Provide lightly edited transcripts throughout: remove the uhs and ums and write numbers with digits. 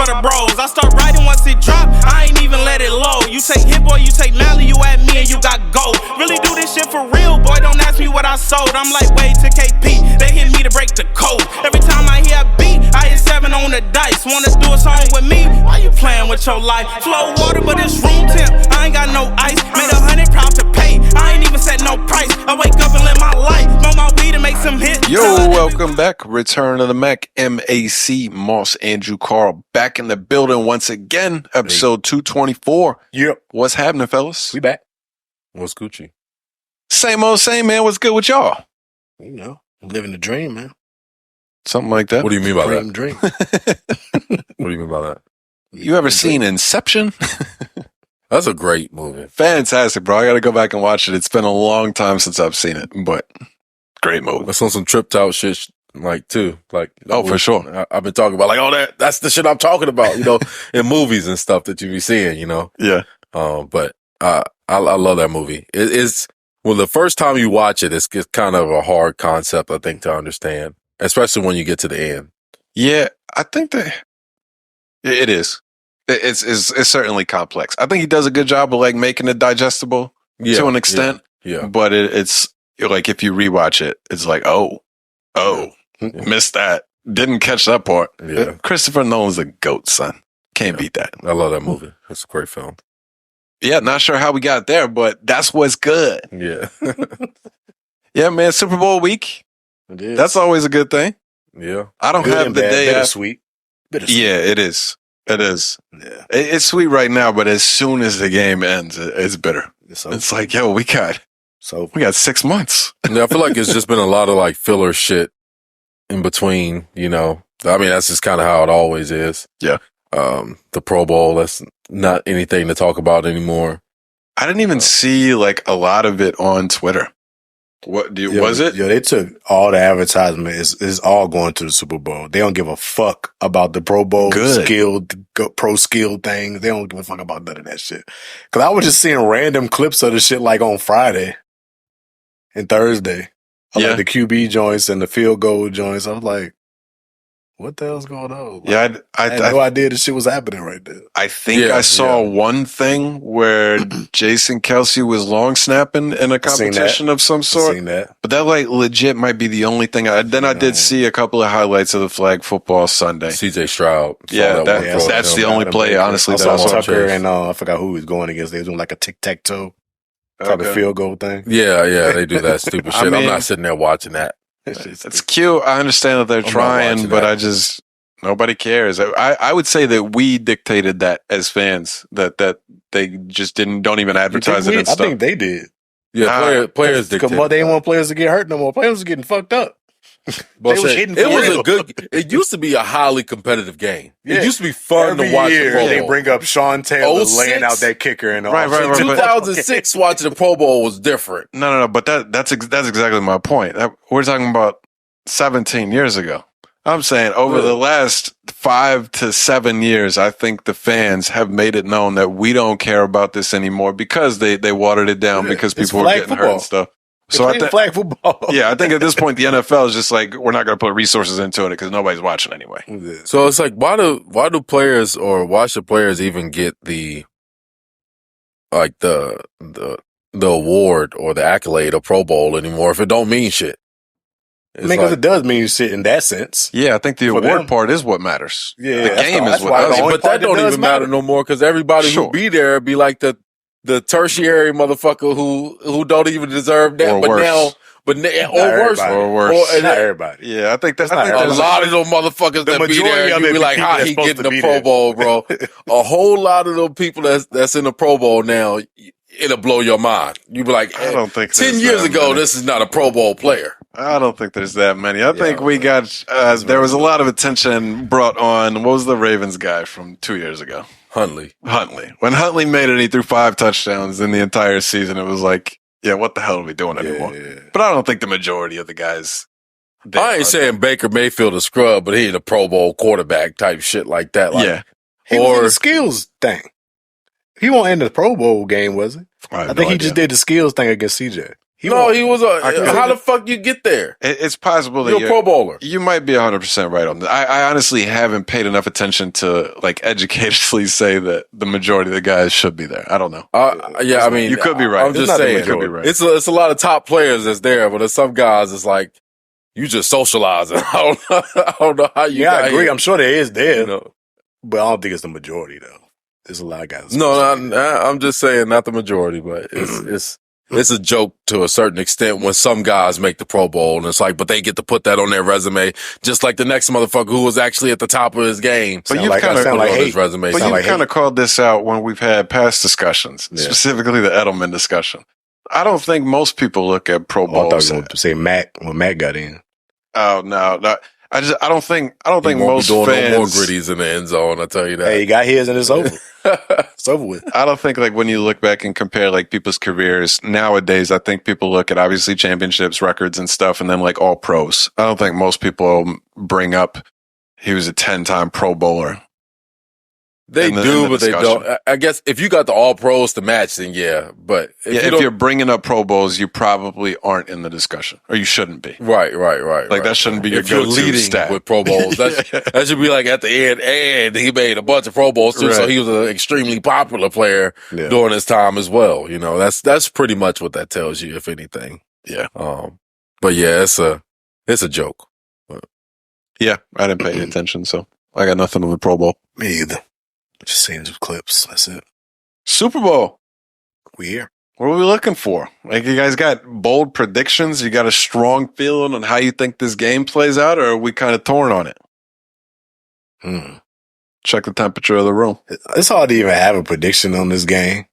the bros. I start writing once it drop, I ain't even let it low. You take Hit Boy, you take Mally, you at me and you got gold. Really do this shit for real, boy, don't ask me what I sold. I'm like way to KP, they hit me to break the code. Every time I hear a beat, I hit 7 on the dice. Wanna do a song with me? Why you playing with your life? Flow water, but it's room temp, I ain't got no ice. Made 100 proud to pay, I ain't even set no price. I wake up and live my life, smoke my weed and make some hits. Yo, welcome back. Return of the Mac. M.A.C. Moss, Andrew, Carl, back in the building once again. Episode 224. Yep. What's happening, fellas? We back. What's Gucci? Same old same, man. What's good with y'all? You know, living the dream, man. Something like that. What do you mean by that? Dream. What do you mean by that? You ever seen Inception? That's a great movie. Fantastic, bro. I got to go back and watch it. It's been a long time since I've seen it, but great movie. That's on some tripped out shit, like, too. Like, oh, for sure. I've been talking about, like, oh, that's the shit I'm talking about, you know, in movies and stuff that you be seeing, you know? Yeah. But I love that movie. It's, well, the first time you watch it, it's kind of a hard concept, I think, to understand, especially when you get to the end. Yeah, I think that it is. It's certainly complex. I think he does a good job of like making it digestible to an extent. Yeah. But it's like if you rewatch it, it's like, missed that. Didn't catch that part. Yeah. Christopher Nolan's a GOAT, son. Can't beat that. I love that movie. It's a great film. Yeah, not sure how we got there, but that's what's good. Yeah. Yeah, man. Super Bowl week. It is. That's always a good thing. Yeah. I don't Good have and the bad. day. Bittersweet. Yeah, it is. It is. Yeah. It's sweet right now, but as soon as the game ends, it's bitter. It's like, yo, we got 6 months. Yeah, I feel like it's just been a lot of like filler shit in between, you know. I mean, that's just kind of how it always is. Yeah. The Pro Bowl, that's not anything to talk about anymore. I didn't even see like a lot of it on Twitter. Was it? Yeah, they took all the advertisement. It's all going to the Super Bowl. They don't give a fuck about the Pro Bowl pro skill thing. They don't give a fuck about none of that shit. Cause I was just seeing random clips of the shit like on Friday and Thursday. Like the QB joints and the field goal joints. I was like, what the hell's going on? Like, Yeah, I had no idea this shit was happening right there. I think I saw one thing where Jason Kelsey was long snapping in a competition of some sort. Seen that. But that like legit might be the only thing. I did see a couple of highlights of the flag football Sunday. CJ Stroud. Yeah, that's the only play, honestly. I That I saw saw. Tucker and I forgot who he was going against. They was doing like a tic-tac-toe type of field goal thing. Yeah, they do that stupid shit. I'm not sitting there watching that. It's cute. I understand that they're trying, but nobody cares. I would say that we dictated that as fans, that they just don't even advertise it and stuff. I think they did. Yeah, players dictated. Because they didn't want players to get hurt no more. Players were getting fucked up. It used to be a highly competitive game. It used to be fun to watch the Pro Bowl. They bring up Sean Taylor laying out that kicker and all. Right. 2006 watching the Pro Bowl was different. No. But that's exactly my point. We're talking about 17 years ago. I'm saying over the last 5 to 7 years, I think the fans have made it known that we don't care about this anymore because they watered it down because people were getting hurt and stuff. So I think flag football. Yeah, I think at this point the NFL is just like, we're not going to put resources into it because nobody's watching anyway. So it's like, why should players even get the award or the accolade of Pro Bowl anymore if it don't mean shit? Because it does mean shit in that sense. Yeah, I think the award part is what matters. Yeah, the game is what matters. But that don't even matter no more because everybody who be there be like the tertiary motherfucker who don't even deserve that. Or worse. Not everybody. Yeah, I think that's a lot of those motherfuckers that be there. You be like, how he getting the Pro Bowl, bro? A whole lot of those people that's in the Pro Bowl now, it'll blow your mind. You be like, I don't think 10 years ago, this is not a Pro Bowl player. I don't think there's that many. I think we got, there was a lot of attention brought on, what was the Ravens guy from 2 years ago? Huntley. When Huntley made it, he threw 5 touchdowns in the entire season. It was like, yeah, what the hell are we doing anymore? Yeah. But I don't think the majority of the guys. I ain't saying Baker Mayfield a scrub, but he ain't a Pro Bowl quarterback type shit like that. Like, he was in the skills thing. He won't end the Pro Bowl game, was he? I think he just did the skills thing against CJ. He was how the fuck you get there? It's possible that you're a Pro Bowler. You might be 100% right on that. I honestly haven't paid enough attention to like educatedly say that the majority of the guys should be there. I don't know. I mean, you could be right. I'm just saying, could be right. It's a lot of top players that's there, but there's some guys it's like you just socializing. I don't know how you. Yeah, I agree. I'm sure there is there, but I don't think it's the majority though. There's a lot of guys. No, I'm just saying not the majority, but it's a joke to a certain extent when some guys make the Pro Bowl and it's like, but they get to put that on their resume, just like the next motherfucker who was actually at the top of his game. But you've kind of his resume. But you've kind of called this out when we've had past discussions, specifically the Edelman discussion. I don't think most people look at Pro Bowls. I thought you were going to say Mac when Mac got in. Oh no. I don't think most doing fans no more gritties in the end zone. I'll tell you that. Hey, he got his and it's over. It's over with. I don't think like when you look back and compare like people's careers nowadays, I think people look at obviously championships, records and stuff, and then like all pros. I don't think most people bring up he was a 10-time Pro Bowler. They do, but they don't. I guess if you got the all pros to match, then yeah. But if you're bringing up Pro Bowls, you probably aren't in the discussion, or you shouldn't be. Right. Like that shouldn't be your go-to stat with Pro Bowls. That should be like at the end. And he made a bunch of Pro Bowls too, so he was an extremely popular player during his time as well. You know, that's pretty much what that tells you, if anything. Yeah. But yeah, it's a joke. But. Yeah, I didn't pay any attention, so I got nothing on the Pro Bowl. Me either. Just seeing some clips. That's it. Super Bowl. We here. What are we looking for? Like, you guys got bold predictions? You got a strong feeling on how you think this game plays out, or are we kind of torn on it? Check the temperature of the room. It's hard to even have a prediction on this game.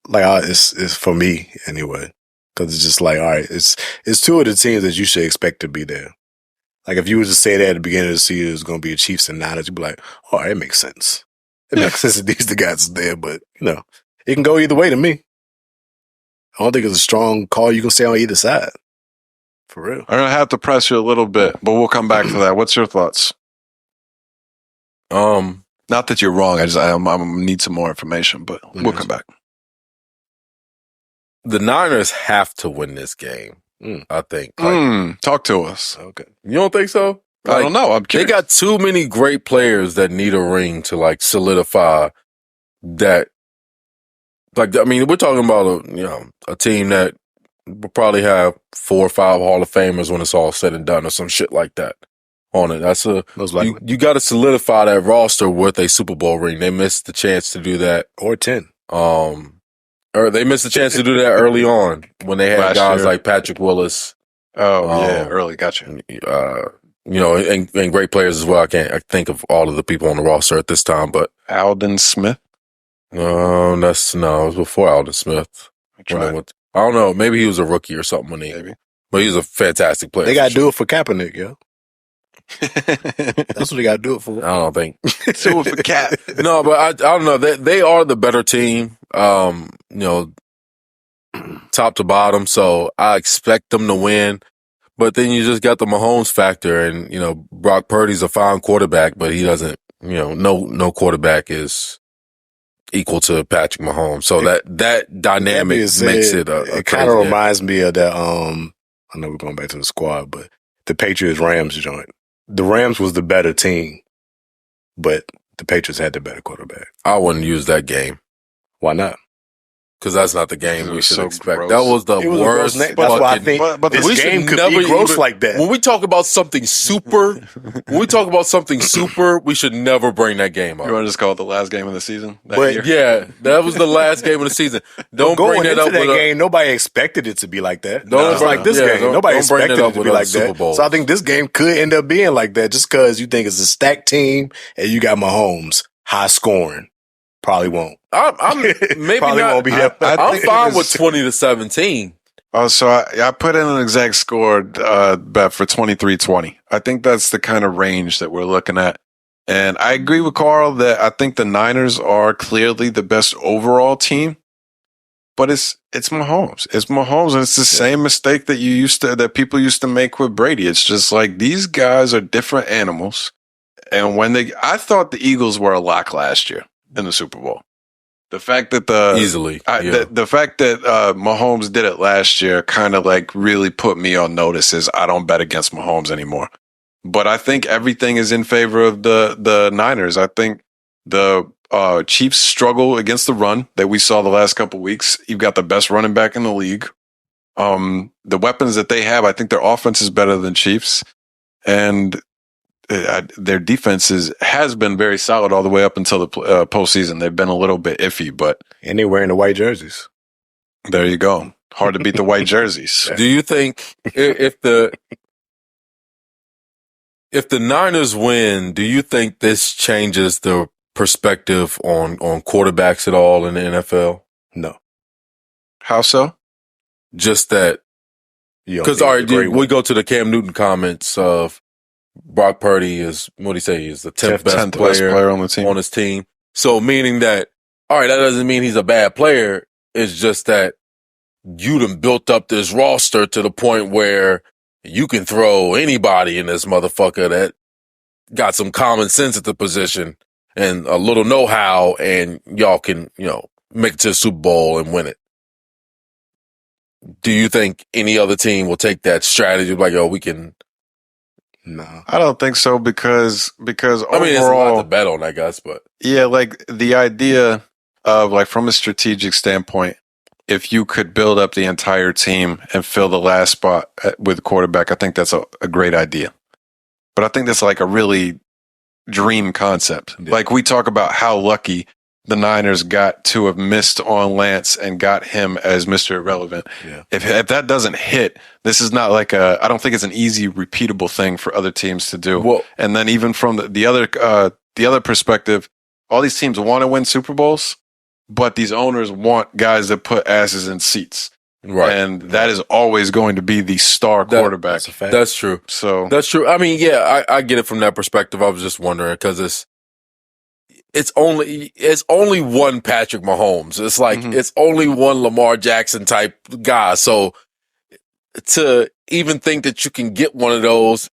Like, it's for me anyway, because it's just like, all right, it's two of the teams that you should expect to be there. Like, if you were to say that at the beginning of the season, it's going to be a Chiefs and Niners, you'd be like, all right, it makes sense. It makes sense that these the guys are there, but it can go either way to me. I don't think it's a strong call you can say on either side. For real. I'm gonna have to press you a little bit, but we'll come back to that. What's your thoughts? Not that you're wrong. I need some more information, but we'll come back. The Niners have to win this game. I think. Talk to us. Okay. You don't think so? I don't know. I'm curious. They got too many great players that need a ring to like solidify that. Like, I mean, we're talking about a team that will probably have 4 or 5 Hall of Famers when it's all said and done, or some shit like that on it. You got to solidify that roster with a Super Bowl ring. They missed the chance to do that, or 10. Or they missed the chance to do that early on when they had guys like Patrick Willis. Early, gotcha. And great players as well. I think of all of the people on the roster at this time, but Alden Smith. It was before Alden Smith. I don't know. Maybe he was a rookie or something but he was a fantastic player. They got to do it for Kaepernick, yo. That's what they got to do it for. I don't think. Do it for Cap. No, but I don't know. They are the better team. Top to bottom. So I expect them to win. But then you just got the Mahomes factor, and Brock Purdy's a fine quarterback, but he doesn't. No quarterback is equal to Patrick Mahomes. So that dynamic makes it it kind of reminds me of that. I know we're going back to the squad, but the Patriots-Rams joint. The Rams was the better team, but the Patriots had the better quarterback. I wouldn't use that game. Why not? Because that's not the game we should expect. Gross. That was the worst. That's why I think but this game could be gross like that. When we talk about something super, we should never bring that game up. You want to just call it the last game of the season? Yeah, that was the last game of the season. Don't bring that up. That game, nobody expected it to be like that. It's like this game. Nobody expected it to be like that. So I think this game could end up being like that just because you think it's a stacked team and you got Mahomes, high scoring. Probably won't. I'm maybe Probably not. won't be that. I'm fine with 20-17. Oh, so I put in an exact score bet for 23-20. I think that's the kind of range that we're looking at. And I agree with Carl that I think the Niners are clearly the best overall team. But it's Mahomes. It's Mahomes, and it's the same mistake that people used to make with Brady. It's just like these guys are different animals. And I thought the Eagles were a lock last year in the Super Bowl. The fact that easily, the fact that Mahomes did it last year kind of like really put me on notice. Is I don't bet against Mahomes anymore. But I think everything is in favor of the Niners. I think the Chiefs struggle against the run that we saw the last couple of weeks. You've got the best running back in the league. The weapons that they have, I think their offense is better than Chiefs, and their defense has been very solid all the way up until the postseason. They've been a little bit iffy, and they're wearing the white jerseys. There you go. Hard to beat the white jerseys. Do you think if the Niners win, do you think this changes the perspective on quarterbacks at all in the NFL? No. How so? Just that, because all right, we go to the Cam Newton comments of Brock Purdy is, what do you say, he's the 10th best player on the team. On his team. So meaning that, all right, that doesn't mean he's a bad player. It's just that you done built up this roster to the point where you can throw anybody in this motherfucker that got some common sense at the position and a little know-how, and y'all can, make it to the Super Bowl and win it. Do you think any other team will take that strategy like, we can? No, I don't think so because overall, I mean, it's a lot to bet on, I guess, but yeah, like the idea of like from a strategic standpoint, if you could build up the entire team and fill the last spot with quarterback, I think that's a great idea. But I think that's like a really dream concept. Yeah. Like we talk about how lucky the Niners got to have missed on Lance and got him as Mr. Irrelevant. Yeah. If that doesn't hit, this is not like I don't think it's an easy, repeatable thing for other teams to do. Well, and then even from the other perspective, all these teams want to win Super Bowls, but these owners want guys that put asses in seats. Right. And that is always going to be the star quarterback. That's true. So that's true. I mean, yeah, I get it from that perspective. I was just wondering because it's only one Patrick Mahomes. It's like it's only one Lamar Jackson type guy. So to even think that you can get one of those,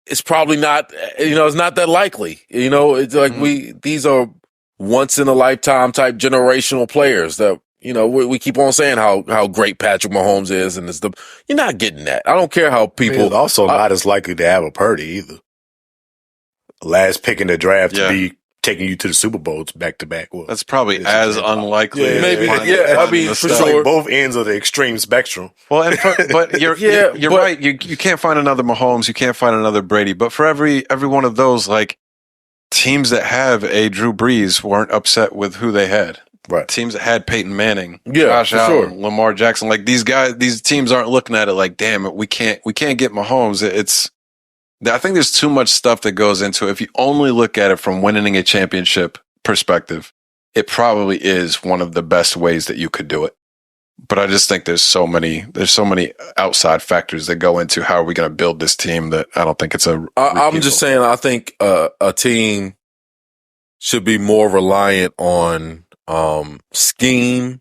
it's probably not. It's not that likely. It's like these are once in a lifetime type generational players that. We keep on saying how great Patrick Mahomes is, and you're not getting that. I don't care how people. It's also not as likely to have a Purdy either. Last pick in the draft to be taking you to the Super Bowls back to back. Well, that's probably as unlikely. Yeah, maybe. I mean, for sure. Like both ends of the extreme spectrum. Well, but you're right. You can't find another Mahomes. You can't find another Brady. But for every one of those, like teams that have a Drew Brees weren't upset with who they had. Right. Teams that had Peyton Manning, Josh Allen, Lamar Jackson, like these guys, these teams aren't looking at it like, damn it, we can't get Mahomes. I think there's too much stuff that goes into it. If you only look at it from winning a championship perspective, it probably is one of the best ways that you could do it. But I just think there's so many outside factors that go into how are we going to build this team that I don't think it's I'm just saying, I think a team should be more reliant on scheme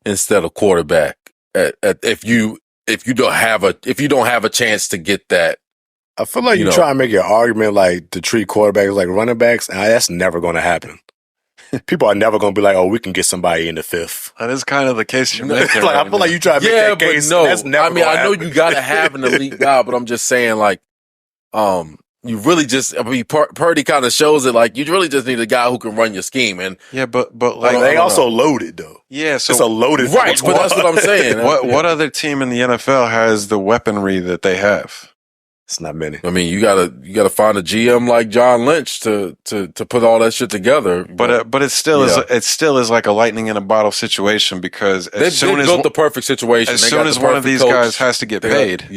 instead of quarterback. If you don't have a chance to get that, I feel like you try and make an argument like to treat quarterbacks like running backs, and that's never going to happen. People are never going to be like, "Oh, we can get somebody in the fifth." That is kind of the case you're making. Like, I feel like you try to make that case. No, that's never. I mean, I know happen. you got to have an elite guy, but I'm just saying, like, you really just, Purdy kind of shows it. Like, you really just need a guy who can run your scheme. And yeah, but like they also loaded though. Yeah, so it's a loaded right. But that's what I'm saying. What other team in the NFL has the weaponry that they have? It's not many. I mean, you gotta find a GM like John Lynch to put all that shit together. But it still is like a lightning in a bottle situation because they built the perfect situation. As soon as one of these guys has to get paid,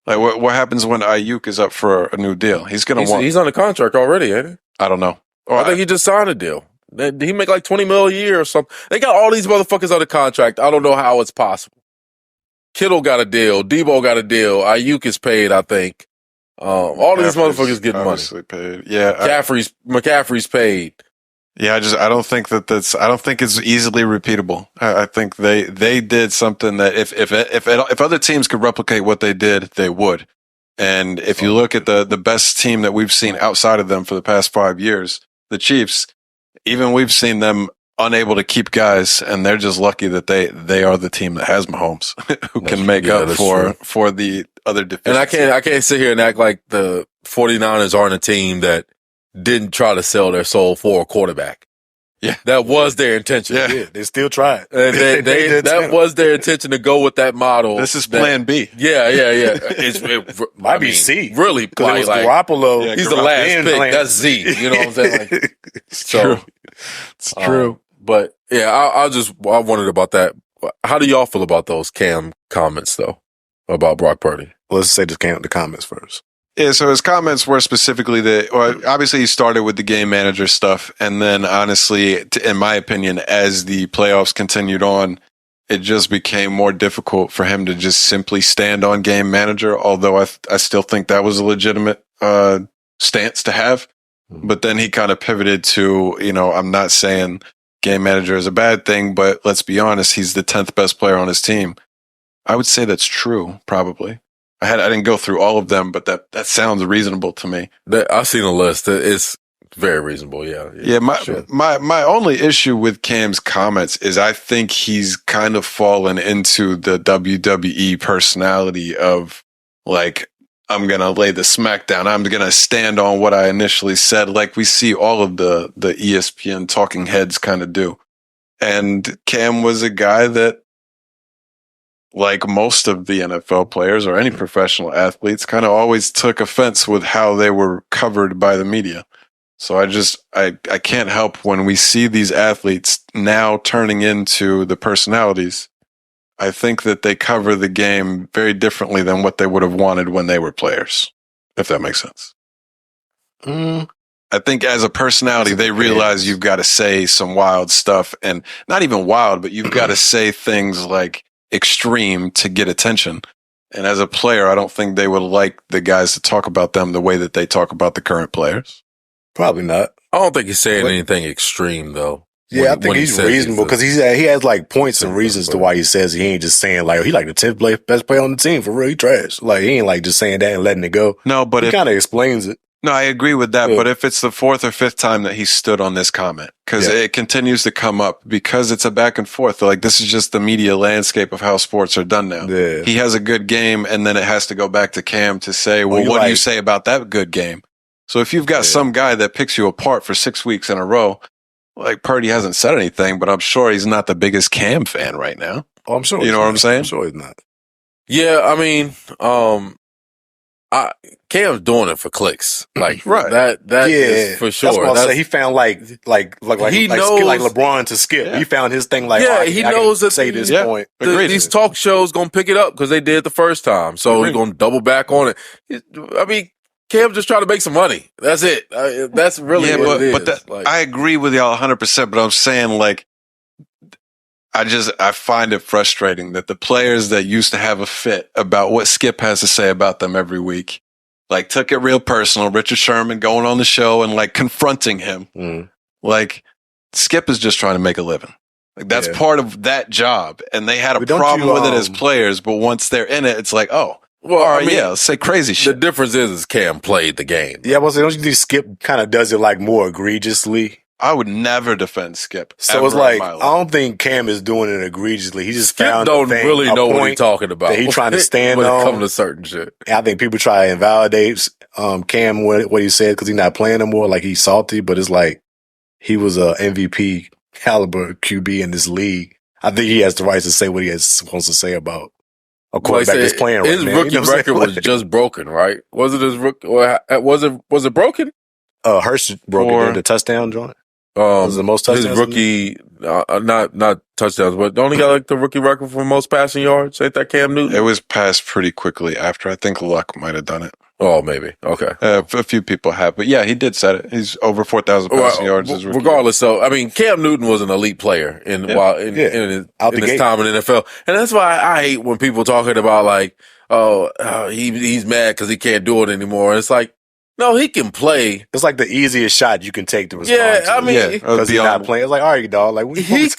Like what happens when Ayuk is up for a new deal? He's on a contract already, ain't he? I don't know. I think he just signed a deal. Did he make like $20 million a year or something? They got all these motherfuckers under contract. I don't know how it's possible. Kittle got a deal. Debo got a deal. Ayuk is paid, I think. All these motherfuckers getting money. Paid. Yeah, McCaffrey's paid. Yeah, I don't think it's easily repeatable. I think they did something that if other teams could replicate what they did, they would. And if you look at the best team that we've seen outside of them for the past 5 years, the Chiefs, even we've seen them unable to keep guys, and they're just lucky that they are the team that has Mahomes, who can make up for the other deficiencies. And I can't sit here and act like the 49ers aren't a team that didn't try to sell their soul for a quarterback. Yeah, that was their intention. Yeah, they still tried. And that was their intention to go with that model. This is Plan B. Yeah. It might be C. Really, because it was Garoppolo. Yeah, he's the last pick. That's Z. You know what I'm saying? Like, it's true. It's true. But yeah, I wondered about that. How do y'all feel about those Cam comments though about Brock Purdy? Let's say the comments first. Yeah, so his comments were specifically obviously he started with the game manager stuff. And then honestly, in my opinion, as the playoffs continued on, it just became more difficult for him to just simply stand on game manager. Although I still think that was a legitimate stance to have. But then he kind of pivoted to, I'm not saying game manager is a bad thing, but let's be honest, he's the 10th best player on his team. I would say that's true, probably. I didn't go through all of them, but that sounds reasonable to me. I've seen a list. It's very reasonable. Yeah. My only issue with Cam's comments is I think he's kind of fallen into the WWE personality of like, I'm going to lay the smack down. I'm going to stand on what I initially said. Like we see all of the ESPN talking heads kind of do. And Cam was a guy that, like most of the NFL players or any professional athletes, kind of always took offense with how they were covered by the media. So I can't help when we see these athletes now turning into the personalities. I think that they cover the game very differently than what they would have wanted when they were players, if that makes sense. I think as a personality, they realize you've got to say some wild stuff, and not even wild, but you've got to say things like extreme to get attention. And as a player, I don't think they would like the guys to talk about them the way that they talk about the current players. Probably not. I don't think he's saying anything extreme though. Yeah, I think he's reasonable because he has like points and reasons to why he says he ain't just saying like he like the 10th best player on the team for real. He trash. Like he ain't like just saying that and letting it go. No, but he kind of explains it. No, I agree with that. Yeah. But if it's the 4th or 5th time that he stood on this comment, because it continues to come up because it's a back and forth. Like this is just the media landscape of how sports are done now. Yeah. He has a good game and then it has to go back to Cam to say, well, what do you say about that good game? So if you've got some guy that picks you apart for 6 weeks in a row, like Purdy hasn't said anything, but I'm sure he's not the biggest Cam fan right now. Oh, I'm sure. You know what I'm saying? I'm sure he's not. Yeah, I mean, Cam's doing it for clicks, like right. That is for sure. That's what I say. He found like he knows like LeBron to skip. Yeah. He found his thing. Like he knows that say this point. These talk shows gonna pick it up because they did the first time, so he's gonna double back on it. I mean, Cam's just trying to make some money. That's it. That's really what it is. But I agree with y'all 100%. But I'm saying like. I find it frustrating that the players that used to have a fit about what Skip has to say about them every week, like took it real personal. Richard Sherman going on the show and like confronting him. Like Skip is just trying to make a living. Like that's part of that job. And they had a problem with it as players, but once they're in it, it's like, oh, well, all right, let's say crazy shit. The difference is Cam played the game. Yeah, well, don't you think Skip kind of does it like more egregiously? I would never defend Skip. So it's like I don't think Cam is doing it egregiously. He just Skip found don't really know what he's talking about. That he's trying to stand when on. It comes to certain shit. I think people try to invalidate Cam what he said because he's not playing anymore. Like he's salty, but it's like he was a MVP caliber QB in this league. I think he has the right to say what he wants to say about a quarterback that's playing right now. His rookie record was just broken, right? Was it his rookie? Was it broken? Hurst broke the touchdown joint. Was the most touchdowns? His rookie, not touchdowns, but don't he got like the rookie record for most passing yards? Ain't that Cam Newton? It was passed pretty quickly after. I think Luck might have done it. Oh, maybe. Okay. A few people have, but yeah, he did set it. He's over 4,000 passing yards. Regardless, so I mean, Cam Newton was an elite player in his time in the NFL, and that's why I hate when people talking about like, he's mad because he can't do it anymore. It's like. No, he can play. It's like the easiest shot you can take to respond to. I mean, because he's not playing. It's like, all right, dog. Like he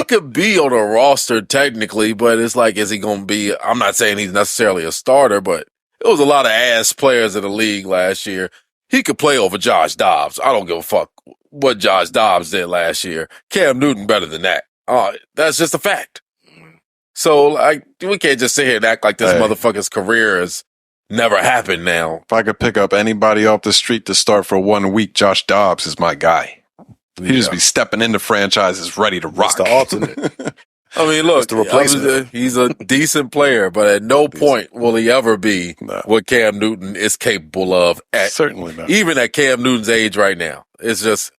could be on a roster technically, but it's like, is he going to be? I'm not saying he's necessarily a starter, but it was a lot of ass players in the league last year. He could play over Josh Dobbs. I don't give a fuck what Josh Dobbs did last year. Cam Newton better than that. That's just a fact. So, like, we can't just sit here and act like this motherfucker's career has never happened now. If I could pick up anybody off the street to start for 1 week, Josh Dobbs is my guy. He just be stepping into franchises ready to rock. It's the alternate. I mean, look, the replacement. He's a decent player, but at no point will he ever be what Cam Newton is capable of. Certainly not. Even at Cam Newton's age right now. It's just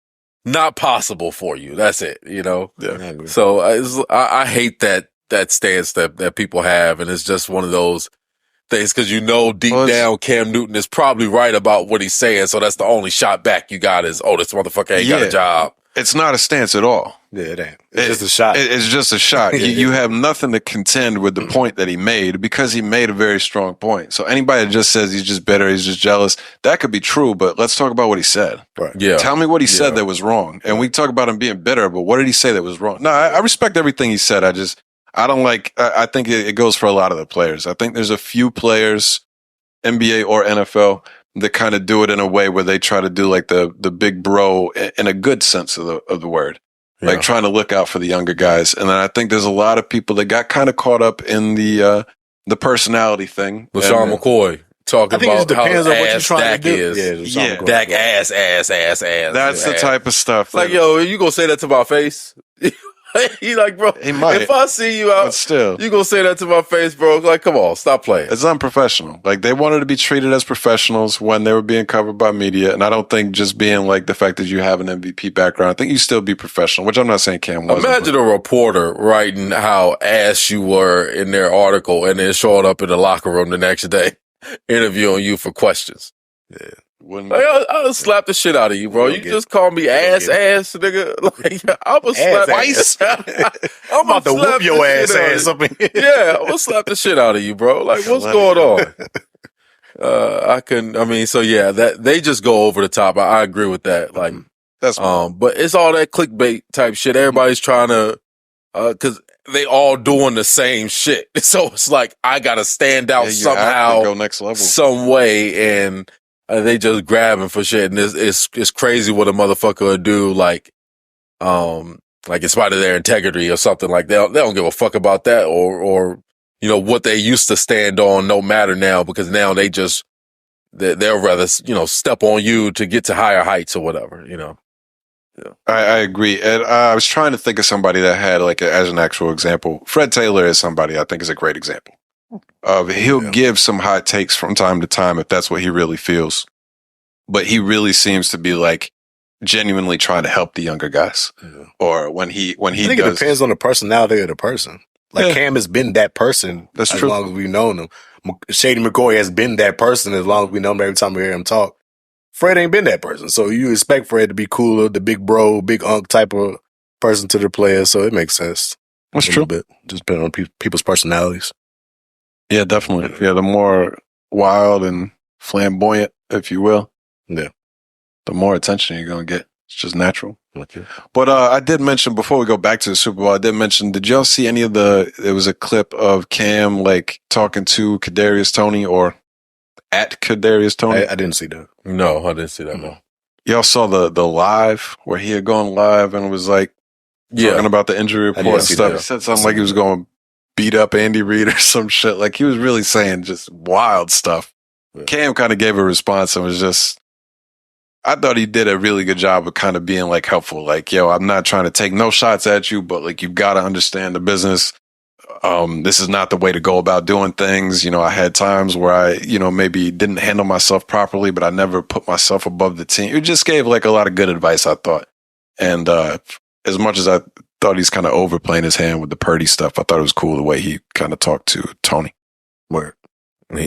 not possible for you. That's it, you know? Yeah. So I hate that stance that people have, and it's just one of those things because deep down Cam Newton is probably right about what he's saying, so that's the only shot back you got is, this motherfucker ain't got a job. It's not a stance at all. Yeah, it ain't. It's just a shot. It's just a shot. You have nothing to contend with the point that he made because he made a very strong point. So anybody that just says he's just bitter, he's just jealous, that could be true, but let's talk about what he said. Right. Yeah. Tell me what he said that was wrong. And we talk about him being bitter, but what did he say that was wrong? No, I respect everything he said. I don't like, I think it goes for a lot of the players. I think there's a few players, NBA or NFL, that kind of do it in a way where they try to do like the big bro in a good sense of the word, like trying to look out for the younger guys. And then I think there's a lot of people that got kind of caught up in the personality thing. LaShawn McCoy talking about it depends how on what you're ass trying Dak to do. is. Yeah, Dak ass. That's the type of stuff. Like, yo, you gonna say that to my face? He like, bro, he might. If I see you out, still, you gonna say that to my face, bro? Like, come on, stop playing. It's unprofessional. Like, they wanted to be treated as professionals when they were being covered by media. And I don't think just being like the fact that you have an MVP background, I think you still be professional, which I'm not saying Cam wasn't. Imagine a reporter writing how ass you were in their article and then showing up in the locker room the next day interviewing you for questions. Yeah. Like, I'll slap the shit out of you, bro. You just call me ass, nigga. Like, I'm gonna slap ass. I'm about to whoop your ass up in here. Yeah, I'm gonna slap the shit out of you, bro. Like, what's going on? That they just go over the top. I agree with that. Like, that's but it's all that clickbait type shit. Everybody's trying to, cause they all doing the same shit. So it's like, I gotta stand out somehow, go next level, some way, and they just grabbing for shit, and it's crazy what a motherfucker would do, like in spite of their integrity or something. Like, they don't give a fuck about that, or what they used to stand on don't matter now, because now they'll rather step on you to get to higher heights or whatever. Yeah. I agree, and I was trying to think of somebody that had as an actual example. Fred Taylor is somebody I think is a great example. He'll give some hot takes from time to time if that's what he really feels, but he really seems to be like genuinely trying to help the younger guys. Yeah. Or when he I think it depends on the personality of the person. Like, Cam has been that person as long as we've known him. Shady McCoy has been that person as long as we know him. Every time we hear him talk, Fred ain't been that person. So you expect Fred to be cooler, the big bro, big unk type of person to the players. So it makes sense. That's true. Bit, just depending on people's personalities. Yeah, definitely. Yeah, the more wild and flamboyant, if you will, the more attention you're going to get. It's just natural. Okay. But I did mention, before we go back to the Super Bowl, did y'all see any of there was a clip of Cam, talking to Kadarius Toney or at Kadarius Toney? I didn't see that. No, I didn't see that, no. Y'all saw the live where he had gone live and was talking about the injury report and stuff. That. He said something like he was going to beat up Andy Reid or some shit. Like, he was really saying just wild stuff. Yeah. Cam kind of gave a response and was just, I thought he did a really good job of kind of being helpful. Like, yo, I'm not trying to take no shots at you, but you've got to understand the business. This is not the way to go about doing things. I had times where I, maybe didn't handle myself properly, but I never put myself above the team. It just gave a lot of good advice, I thought. And as much as I thought he's kind of overplaying his hand with the Purdy stuff, I thought it was cool the way he kind of talked to Tony. Word.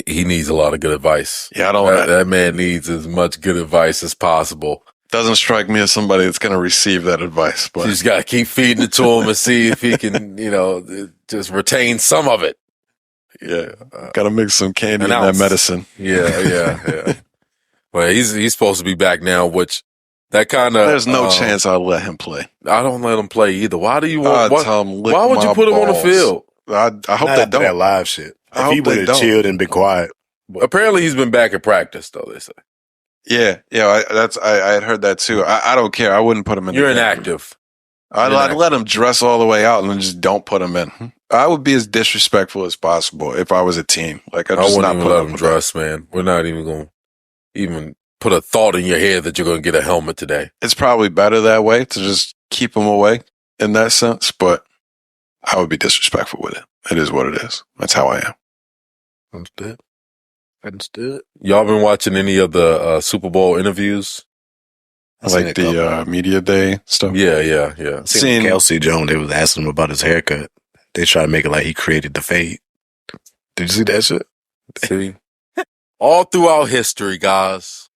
He needs a lot of good advice. Yeah, that man needs as much good advice as possible. Doesn't strike me as somebody that's going to receive that advice. But you just got to keep feeding it to him and see if he can, just retain some of it. Yeah, got to mix some candy in that medicine. Yeah. Well, he's supposed to be back now, which that kind of there's no chance I'll let him play. I don't let him play either. Why do you want? Why would you put him on the field? I hope they don't. That live shit. If he would have chilled and been quiet. Apparently, he's been back at practice, though, they say. Yeah, I had heard that too. I don't care. I wouldn't put him in. You're inactive. I'd let him dress all the way out and then just don't put him in. I would be as disrespectful as possible if I was a team. Like I wouldn't not even let him dress, man. We're not even going to even put a thought in your head that you're going to get a helmet today. It's probably better that way to just keep him away in that sense, but I would be disrespectful with it. It is what it is. That's how I am. Understood. Y'all been watching any of the Super Bowl interviews? Like the media day stuff? Yeah. Seen Kelsey Jones, they was asking him about his haircut. They try to make it like he created the fade. Did you see that shit? See? All throughout history, guys.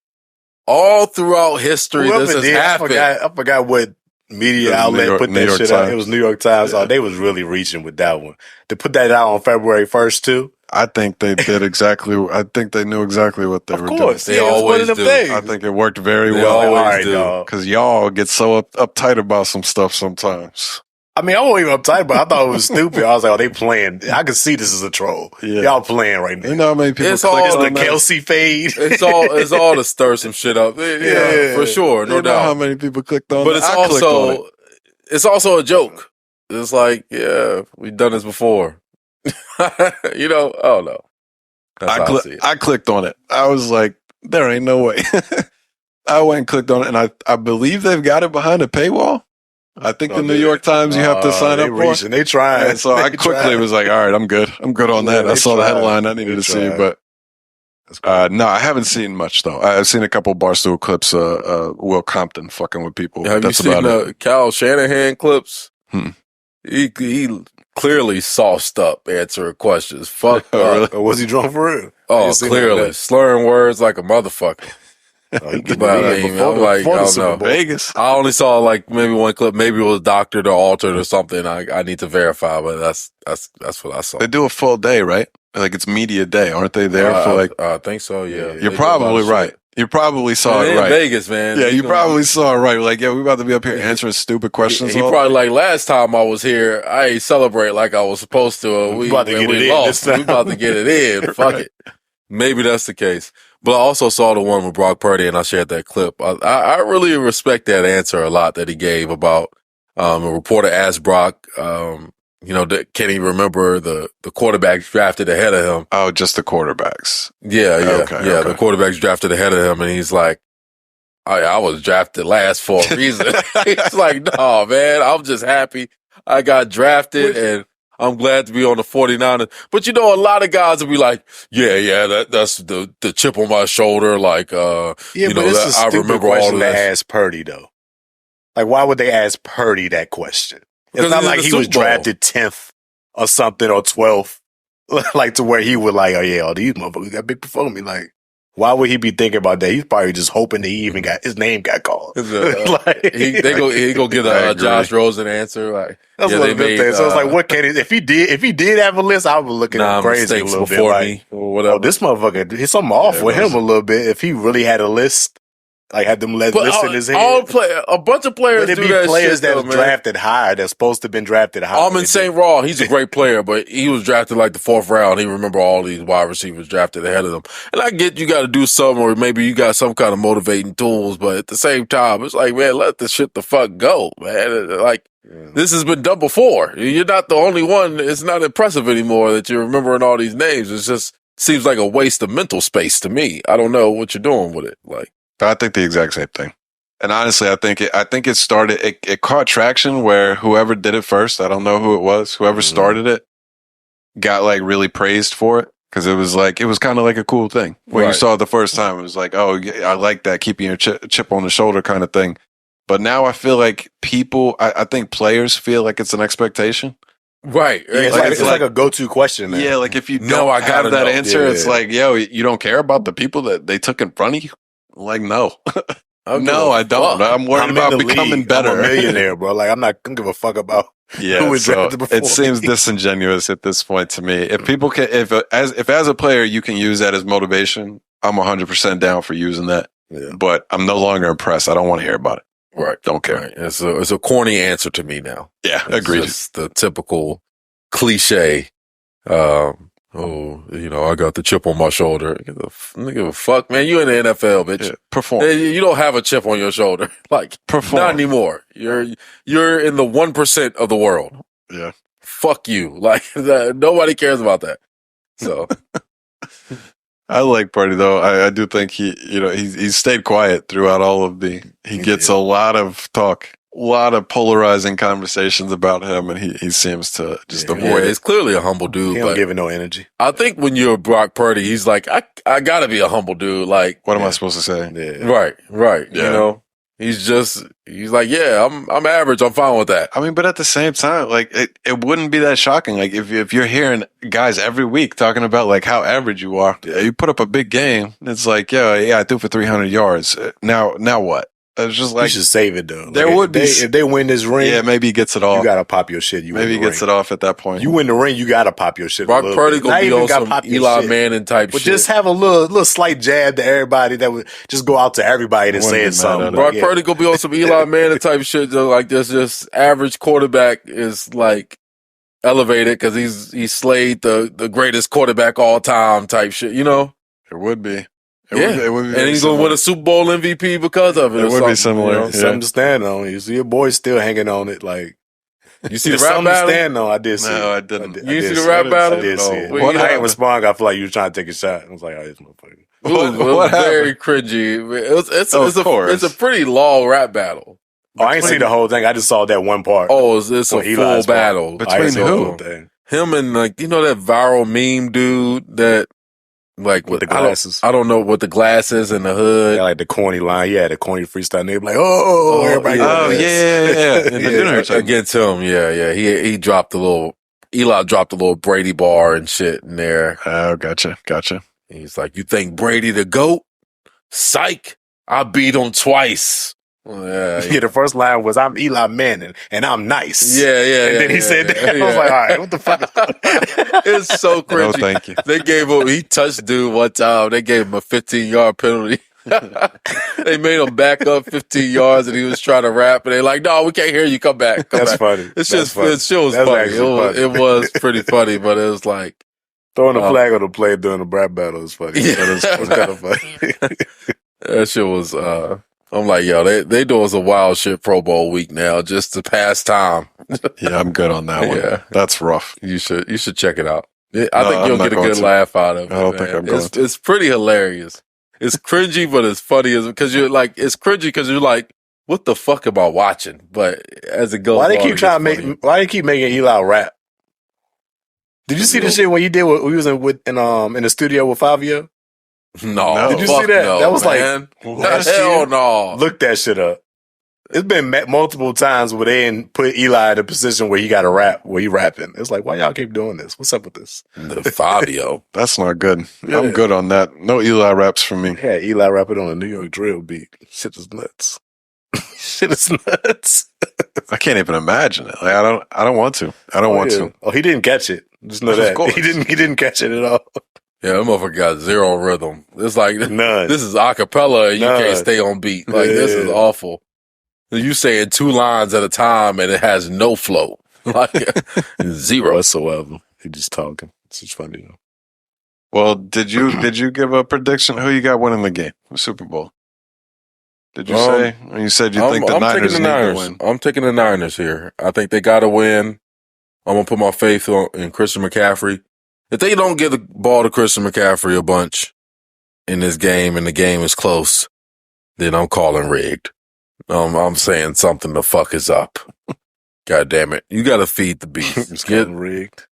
All throughout history, this has happened. I forgot what media outlet put that shit out. It was New York Times. Yeah. Oh, they was really reaching with that one. To put that out on February 1st, too. I think they did exactly. I think they knew exactly what they were doing. Of course, they always do. I think it worked very well. Always do. Because y'all get so uptight about some stuff sometimes. I mean, I wasn't even uptight, but I thought it was stupid. I was like, oh, they playing. I could see this is a troll. Yeah. Y'all playing right now. You know how many people it's the Kelsey fade. It's all to stir some shit up. Yeah, for sure. No doubt. How many people clicked on but it? It's also a joke. It's like, yeah, we've done this before. You know, oh no. I clicked on it. I was like, there ain't no way. I went and clicked on it, and I believe they've got it behind a paywall. I think the New York Times you have to sign up for. They trying. So I quickly was like, all right, I'm good. I'm good on that. I saw the headline I needed to see, but no, I haven't seen much though. I've seen a couple Barstool clips. Will Compton fucking with people. Have you seen the Kyle Shanahan clips? He clearly sauced up answering questions. Fuck. Really? Or was he drunk for real? Oh, clearly slurring words like a motherfucker. But I mean, I'm like, I don't know. Vegas. I only saw like maybe one clip. Maybe it was doctored or altered or something. I need to verify, but that's what I saw. They do a full day, right? Like it's media day, aren't they there for like? I think so. Yeah. You're probably right. You probably saw it right. Vegas, man. Yeah, you probably saw it right. Like, yeah, we about to be up here answering stupid questions. He probably like last time I was here, I ain't celebrate like I was supposed to. We about to get it lost. We about to get it in. Fuck it. Maybe that's the case. But I also saw the one with Brock Purdy, and I shared that clip. I really respect that answer a lot that he gave about a reporter asked Brock, can he remember the quarterbacks drafted ahead of him? Oh, just the quarterbacks. Yeah. Okay. The quarterbacks drafted ahead of him, and he's like, I was drafted last for a reason. He's like, no, man, I'm just happy I got drafted, and I'm glad to be on the 49ers. But a lot of guys will be like, that's the chip on my shoulder. Like, but it's a stupid remember question all to ask Purdy, though. Like, why would they ask Purdy that question? It's not like he was drafted 10th or something or 12th, like to where he would like, oh yeah, all these motherfuckers got big before me. Like, why would he be thinking about that? He's probably just hoping that he even got his name got called. He go get a Josh Rosen answer. Like, that's what they made. So it's like, what can he? If he did have a list, I would look at him crazy a little bit. Like, or whatever. Oh, this motherfucker, there's something off with him a little bit. If he really had a list. Like had them list in his head. A bunch of players do that players shit, that are drafted high. They're supposed to have been drafted high. Amon St. Raw, he's a great player, but he was drafted like the 4th round. He remember all these wide receivers drafted ahead of them. And I get you got to do something, or maybe you got some kind of motivating tools, but at the same time, it's like, man, let this shit the fuck go, man. Like, this has been done before. You're not the only one. It's not impressive anymore that you're remembering all these names. It just seems like a waste of mental space to me. I don't know what you're doing with it. Like, I think the exact same thing. And honestly, I think it started, it caught traction where whoever did it first, I don't know who it was, whoever started it, got like really praised for it. Cause it was kind of like a cool thing. When you saw it the first time, it was like, oh, I like that, keeping your chip on the shoulder kind of thing. But now I feel like I think players feel like it's an expectation. Right. Yeah, it's like a go-to question. Yeah, like if you don't have that answer, it's like, yo, you don't care about the people that they took in front of you? Like, no. No, I don't. I'm worried about becoming better. I'm a millionaire, bro. Like, I'm not going to give a fuck about who was drafted before. It seems disingenuous at this point to me. If people can, if as a player you can use that as motivation, I'm 100% down for using that. Yeah. But I'm no longer impressed. I don't want to hear about it. Right. Don't care. Right. It's a corny answer to me now. Yeah, agreed. It's the typical cliche Oh, I got the chip on my shoulder. Give a fuck, man. You in the NFL, bitch. Yeah, perform. You don't have a chip on your shoulder. Like, Perform. not anymore. You're in the 1% of the world. Yeah. Fuck you. Like, nobody cares about that. So. I like Purdy though. I do think he's stayed quiet throughout all of he gets a lot of talk, a lot of polarizing conversations about him, and he seems to just avoid it. He's clearly a humble dude. He don't give it no energy. I think when you're Brock Purdy, he's like, I gotta be a humble dude. Like, what am I supposed to say? Yeah. Right. Yeah. He's like, yeah, I'm average. I'm fine with that. I mean, but at the same time, like it wouldn't be that shocking. Like if you're hearing guys every week talking about like how average you are, you put up a big game. It's like, yeah, I threw for 300 yards. Now what? It's just like you should save it though. There would be if they win this ring. Yeah, maybe he gets it off. You gotta pop your shit. Maybe he gets it off at that point. You win the ring, you gotta pop your shit. Brock Purdy gonna be on some Eli Manning type but shit. Just have a little slight jab to everybody that would just go out to everybody that said something. Brock Purdy gonna be on some Eli Manning type shit. Like this, just average quarterback is like elevated because he slayed the greatest quarterback all time type shit. It would be. It would be and he's going to win a Super Bowl MVP because of it. It would be similar. Something to stand on. You see your boy still hanging on it. Like, you see the rap battle? To stand on. I did see it. No, I didn't. You see the rap battle? I did see it. Well, I ain't respond. I feel like you were trying to take a shot. I was like, this motherfucker. It was very cringy. It's a pretty long rap battle. Oh, I ain't see the whole thing. I just saw that one part. Oh, it's a full battle. Between who? Him and that viral meme dude that with the glasses. I don't know what the glasses and the hood. Yeah, like the corny line. Yeah, the corny freestyle. They be like, everybody. Yeah. Against him, yeah. He dropped Eli dropped a little Brady bar and shit in there. Oh, gotcha. He's like, you think Brady the GOAT? Psych! I beat him twice. Yeah, the first line was, I'm Eli Manning, and I'm nice. Yeah. And then he said that. I was like, all right, what the fuck is that? It's so cringy. No, thank you. They gave him, he touched dude one time. They gave him a 15-yard penalty. They made him back up 15 yards, and he was trying to rap, and they're like, no, we can't hear you. Come back. That's funny. It's just, it was funny. It was pretty funny, but it was like, throwing a flag on the play during the rap battle is funny. Yeah. That was kind of funny. That shit was, I'm like, yo, they doing some wild shit Pro Bowl week now just to pass time. Yeah, I'm good on that one. Yeah. That's rough. You should check it out. I think you'll get a good laugh out of it. I don't think I'm going to. It's pretty hilarious. It's cringy, but it's funny because you're like, it's cringy because you're like, what the fuck am I watching? But as it goes, why they keep making Eli rap? Did you see the shit when he was in the studio with Fabio? No. Did you see that? No, that was man. like hell no. Look that shit up. It's been multiple times where they didn't put Eli in a position where he got to rap, where he rapping. It's like, why y'all keep doing this? What's up with this? The Fabio. That's not good. Yeah. I'm good on that. No Eli raps for me. Yeah, Eli rapping on a New York drill beat. Shit is nuts. Shit is nuts. I can't even imagine it. Like, I don't want to. I don't want to. Oh, he didn't catch it. Just know that. He didn't catch it at all. Yeah, that motherfucker got zero rhythm. It's like, none. This is acapella and you can't stay on beat. Like, this is awful. You saying 2 lines at a time and it has no flow. Like, zero whatsoever. He just talking. It's just funny, though. Well, did you give a prediction? Who you got winning the game, the Super Bowl? Did you say? You said you think the Niners need to win. I'm taking the Niners here. I think they got to win. I'm going to put my faith in Christian McCaffrey. If they don't get the ball to Christian McCaffrey a bunch in this game and the game is close, then I'm calling rigged. I'm saying something the fuck is up. God damn it. You got to feed the beast. It's getting rigged.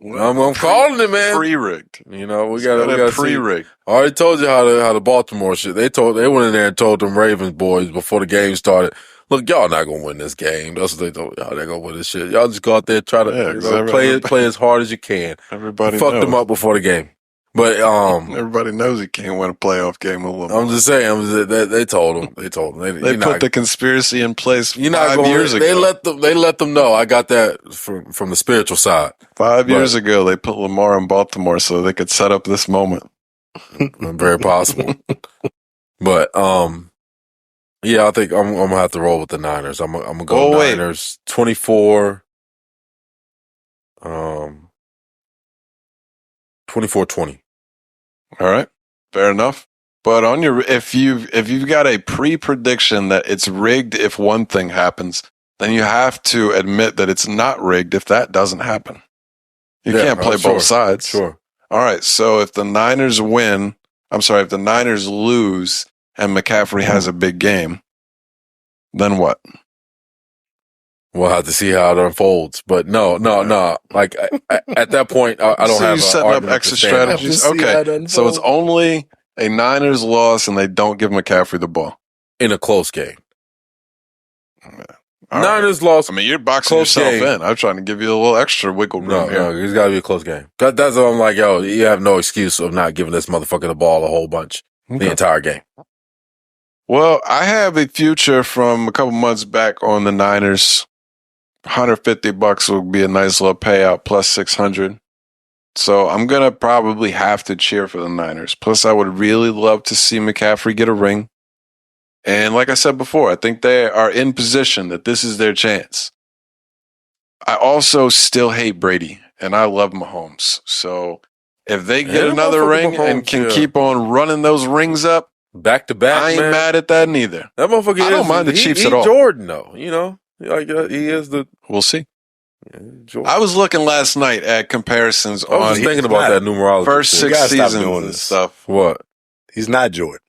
I'm calling it, man. Pre-rigged. We got pre-rigged. I already told you how the Baltimore shit. They went in there and told them Ravens boys before the game started, look, y'all not gonna win this game. That's what they told y'all. They're gonna win this shit. Y'all just go out there and try to play as hard as you can. Everybody fucked them up before the game. But everybody knows he can't win a playoff game with Lamar. I'm just saying. They told him. They put the conspiracy in place 5 years ago. They let them know. I got that from the spiritual side. 5 years ago, they put Lamar in Baltimore so they could set up this moment. Very possible. But yeah, I think I'm gonna have to roll with the Niners. I'm gonna go Niners 24. 24-20. All right, fair enough. But on your, if you've got a pre-prediction that it's rigged if one thing happens, then you have to admit that it's not rigged if that doesn't happen. You can't play both sides. Sure. All right. So if the Niners if the Niners lose and McCaffrey has a big game, then what? We'll have to see how it unfolds. But no. Like at that point, I don't have setting up extra strategies. Okay. So it's only a Niners loss and they don't give McCaffrey the ball in a close game. All Niners lost. I mean, you're boxing yourself in. I'm trying to give you a little extra wiggle room here. No, it's got to be a close game. That's what I'm like, yo, you have no excuse of not giving this motherfucker the ball a whole bunch the entire game. Well, I have a future from a couple months back on the Niners. $150 would be a nice little payout, plus 600. So I'm going to probably have to cheer for the Niners. Plus, I would really love to see McCaffrey get a ring. And like I said before, I think they are in position that this is their chance. I also still hate Brady, and I love Mahomes. So if they get another ring and can keep on running those rings up, back to back, I ain't mad at that neither. That motherfucker I don't mind the Chiefs at all. Jordan, though, you know, like he is the. We'll see. I was looking last night at comparisons I was thinking about that numerology. First 6 seasons and stuff. What? He's not Jordan.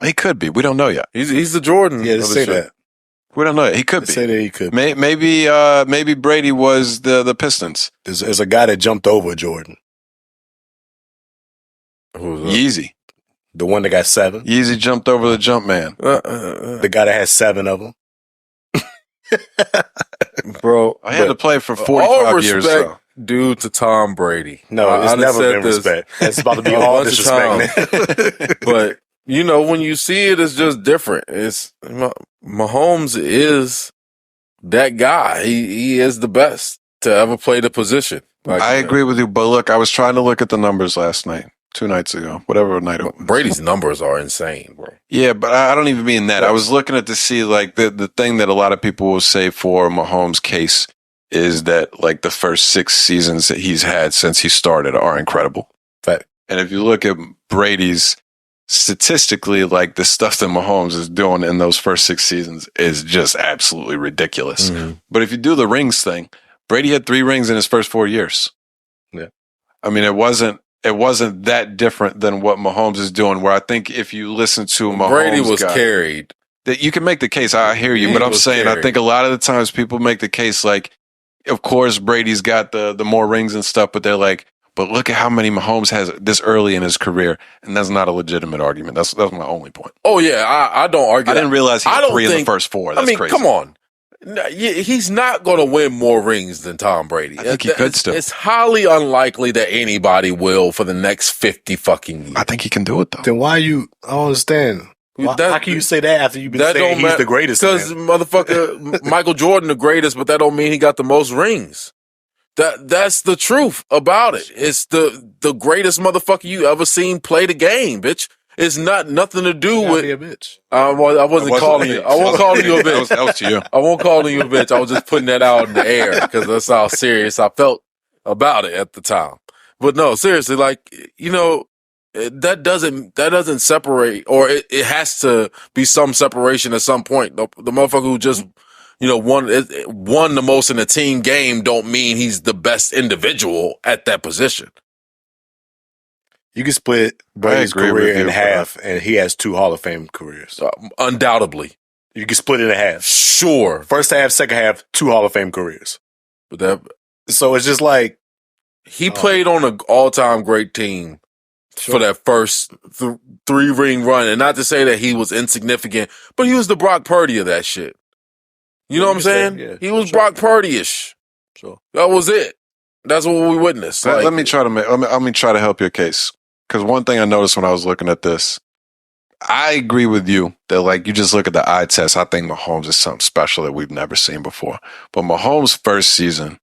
He could be. We don't know yet. He's the Jordan. Yeah, say that. We don't know yet. He could be. Say that he could. Maybe Brady was the Pistons. There's a guy that jumped over Jordan. Who was that? Yeezy. The one that got 7. Yeezy jumped over the jump man. The guy that has 7 of them. Bro, I had to play for 45 years. So. Due to Tom Brady. No, it's never been respect. It's about to be all disrespect. But you know, when you see it, it's just different. It's Mahomes is that guy. He is the best to ever play the position. Like, I agree with you, but look, I was trying to look at the numbers last night, 2 nights ago, whatever night it was. Brady's numbers are insane, bro. Yeah, but I don't even mean that. I was looking at to see like the thing that a lot of people will say for Mahomes' case is that like the first 6 seasons that he's had since he started are incredible. Fact. And if you look at Brady's statistically, like the stuff that Mahomes is doing in those first 6 seasons is just absolutely ridiculous. Mm-hmm. But if you do the rings thing, Brady had 3 rings in his first 4 years. Yeah. I mean, it wasn't that different than what Mahomes is doing, where I think if you listen to Mahomes, Brady was carried. That you can make the case. I hear you, but I'm saying carried. I think a lot of the times people make the case like, of course, Brady's got the more rings and stuff, but they're like, but look at how many Mahomes has this early in his career, and that's not a legitimate argument. That's my only point. Oh yeah, I don't argue. I didn't realize he had 3 in the first 4. That's crazy. Come on, he's not going to win more rings than Tom Brady. I think he could still. It's highly unlikely that anybody will for the next 50 fucking years. I think he can do it though. Then why you? I don't understand. How can you say that after you've been saying he's the greatest? Because motherfucker, Michael Jordan the greatest, but that don't mean he got the most rings. That's the truth about it. It's the greatest motherfucker you ever seen play the game, bitch. It's nothing to do with. Be a bitch. I wasn't calling you. I won't call you a bitch. That was to you. I won't call you a bitch. I was just putting that out in the air because that's how serious I felt about it at the time. But no, seriously, like, you know, that doesn't separate, or it has to be some separation at some point. The motherfucker who just, you know, won the most in a team game don't mean he's the best individual at that position. You can split Brady's career in half, and he has 2 Hall of Fame careers. Undoubtedly. You can split it in half. Sure. First half, second half, 2 Hall of Fame careers. So it's just like he played on an all-time great team for that first 3-ring run, and not to say that he was insignificant, but he was the Brock Purdy of that shit. You know what I'm saying? Yeah, he was Brock Purdy-ish. Sure. That was it. That's what we witnessed. Let me try to help your case. Because one thing I noticed when I was looking at this, I agree with you that like you just look at the eye test. I think Mahomes is something special that we've never seen before. But Mahomes' first season,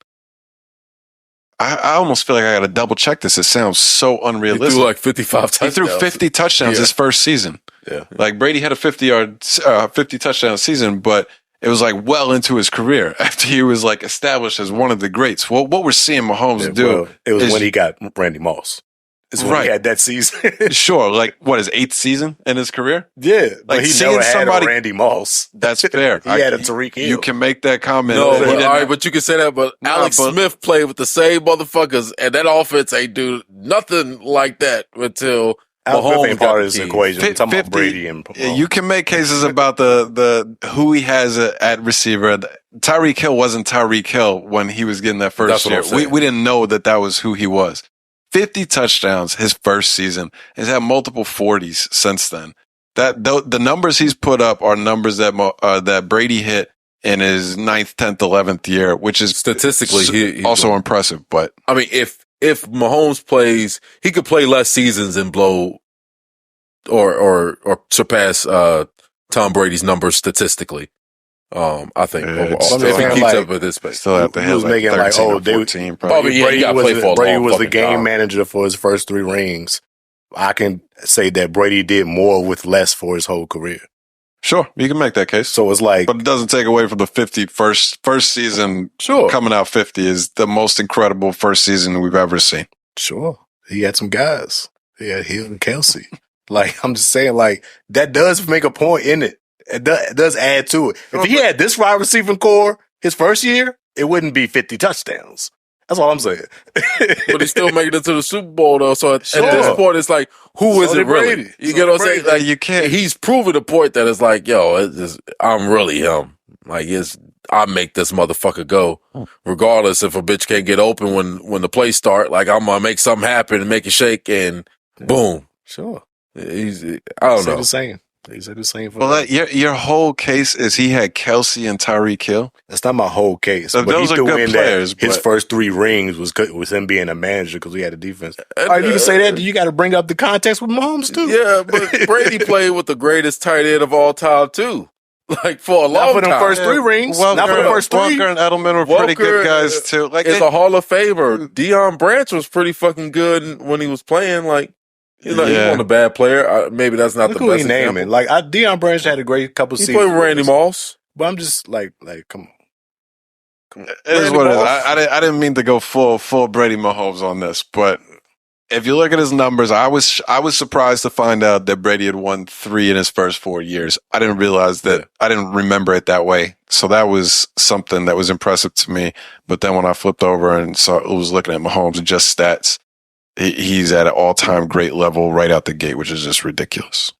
I almost feel like I got to double check this. It sounds so unrealistic. He threw like 55 touchdowns. He threw 50 touchdowns his first season. Yeah. Like Brady had a 50 touchdown season, but it was like well into his career after he was like established as one of the greats. Well, what we're seeing Mahomes do, well, it was when he got Randy Moss. It's when he had that season. Sure, like what, his 8th season in his career? Yeah, but like he never had a Randy Moss. That's fair. He had a Tariq Hill. You can make that comment. No, but, all right, but you can say that. But Alex Smith played with the same motherfuckers, and that offense ain't do nothing like that until Mahomes ain't part of this equation. We're talking about Brady and Mahomes. You can make cases about the who he has at receiver. Tyreek Hill wasn't Tyreek Hill when he was getting that first year. We didn't know that was who he was. 50 touchdowns his first season. He's had multiple 40s since then. The numbers he's put up are numbers that Brady hit in his 9th, 10th, 11th year, which is statistically he's also impressive. But I mean, if Mahomes plays, he could play less seasons and blow or surpass Tom Brady's numbers statistically. I think overall, if he keeps up with this pace, still have to hit like 13 or 14. Brady was the game manager for his first 3 rings. I can say that Brady did more with less for his whole career. Sure, you can make that case. So it's like, but it doesn't take away from the 50 first season. Sure, coming out 50 is the most incredible first season we've ever seen. Sure, he had some guys. He had Hill and Kelsey. Like, I'm just saying, like, that does make a point in it. It does add to it. If he had this wide receiving core his first year, it wouldn't be 50 touchdowns. That's all I'm saying. But he's still making it to the Super Bowl, though. So at this point, it's like, who is it really? Brady. You get what I'm saying? Like, you can't. He's proven a point that it's like, yo, I'm really him. Like, I make this motherfucker go, regardless if a bitch can't get open when the plays start. Like, I'm gonna make something happen and make it shake, and boom. Sure. I don't know. The same. He said the same. Your whole case is he had Kelsey and Tyreek Hill. That's not my whole case. So but those he are good players. His first 3 rings was him being a manager because we had a defense. All right, you can say that. You got to bring up the context with Mahomes too. Yeah, but Brady played with the greatest tight end of all time too. Like for a long time. Not for the first 3 rings. Not for the first 3. Walker and Edelman were pretty good guys too. Like, it's a Hall of Famer. Deion Branch was pretty fucking good when he was playing. Like. He wasn't a bad player. Maybe that's not the best example. Like, Deion Branch had a great couple seasons. He played with Randy Moss. But I'm just like, come on. It is what it is. I didn't mean to go full Brady Mahomes on this, but if you look at his numbers, I was surprised to find out that Brady had won 3 in his first 4 years. I didn't realize that. Yeah. I didn't remember it that way. So that was something that was impressive to me. But then when I flipped over and was looking at Mahomes and just stats, he's at an all-time great level right out the gate, which is just ridiculous.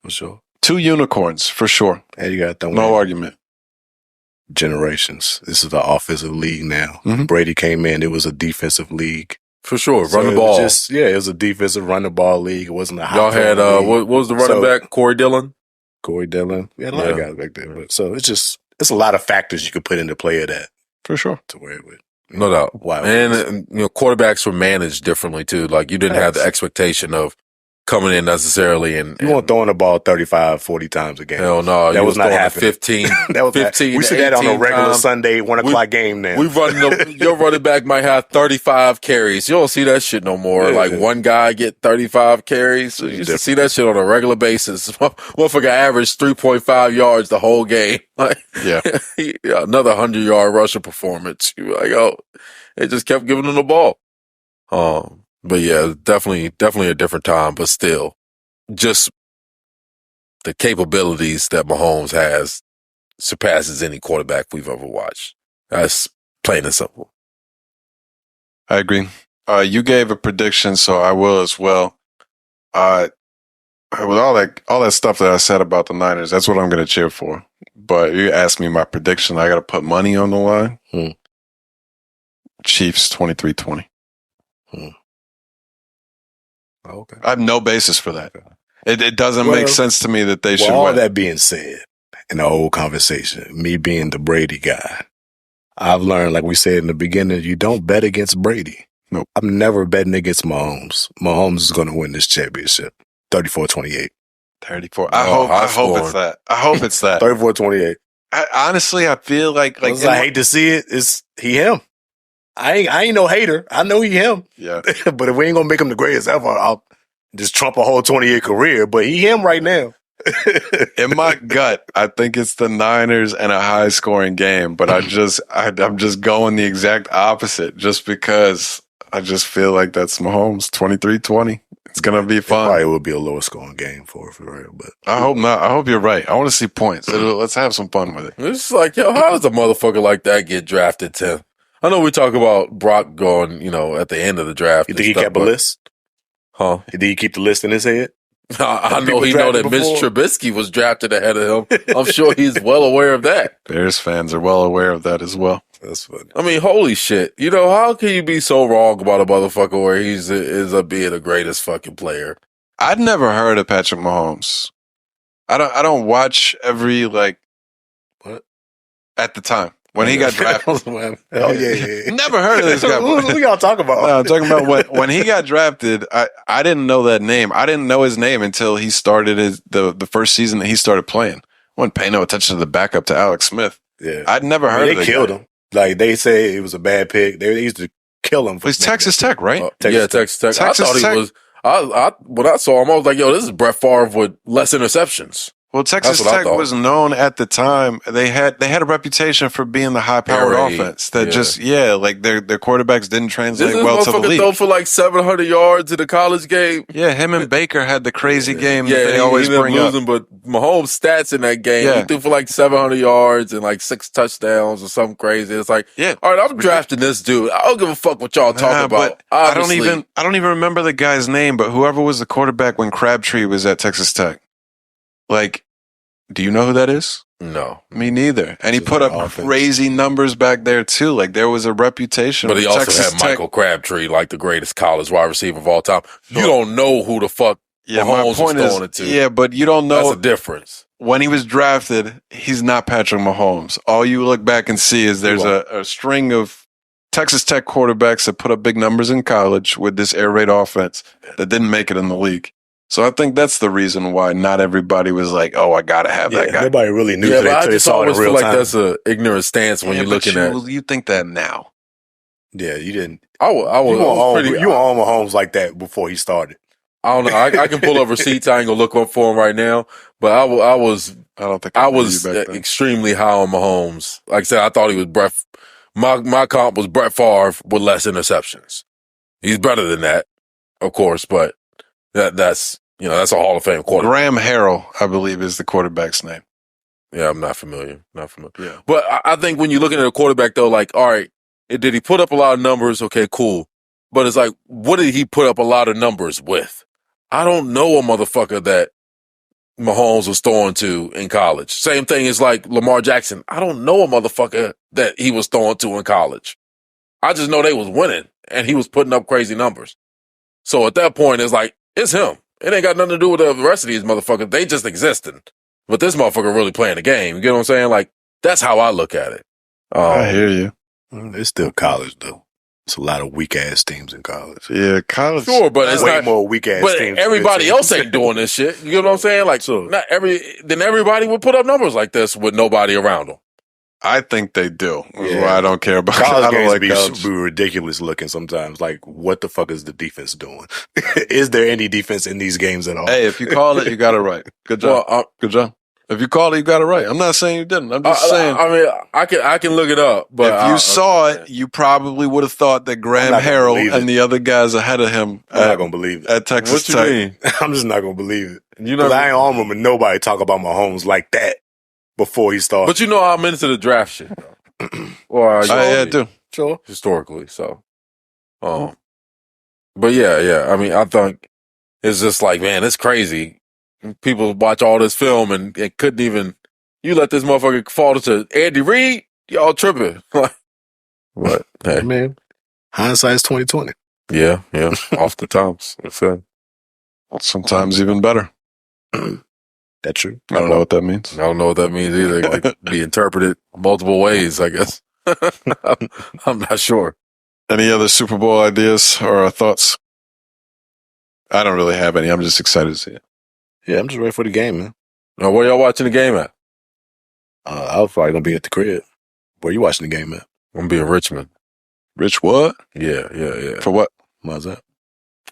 For sure. 2 unicorns, for sure. And you got no argument. Generations. This is the offensive league now. Mm-hmm. Brady came in. It was a defensive league. For sure. Run the ball. It was a defensive run the ball league. It wasn't a high. Y'all had, what was the running back? Corey Dillon? We had a lot of guys back there. But so it's a lot of factors you could put into play of that. For sure. To where it would. No doubt. And quarterbacks were managed differently too. Like you didn't have the expectation of coming in necessarily and you weren't throwing the ball 35, 40 times a game. Hell no. That was not happening. 15. That was 15. We see that on a regular Sunday 1 o'clock game now. Your running back might have 35 carries. You don't see that shit no more. Yeah. Like one guy get 35 carries. You used to see that shit on a regular basis. Motherfucker averaged 3.5 yards the whole game. Like, another 100-yard rushing performance. You like, they just kept giving him the ball. But yeah, definitely a different time, but still, just the capabilities that Mahomes has surpasses any quarterback we've ever watched. That's plain and simple. I agree. You gave a prediction, so I will as well. With all that stuff that I said about the Niners, that's what I'm going to cheer for. But you asked me my prediction, I got to put money on the line. Chiefs 23-20. Okay. I have no basis for that. It doesn't make sense to me that they should win. All that being said, in the whole conversation, me being the Brady guy, I've learned, like we said in the beginning, you don't bet against Brady. Nope. I'm never betting against Mahomes. Mahomes is going to win this championship. 34-28. 34. I hope it's that. I hope it's that. 34-28. Honestly, I feel like I hate to see it. It's him. I ain't no hater. I know he him. Yeah. But if we ain't gonna make him the greatest ever, I'll just trump a whole 20-year career. But he him right now. In my gut, I think it's the Niners and a high scoring game, but I'm just going the exact opposite just because I just feel like that's Mahomes 23-20. It's going to be fun. It probably will be a lower scoring game for real, but I hope not. I hope you're right. I want to see points. Let's have some fun with it. It's like, yo, how does a motherfucker like that get drafted 10th? I know we talk about Brock going, at the end of the draft. You think he kept a list? Huh? Did he keep the list in his head? I know he know that Mitch Trubisky was drafted ahead of him. I'm sure he's well aware of that. Bears fans are well aware of that as well. That's funny. I mean, holy shit. How can you be so wrong about a motherfucker where he's being the greatest fucking player? I'd never heard of Patrick Mahomes. I don't watch every what at the time when he got drafted. Oh yeah. Never heard of this guy. Who y'all talking about? No, I'm talking about when he got drafted. I didn't know that name. I didn't know his name until he started the first season that he started playing. I wasn't paying no attention to the backup to Alex Smith. Yeah, I'd never heard of it. They killed him. Like they say it was a bad pick. They used to kill him. He's Texas Tech, right? Texas Tech. I thought he was. When I saw him, I was like, "Yo, this is Brett Favre with less interceptions." Well, Texas Tech was known at the time. They had a reputation for being the high-powered offense that their quarterbacks didn't translate well to the league. Throw for like 700 yards in a college game. Yeah, him and Baker had the crazy game that they always bring losing, up. But Mahomes' stats in that game, he threw for like 700 yards and like 6 touchdowns or something crazy. It's like, all right, I'm drafting this dude. I don't give a fuck what y'all talking about. I don't even remember the guy's name, but whoever was the quarterback when Crabtree was at Texas Tech. Like, do you know who that is? No. Me neither. And he put up crazy numbers back there, too. Like, there was a reputation. But he also had Michael Crabtree, like the greatest college wide receiver of all time. You don't know who the fuck Mahomes was throwing it to. Yeah, but you don't know. That's a difference. When he was drafted, he's not Patrick Mahomes. All you look back and see is there's a string of Texas Tech quarterbacks that put up big numbers in college with this air raid offense that didn't make it in the league. So I think that's the reason why not everybody was like, "Oh, I gotta have that guy." Nobody really knew that until they saw it in real time. Like that's an ignorant stance when you're looking at. You think that now? Yeah, you didn't. You were on Mahomes like that before he started. I don't know. I can pull up receipts. I ain't gonna look up for him right now. But I was extremely high on Mahomes. Like I said, I thought he was Brett. My comp was Brett Favre with less interceptions. He's better than that, of course, but. That's a Hall of Fame quarterback. Graham Harrell, I believe, is the quarterback's name. Yeah, I'm not familiar. Yeah. But I think when you're looking at a quarterback, though, like, all right, did he put up a lot of numbers? Okay, cool. But it's like, what did he put up a lot of numbers with? I don't know a motherfucker that Mahomes was throwing to in college. Same thing as like Lamar Jackson. I don't know a motherfucker that he was throwing to in college. I just know they was winning and he was putting up crazy numbers. So at that point, it's like, it's him. It ain't got nothing to do with the rest of these motherfuckers. They just existing. But this motherfucker really playing the game. You get what I'm saying? Like, that's how I look at it. I hear you. It's still college, though. It's a lot of weak-ass teams in college. Yeah, college. Sure, but it's way more weak-ass teams. But everybody else ain't doing this shit. You get what I'm saying? Like, then everybody would put up numbers like this with nobody around them. I think they do. That's why I don't care about college. I don't games like be college. Ridiculous looking sometimes. Like, what the fuck is the defense doing? Is there any defense in these games at all? Hey, if you call it, you got it right. Good job. Good job. If you called it, you got it right. I'm not saying you didn't. I'm just saying. I mean, I can look it up. But if you saw it, you probably would have thought that Graham Harrell and the other guys ahead of him. I'm not gonna believe it at Texas Tech. What you mean? I'm just not gonna believe it. Because I ain't on him and nobody talk about Mahomes like that before he started. But you know I'm into the draft shit. I do. Sure. Historically, so. But yeah. I mean, I think it's just like, man, it's crazy. People watch all this film and couldn't even. You let this motherfucker fall to Andy Reid, y'all tripping. But hey, man, hindsight's 20/20. Yeah, off the tops. Sometimes even better. That's true. I don't know what that means. I don't know what that means either. It could be interpreted multiple ways, I guess. I'm not sure. Any other Super Bowl ideas or thoughts? I don't really have any. I'm just excited to see it. Yeah, I'm just ready for the game, man. Now, where y'all watching the game at? I was probably gonna be at the crib. Where you watching the game at? I'm gonna be in Richmond. Rich what? Yeah. For what? Why's that?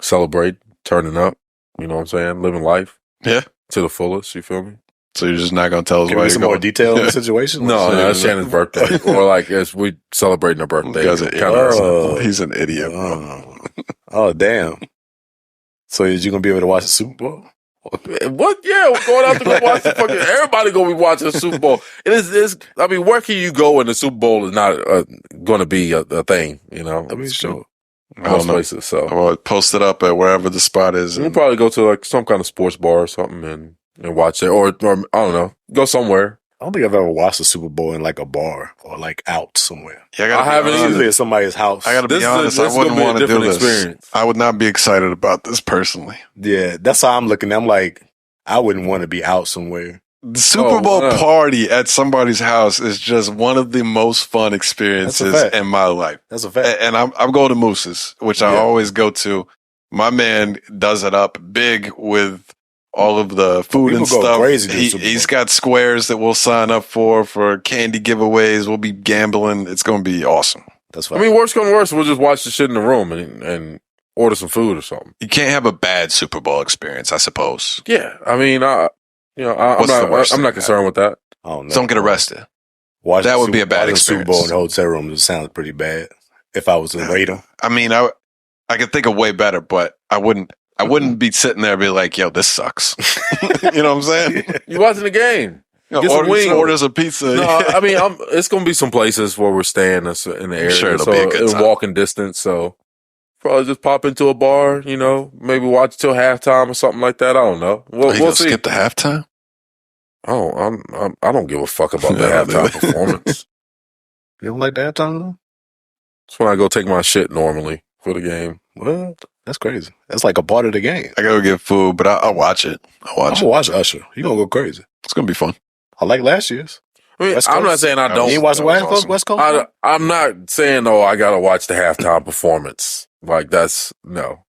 Celebrate, turning up. You know what I'm saying? Living life. Yeah. to the fullest. You feel me? So you're just not going to tell us Can why we you're get some going? more detail on the situation? No, it's Shannon's birthday, or like as we celebrating her birthday. Guy's an idiot. He's an idiot, bro. Oh, damn. So is you gonna be able to watch the Super Bowl? What? Yeah, we're going out to go watch the fucking. Everybody gonna be watching the Super Bowl. It is. I mean, where can you go when the Super Bowl is not going to be a thing? You know, I mean, sure. Most places. So I'll post it up at wherever the spot is. We'll probably go to like some kind of sports bar or something and watch it, or I don't know, go somewhere. I don't think I've ever watched the Super Bowl in like a bar or like out somewhere. Yeah, I haven't Usually at somebody's house. I gotta be honest, I wouldn't want to do this. Experience. I would not be excited about this personally. Yeah, that's how I'm looking. I'm like, I wouldn't want to be out somewhere. The Super Bowl party at somebody's house is just one of the most fun experiences in my life. That's a fact. And I'm going to Moose's, which I always go to. My man does it up big with all of the food and stuff. He's got squares that we'll sign up for candy giveaways. We'll be gambling. It's going to be awesome. That's fine. I mean, worst come to worst, we'll just watch the shit in the room and order some food or something. You can't have a bad Super Bowl experience, I suppose. Yeah, I mean, I'm not concerned with that. Oh, no. Don't get arrested. That would be a bad experience. Super Bowl in the hotel room just sounds pretty bad. If I was to rate them, I mean, I could think of way better, but I wouldn't be sitting there and be like, "Yo, this sucks." You know what I'm saying? You watching the game? Get some wings, orders a pizza. No, I mean, it's gonna be some places where we're staying that's in the area, sure it'll be a good time. Walking distance. So probably just pop into a bar, you know, maybe watch till halftime or something like that. I don't know. We'll see. Skip the halftime? Oh, I don't give a fuck about the halftime performance. You don't like the halftime though? That's when I go take my shit normally for the game. Well, that's crazy. That's like a part of the game. I gotta get food, but I'll watch it. I'm gonna watch Usher. You gonna go crazy? It's gonna be fun. I like last year's. I mean, I'm not saying I don't. You watch the West Coast? I'm not saying I gotta watch the halftime performance. Like that's no.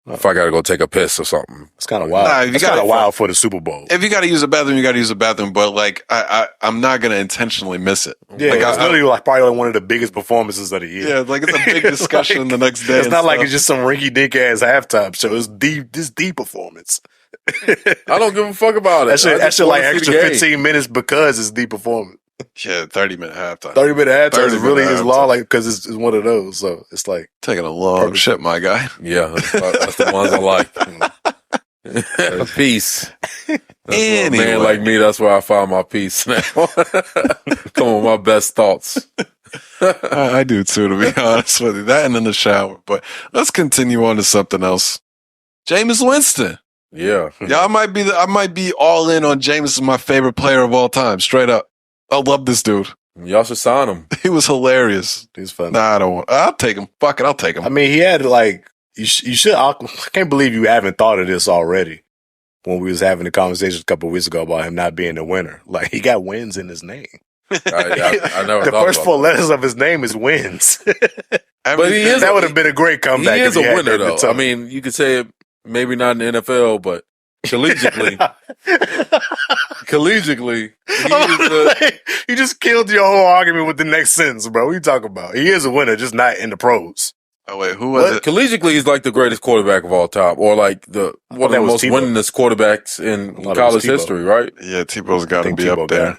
If I gotta go take a piss or something, it's kind of wild. It's kind of wild for the Super Bowl. If you gotta use a bathroom, you gotta use a bathroom. But like, I'm not gonna intentionally miss it. Yeah, like, it's literally like probably one of the biggest performances of the year. Yeah, like it's a big discussion the next day. It's not like it's just some rinky dink ass halftime show. It's the performance. I don't give a fuck about it. That shit like extra 15 minutes because it's the performance. Yeah, 30-minute halftime. 30-minute halftime is really is long, like because it's one of those. So it's like taking a long shit, my guy. Yeah, that's the ones I like. Peace. Anyway. A man like me, that's where I find my peace now. Come on, my best thoughts. I do too, to be honest with you. That and in the shower. But let's continue on to something else. Jameis Winston. Yeah. I might be all in on Jameis as my favorite player of all time. Straight up. I love this dude. Y'all should sign him. He was hilarious. He's funny. Nah, I don't want. I'll take him. Fuck it, I'll take him. I mean, he had like you should. I can't believe you haven't thought of this already. When we was having a conversation a couple of weeks ago about him not being the winner, like he got wins in his name. I never. The first four letters of his name is wins. But that would have been a great comeback. He is a winner, though. I mean, you could say it, maybe not in the NFL, but collegiately. You just killed your whole argument with the next sentence, bro. What are you talking about? He is a winner, just not in the pros. Oh wait, who was it? Collegiately, he's like the greatest quarterback of all time, or like one of the most winningest quarterbacks in college history, right? Yeah, Tebow's got to be up there.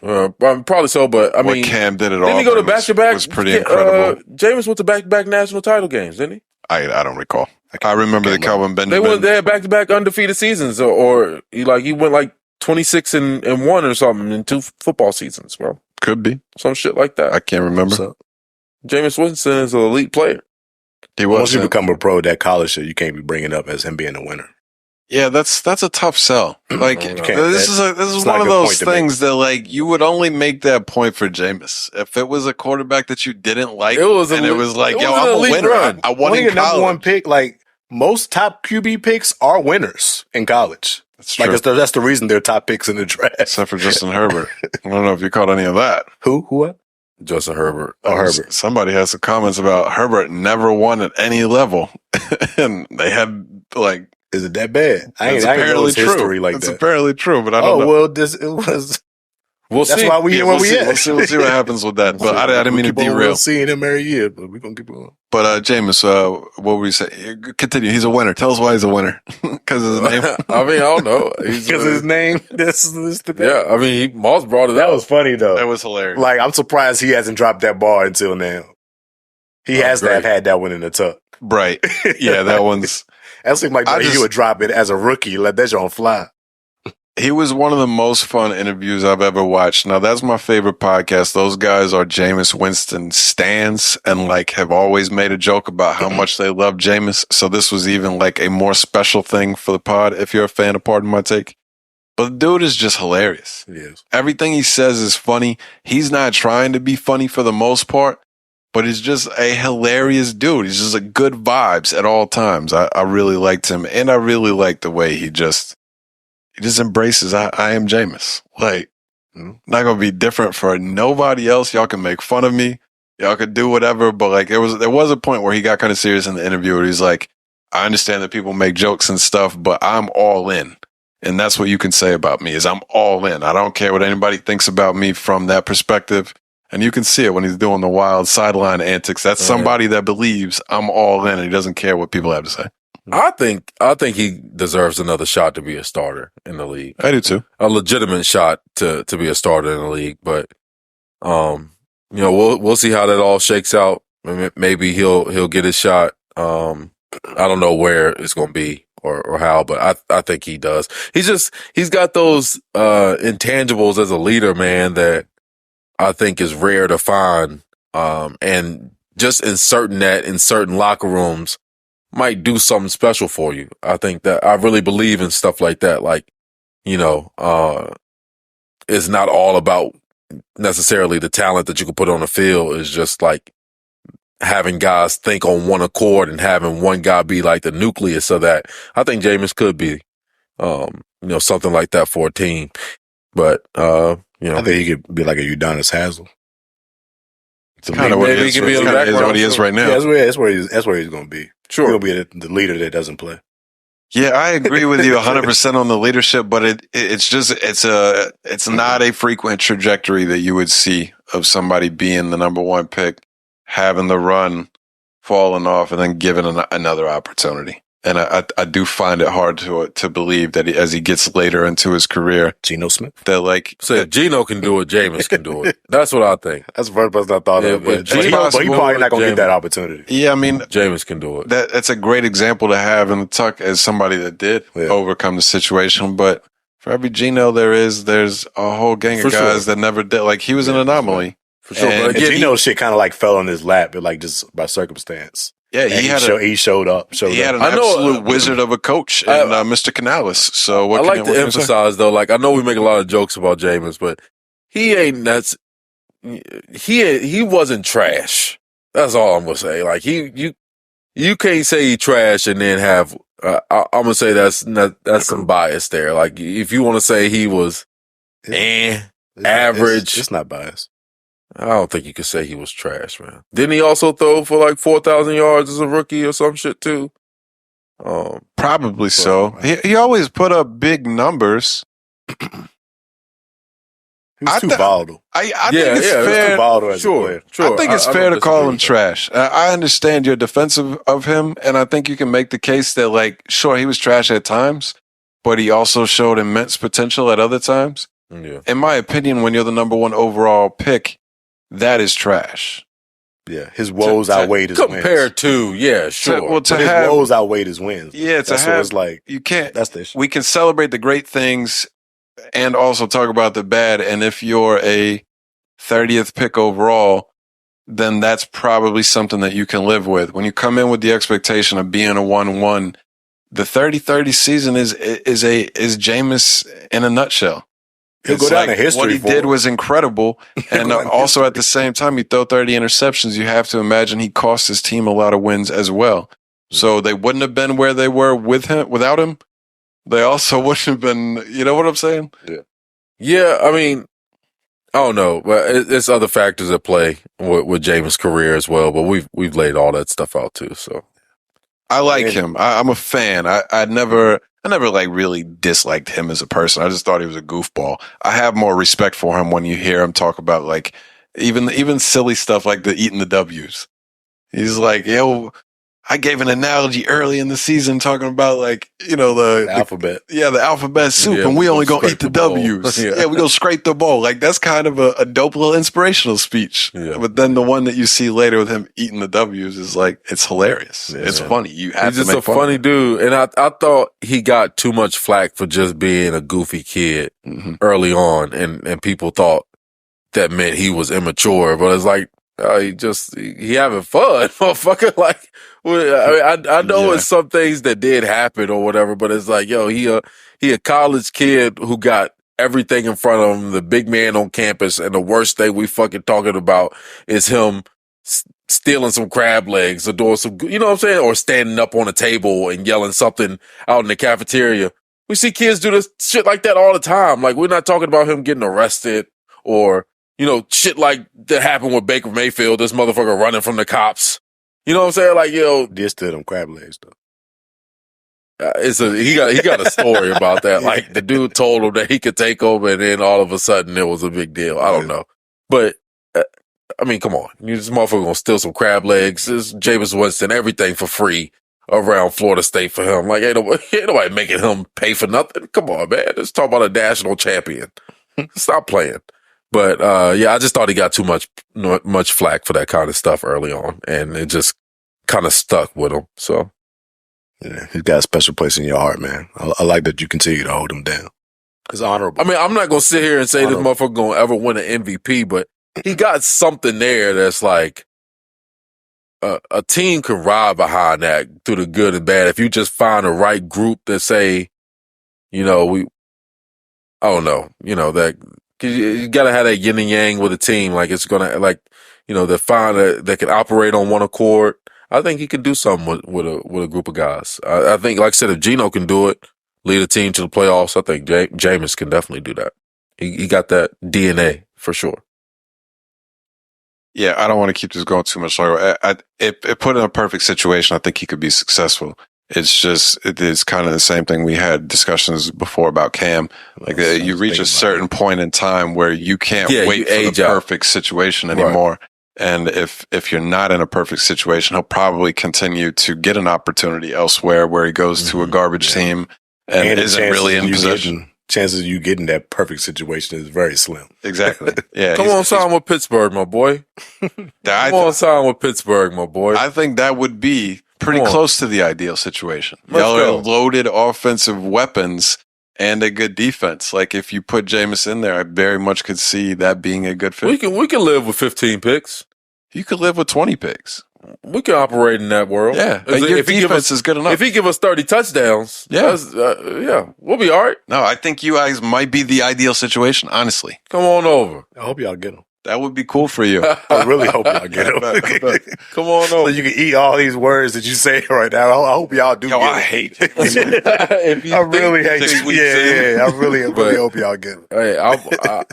Probably so, but I mean, Cam did it all. Didn't he go to back-to-back? Was pretty incredible. Jameis went to back-to-back national title games, didn't he? I don't recall. I remember the Calvin Benjamin. They had back-to-back undefeated seasons, or he went like 26-1 or something in 2 football seasons, bro. Could be some shit like that. I can't remember. So, Jameis Winston is an elite player. Once you become a pro, that college shit you can't be bringing up as him being a winner. Yeah, that's a tough sell. Like this is one of those things that like you would only make that point for Jameis if it was a quarterback that you didn't like. It was like, yo, I'm a winner. I won in college. Number one pick. Like most top QB picks are winners in college. That's true. Like that's the reason they're top picks in the draft, except for Justin Herbert. I don't know if you caught any of that. Who? What? Justin Herbert. Oh, Herbert. Somebody has some comments about Herbert never won at any level, and they had like. Is it that bad? I ain't know his history like that. It's apparently true, but I don't know. Well, it was. We'll That's see. why we we'll we see. at. We'll see what happens with that. But I didn't mean to derail. We'll see him every year, but we're going to keep going. But Jameis, what were you saying? Continue. He's a winner. Tell us why he's a winner. Because of his name. I mean, I don't know. Because his name. This the thing. Yeah, I mean, Moss brought it That up. was funny, though. That was hilarious. Like, I'm surprised he hasn't dropped that ball until now. He has to have had that one in the tuck. Right. Yeah, that one's... That seemed like he would drop it as a rookie. Let that joint fly. He was one of the most fun interviews I've ever watched. Now, that's my favorite podcast. Those guys are Jameis Winston stans and like have always made a joke about how much they love Jameis. So this was even like a more special thing for the pod if you're a fan of Pardon My Take. But the dude is just hilarious. He is. Everything he says is funny. He's not trying to be funny for the most part, but he's just a hilarious dude. He's just like good vibes at all times. I really liked him, and I really liked the way he just embraces I am Jameis. Like, not gonna be different for nobody else. Y'all can make fun of me. Y'all could do whatever, but like there was a point where he got kind of serious in the interview where he's like, I understand that people make jokes and stuff, but I'm all in. And that's what you can say about me is I'm all in. I don't care what anybody thinks about me from that perspective. And you can see it when he's doing the wild sideline antics. That's somebody that believes I'm all in and he doesn't care what people have to say. I think he deserves another shot to be a starter in the league. I do too. A legitimate shot to be a starter in the league, but we'll see how that all shakes out. Maybe he'll get his shot. I don't know where it's going to be or how, but I think he does. He's got those intangibles as a leader, man, that I think is rare to find. And just inserting that in certain locker rooms might do something special for you. I think that I really believe in stuff like that. Like, it's not all about necessarily the talent that you can put on the field. It's just like having guys think on one accord and having one guy be like the nucleus of that. I think Jameis could be, something like that for a team. But, I think he could be like a Udonis Haslem. It's kind of what he is right now. Yeah, that's where he's going to be. Sure. He'll be the leader that doesn't play. Yeah, I agree with you 100% on the leadership, but it's not a frequent trajectory that you would see of somebody being the number one pick, having the run, falling off, and then given another opportunity. And I do find it hard to believe that as he gets later into his career, Geno Smith. That like if Geno can do it, Jameis can do it. That's what I think. That's the first person I thought of. But he probably not going to get that opportunity. Yeah, I mean, Jameis can do it. That's a great example to have in the tuck as somebody that did overcome the situation. But for every Geno there's a whole gang of guys that never did. Like he was an anomaly. For sure. And Geno shit kind of like fell on his lap, but like just by circumstance. Yeah, he showed up. He had an absolute wizard of a coach in Mr. Canales. So what I like to emphasize though, like I know we make a lot of jokes about Jameis, but he wasn't trash. That's all I'm gonna say. Like you can't say he trash and then have. I'm gonna say that's some bias there. Like if you want to say he was average, it's not bias. I don't think you could say he was trash, man. Didn't he also throw for like 4,000 yards as a rookie or some shit too? Probably so. He always put up big numbers. He was too volatile. I think it's fair. Too volatile as a player. I think it's fair to call him trash. I understand you're defensive of him, and I think you can make the case that, like, sure, he was trash at times, but he also showed immense potential at other times. Yeah. In my opinion, when you're the number one overall pick, that is trash. Yeah, his woes outweighed his wins. Compared to, sure. His woes outweighed his wins. Yeah, it's like you can't. That's the issue. We can celebrate the great things and also talk about the bad. And if you're a 30th pick overall, then that's probably something that you can live with. When you come in with the expectation of being a 1-1, the 30-30 season is Jameis in a nutshell. He'll go down in history. What he did was incredible. And also at the same time, he threw 30 interceptions. You have to imagine he cost his team a lot of wins as well. So they wouldn't have been where they were without him. They also wouldn't have been, you know what I'm saying? Yeah, I mean, I don't know. But it's other factors at play with Jameis' career as well. But we've laid all that stuff out too. So I like him. I'm a fan. I never like really disliked him as a person. I just thought he was a goofball. I have more respect for him when you hear him talk about like even silly stuff like the eating the W's. He's like, yo, I gave an analogy early in the season talking about like, the alphabet. The alphabet soup, and we only gonna eat the W's. Yeah, we gonna scrape the bowl. Like that's kind of a dope little inspirational speech. Yeah. But then the one that you see later with him eating the W's is like, it's hilarious. Yeah. It's funny. He's just a funny dude. And I thought he got too much flack for just being a goofy kid early on, and people thought that meant he was immature. But it's like, he having fun, motherfucker. Like, I know it's some things that did happen or whatever, but it's like, yo, he a college kid who got everything in front of him, the big man on campus, and the worst thing we fucking talking about is him stealing some crab legs or doing some, you know what I'm saying? Or standing up on a table and yelling something out in the cafeteria. We see kids do this shit like that all the time. Like, we're not talking about him getting arrested or, shit like that happened with Baker Mayfield, this motherfucker running from the cops. You know what I'm saying? Like, This to them crab legs, though. He got a story about that. Like, the dude told him that he could take them, and then all of a sudden it was a big deal. I don't know. But, I mean, come on. This motherfucker gonna steal some crab legs. This Jameis Winston, everything for free around Florida State for him. Like, ain't nobody making him pay for nothing. Come on, man. Let's talk about a national champion. Stop playing. But, I just thought he got too much flack for that kind of stuff early on, and it just kind of stuck with him. So, yeah, he's got a special place in your heart, man. I like that you continue to hold him down. It's honorable. I mean, I'm not going to sit here and say this motherfucker going to ever win an MVP, but he got something there that's like a team can ride behind that through the good and bad. If you just find the right group that say, I don't know, that. You gotta have that yin and yang with a team. Like, it's gonna, that can operate on one accord. I think he can do something with a group of guys. I think, like I said, if Geno can do it, lead a team to the playoffs, I think Jameis can definitely do that. He got that DNA for sure. Yeah, I don't want to keep this going too much longer. If put in a perfect situation, I think he could be successful. It's kind of the same thing we had discussions before about Cam. Like, you reach a certain point in time where you can't wait for the perfect situation anymore. Right. And if you're not in a perfect situation, he'll probably continue to get an opportunity elsewhere where he goes to a garbage team and isn't really in position. Chances of you getting that perfect situation is very slim. Exactly. Yeah. Come on, sign with Pittsburgh, my boy. Sign with Pittsburgh, my boy. I think that would be pretty close to the ideal situation. Y'all are loaded offensive weapons and a good defense. Like, if you put Jameis in there, I very much could see that being a good fit. We can live with 15 picks. You could live with 20 picks. We can operate in that world. Yeah. Your defense is good enough. If he give us 30 touchdowns, we'll be all right. No, I think you guys might be the ideal situation, honestly. Come on over. I hope y'all get him. That would be cool for you. I really hope y'all get him. Come on over. So you can eat all these words that you say right now. I hope y'all do. I hate it. I really hate it. I really hope y'all get him. Hey,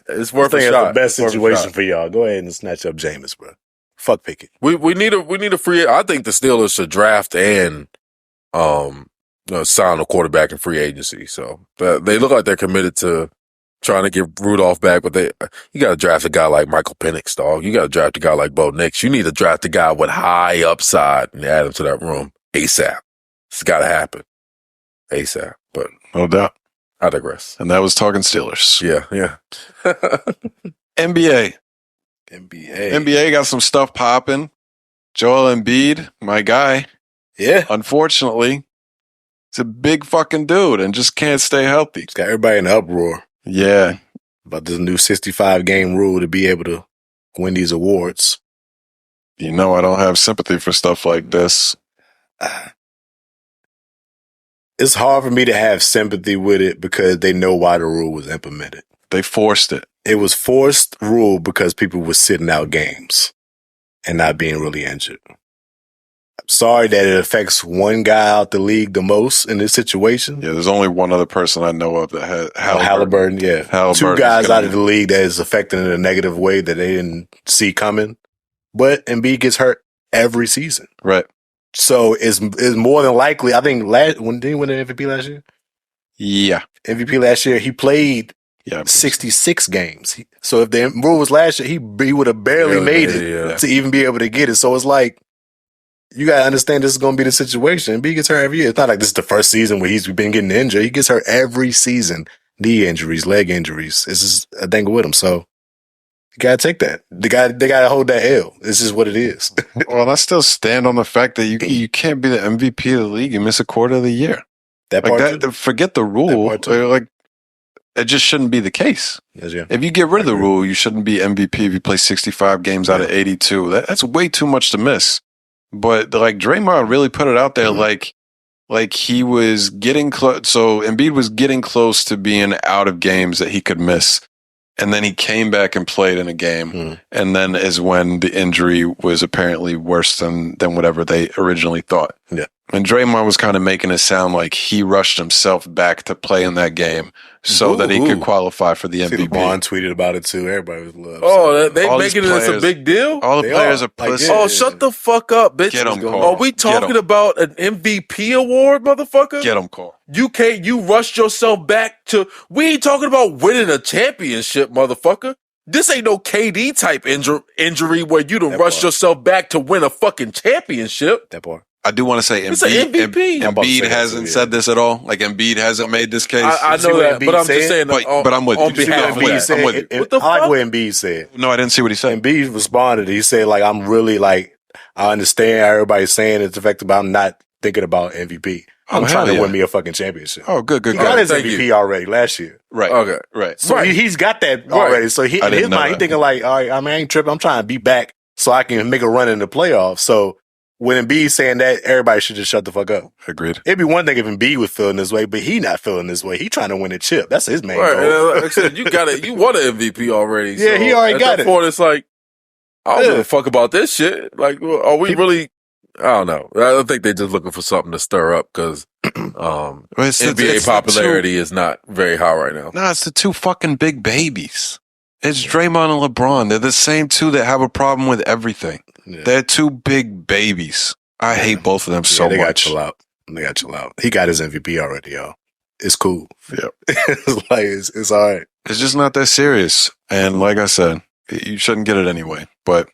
it's worth a shot. It's the best situation for y'all. Go ahead and snatch up Jameis, bro. Fuck Pickett. We need a free. I think the Steelers should draft and sign a quarterback in free agency. So they look like they're committed to trying to get Rudolph back, but you got to draft a guy like Michael Penix, dog. You got to draft a guy like Bo Nix. You need to draft a guy with high upside and add him to that room ASAP. It's got to happen ASAP. But no doubt, I digress. And that was talking Steelers. Yeah. NBA got some stuff popping. Joel Embiid, my guy. Yeah. Unfortunately, he's a big fucking dude and just can't stay healthy. It's got everybody in an uproar. Yeah. About this new 65-game rule to be able to win these awards. I don't have sympathy for stuff like this. It's hard for me to have sympathy with it because they know why the rule was implemented. They forced it. It was forced rule because people were sitting out games and not being really injured. I'm sorry that it affects one guy out the league the most in this situation. Yeah, there's only one other person I know of that had Halliburton. Yeah. Halliburton. 2 guys out of the league that is affecting in a negative way that they didn't see coming. But Embiid gets hurt every season. Right. So it's more than likely. I think when did he win the MVP last year? Yeah. MVP last year, he played 66 games. So if the rule was last year, he would have barely made it to even be able to get it. So it's like, you got to understand this is going to be the situation. Embiid gets hurt every year. It's not like this is the first season where he's been getting injured. He gets hurt every season. Knee injuries, leg injuries. It's just a thing with him. So you got to take that. They got to hold that L. This is what it is. Well, I still stand on the fact that you can't be the MVP of the league and miss a quarter of the year. Forget the rule. Like, it just shouldn't be the case. Yes, yeah. If you get rid of the rule, you shouldn't be MVP if you play 65 games out of 82. That's way too much to miss. But like Draymond really put it out there, like he was getting close. So Embiid was getting close to being out of games that he could miss, and then he came back and played in a game, and then is when the injury was apparently worse than whatever they originally thought. Yeah. And Draymond was kind of making it sound like he rushed himself back to play in that game so that he could qualify for the MVP. LeBron tweeted about it too. Everybody was loved. Oh, they making it as a big deal? All the players are pussy. Oh, shut the fuck up, bitch. Get him, Cole. Are we talking about an MVP award, motherfucker? Get him, Cole. You rushed yourself back to, we ain't talking about winning a championship, motherfucker. This ain't no KD type injury where you done rushed yourself back to win a fucking championship. That part. I do want to say Embiid hasn't said this at all. Like, Embiid hasn't made this case. I know that, but I'm just saying. But I'm with you. On behalf of that. I'm with you. What the fuck? I like what Embiid said. No, I didn't see what he said. Embiid responded. He said, like, I'm really, like, I understand how everybody's saying it's effective, but I'm not thinking about MVP. I'm trying to win me a fucking championship. Oh, good. He got his MVP already last year. Right. Okay. Right. So he's got that already. So in his mind, he's thinking, like, all right, I ain't tripping. I'm trying to be back so I can make a run in the playoffs. So when Embiid's saying that, everybody should just shut the fuck up. Agreed. It'd be one thing if Embiid was feeling this way, but he not feeling this way. He trying to win a chip. That's his main goal. Like I said, you got it. You won an MVP already. Yeah, he already got it. At that point, it's like, I don't give a fuck about this shit. Like, are we really? I don't know. I think they're just looking for something to stir up because NBA popularity is not very high right now. No, it's the two fucking big babies. It's Draymond and LeBron. They're the same two that have a problem with everything. Yeah. They're two big babies. I hate both of them so much. They got to chill out. He got his MVP already, y'all. It's cool. Yep. It's like, it's all right. It's just not that serious. And like I said, you shouldn't get it anyway. But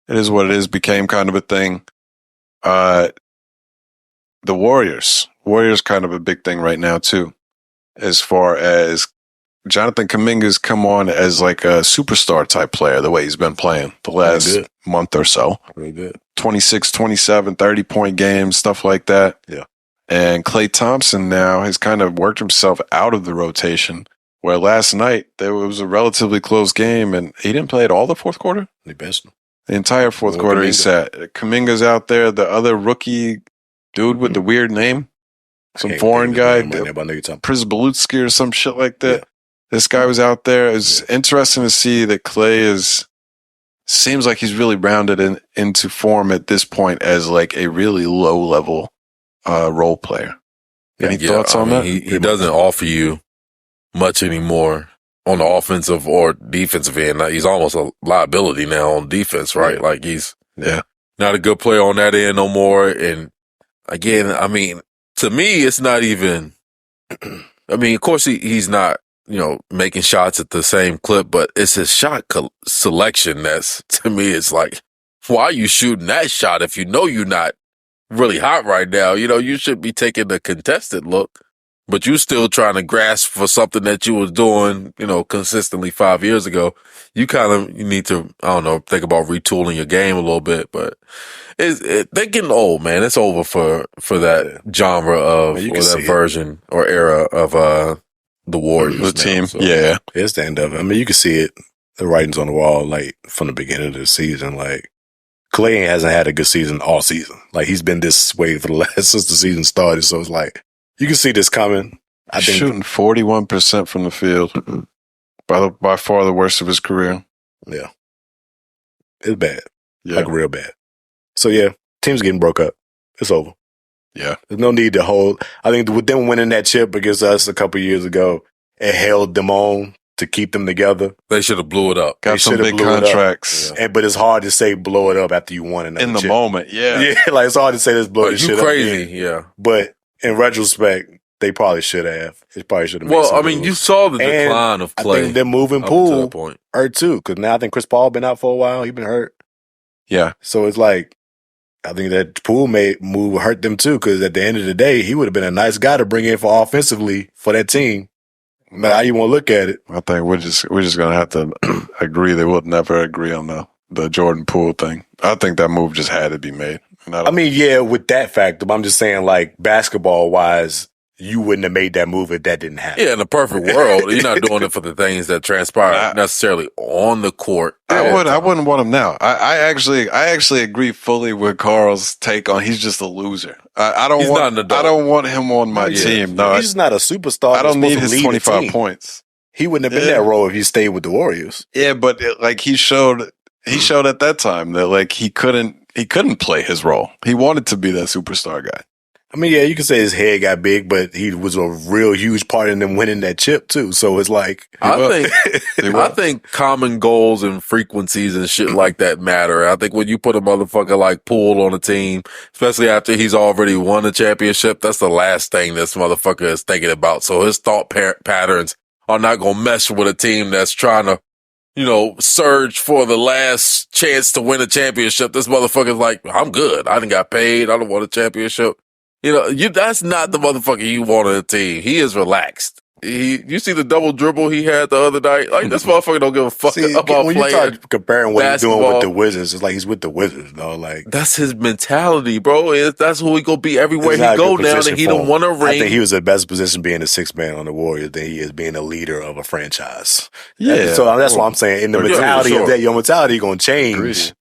it is what it is. Became kind of a thing. The Warriors kind of a big thing right now too, as far as Jonathan Kuminga's come on as like a superstar type player, the way he's been playing the last month or so. Really good. 26, 27, 30-point games, stuff like that. Yeah. And Klay Thompson now has kind of worked himself out of the rotation, where last night there was a relatively close game and he didn't play at all the fourth quarter. The best. The entire fourth quarter he sat. Kuminga's out there, the other rookie dude with the weird name, some foreign guy, Przybolutsky or some shit like that. Yeah. This guy was out there. It's interesting to see that Klay seems like he's really rounded into form at this point as like a really low level role player. Any thoughts on that? He doesn't offer you much anymore on the offensive or defensive end. He's almost a liability now on defense, right? Yeah. Like he's not a good player on that end no more. And again, I mean, to me, it's not even, I mean, of course he's not, making shots at the same clip, but it's his shot selection that's, to me, it's like, why are you shooting that shot if you know you're not really hot right now? You should be taking the contested look, but you still trying to grasp for something that you was doing, consistently 5 years ago. You need to, I don't know, think about retooling your game a little bit, but they're getting old, man. It's over for that genre of, or that version or era of, the Warriors. The team. So, yeah. It's the end of it. I mean, you can see it, the writings on the wall, like from the beginning of the season. Like, Klay hasn't had a good season all season. Like, he's been this way for the last, since the season started. So it's like, you can see this coming. I think shooting 41% from the field. By far the worst of his career. Yeah. It's bad. Yeah. Like, real bad. So yeah, team's getting broke up. It's over. Yeah. There's no need to hold. I think with them winning that chip against us a couple years ago, it held them on to keep them together. They should have blew it up. Got some big contracts. Yeah. But it's hard to say blow it up after you won another in the chip. moment. Yeah. Yeah, like it's hard to say let's blow this shit crazy, up. yeah. But in retrospect, they probably should have. It probably should have. Well, I mean, you saw the decline of Klay. I think they're moving Poole hurt too, because now I think Chris Paul been out for a while. He's been hurt. Yeah. So it's like, I think that Poole move hurt them too, because at the end of the day, he would have been a nice guy to bring in for offensively for that team. But how you want to look at it? I think we're just gonna have to agree that we'll never agree on the Jordan Poole thing. I think that move just had to be made. I mean, yeah, with that factor, but I'm just saying, like, basketball wise, you wouldn't have made that move if that didn't happen. Yeah, in a perfect world, you're not doing it for the things that transpire necessarily on the court. I wouldn't want him now. I actually agree fully with Carl's take on he's just a loser. I don't want him on my team. No, he's just not a superstar. I don't need his 25 points. He wouldn't have been that role if he stayed with the Warriors. Yeah, but he showed at that time that like he couldn't play his role. He wanted to be that superstar guy. I mean, yeah, you can say his head got big, but he was a real huge part in them winning that chip too. So it's like, I think common goals and frequencies and shit like that matter. I think when you put a motherfucker like Poole on a team, especially after he's already won a championship, that's the last thing this motherfucker is thinking about. So his thought patterns are not going to mesh with a team that's trying to, surge for the last chance to win a championship. This motherfucker's like, I'm good. I done got paid. I don't want a championship. That's not the motherfucker you want on a team. He is relaxed. You see the double dribble he had the other night? Like, this motherfucker don't give a fuck about when you start comparing what he's doing with the Wizards, it's like he's with the Wizards, though. Like, that's his mentality, bro. That's who he gonna be everywhere he go now, and he don't want to ring. I think he was the best position being the sixth man on the Warriors than he is being a leader of a franchise. Yeah. So that's what I'm saying. In the mentality of that, your mentality gonna change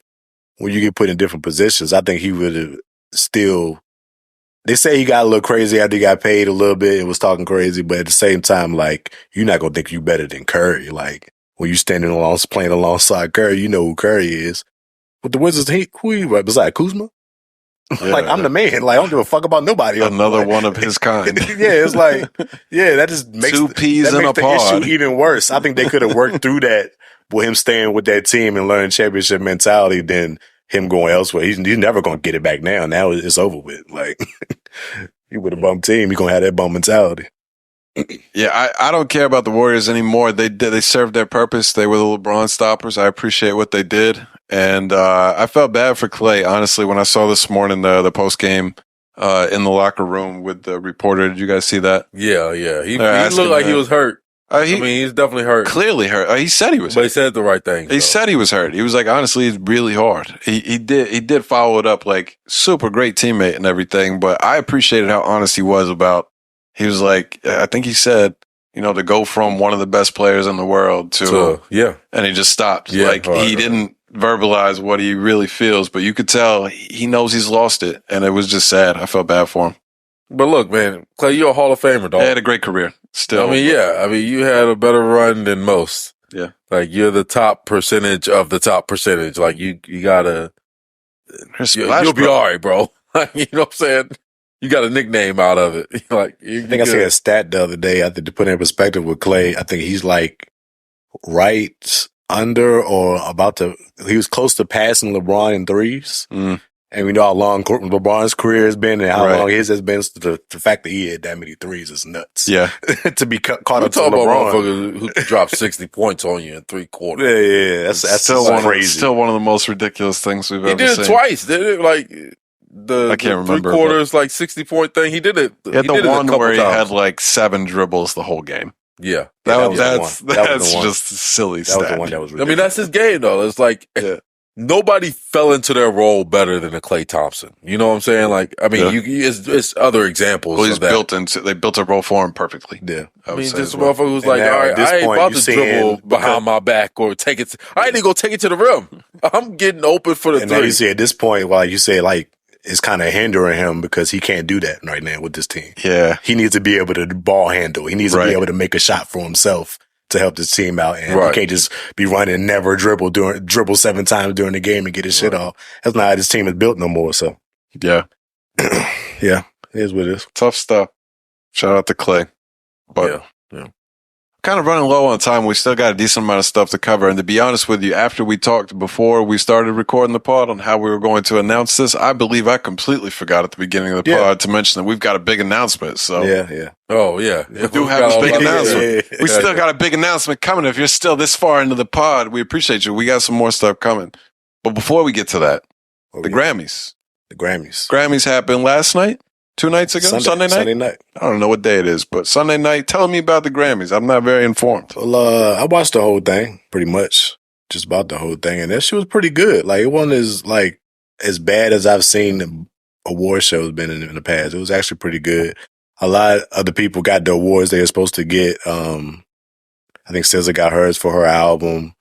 when you get put in different positions. I think he would have still. They say he got a little crazy after he got paid a little bit and was talking crazy, but at the same time, like, you're not going to think you better than Curry. Like, when you standing playing alongside Curry, you know who Curry is. With the Wizards, who he right beside Kuzma? Yeah, like, I'm the man. Like, I don't give a fuck about nobody else. Another one of his kind. Yeah, it's like, that just makes two peas in a the pod. issue even worse. I think they could have worked through that with him staying with that team and learning championship mentality than him going elsewhere. He's never going to get it back now. Now it's over with. Like, he with a bum team, he's going to have that bum mentality. Yeah, I don't care about the Warriors anymore. They served their purpose. They were the LeBron stoppers. I appreciate what they did. And I felt bad for Klay, honestly, when I saw this morning the post game in the locker room with the reporter. Did you guys see that? Yeah. He looked like he was hurt. He's definitely hurt. Clearly hurt. He said he was hurt. But he said the right thing. He said he was hurt. He was like, honestly, it's really hard. He did follow it up, like, super great teammate and everything. But I appreciated how honest he was about, he was like, I think he said, to go from one of the best players in the world to and he just stopped. Yeah, like, he didn't verbalize what he really feels, but you could tell he knows he's lost it. And it was just sad. I felt bad for him. But look, man, Klay, you're a Hall of Famer, dog. He had a great career. Still. You had a better run than most. Yeah. Like, you're the top percentage of the top percentage. Like, you gotta, you'll be all right, bro. Like, you know what I'm saying? You got a nickname out of it. Like, I think I saw a stat the other day. I think to put it in perspective with Klay, I think he's like right under or he was close to passing LeBron in threes. Mm. And we know how long LeBron's career has been and how long his has been. So the fact that he had that many threes is nuts. Yeah. To be caught up to LeBron. Who dropped 60 points on you in 3 quarters. Yeah. That's still crazy. Still one of the most ridiculous things we've ever seen. He did it twice. Did it? Like, I can't remember. 3 quarters, like 60-point thing. He did it. He had the one where he had like 7 dribbles the whole game. Yeah. That's just a silly stat. That was the one that was ridiculous. I mean, that's his game, though. It's like, nobody fell into their role better than a Klay Thompson. You know what I'm saying? Like, I mean, it's other examples. Well, they built a role for him perfectly. Yeah. I mean, just a motherfucker who's like, all right, I ain't about to dribble behind my back or take it. I ain't even gonna take it to the rim. I'm getting open for the three. Now you see at this point, like you say, like, it's kind of hindering him because he can't do that right now with this team. Yeah. He needs to be able to ball handle. He needs to be able to make a shot for himself to help this team out. And he can't just be running, never dribble 7 times during the game and get his shit off. That's not how this team is built no more. So, yeah. Yeah. It is what it is. Tough stuff. Shout out to Klay. But kind of running low on time. We still got a decent amount of stuff to cover. And to be honest with you, after we talked before we started recording the pod on how we were going to announce this, I believe I completely forgot at the beginning of the pod to mention that we've got a big announcement. So yeah. Oh, yeah. We do have a big announcement. We still got a big announcement coming. If you're still this far into the pod, we appreciate you. We got some more stuff coming. But before we get to that, the Grammys. The Grammys. Grammys happened last night? 2 nights ago? Sunday night? Sunday night. I don't know what day it is, but Sunday night. Tell me about the Grammys. I'm not very informed. Well, I watched the whole thing, pretty much. Just about the whole thing. And that shit was pretty good. Like, it wasn't as bad as I've seen award shows been in the past. It was actually pretty good. A lot of the people got the awards they were supposed to get. I think SZA got hers for her album.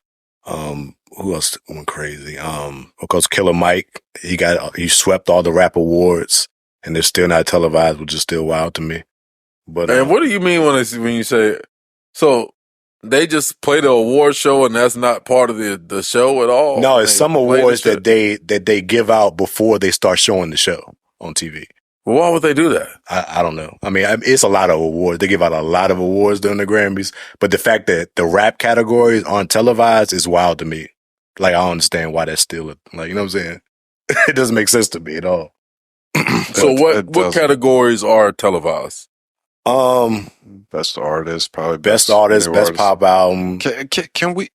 Who else went crazy? Of course, Killer Mike. He swept all the rap awards. And they're still not televised, which is still wild to me. But and what do you mean when you say so? They just play the award show, and that's not part of the show at all. No, it's some awards that they give out before they start showing the show on TV. Well, why would they do that? I don't know. I mean, it's a lot of awards. They give out a lot of awards during the Grammys, but the fact that the rap categories aren't televised is wild to me. Like, I don't understand why that's still like, you know what I'm saying? It doesn't make sense to me at all. So what categories are televised? Best artist, probably best artist, best pop album. Can we?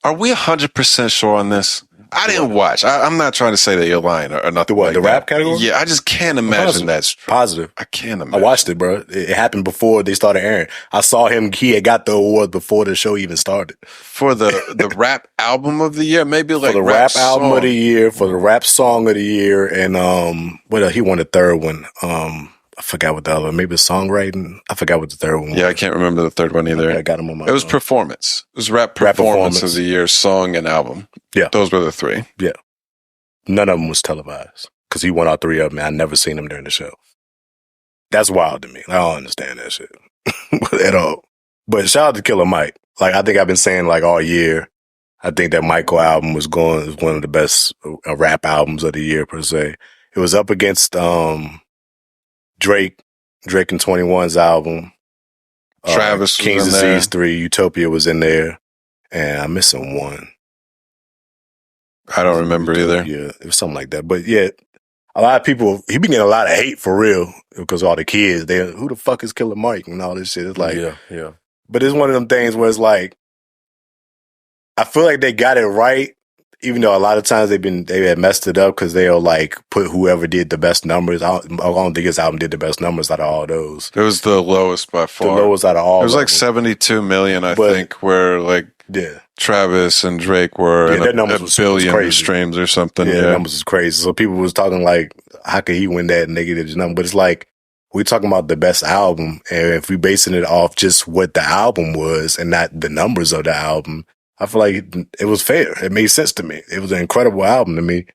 Are we 100% sure on this? I didn't watch. I'm not trying to say that you're lying or nothing. What, the rap category? Yeah, I just can't imagine that's true. Positive. I can't imagine. I watched it, bro. It happened before they started airing. I saw him. He had got the award before the show even started. For the rap album of the year, maybe like for the rap album of the year, for the rap song of the year, and he won the third one. I forgot what the other, maybe songwriting. I forgot what the third one was. Yeah, I can't remember the third one either. I got him on my. It was performance. It was rap performance of the year, song and album. Yeah, those were the three. Yeah, none of them was televised because he won all three of them. I never seen him during the show. That's wild to me. I don't understand that shit at all. But shout out to Killer Mike. Like, I think I've been saying like all year. I think that Michael album was one of the best rap albums of the year per se. It was up against Drake and 21's album. Travis King's Disease 3, Utopia was in there, and I'm missing one. I don't remember either. Yeah, it was something like that. But yeah, a lot of people, he been getting a lot of hate for real because all the kids, who the fuck is Killer Mike and all this shit. It's like, yeah. But it's one of them things where it's like, I feel like they got it right, even though a lot of times they had messed it up because they'll like put whoever did the best numbers. I don't think his album did the best numbers out of all those. It was the lowest by far. The lowest out of all. It was like 72 million, I think, where like Travis and Drake were in a billion streams or something. Yeah, the numbers was crazy. So people was talking like, how could he win that negative number? But it's like, we're talking about the best album, and if we're basing it off just what the album was and not the numbers of the album, I feel like it was fair. It made sense to me. It was an incredible album to me,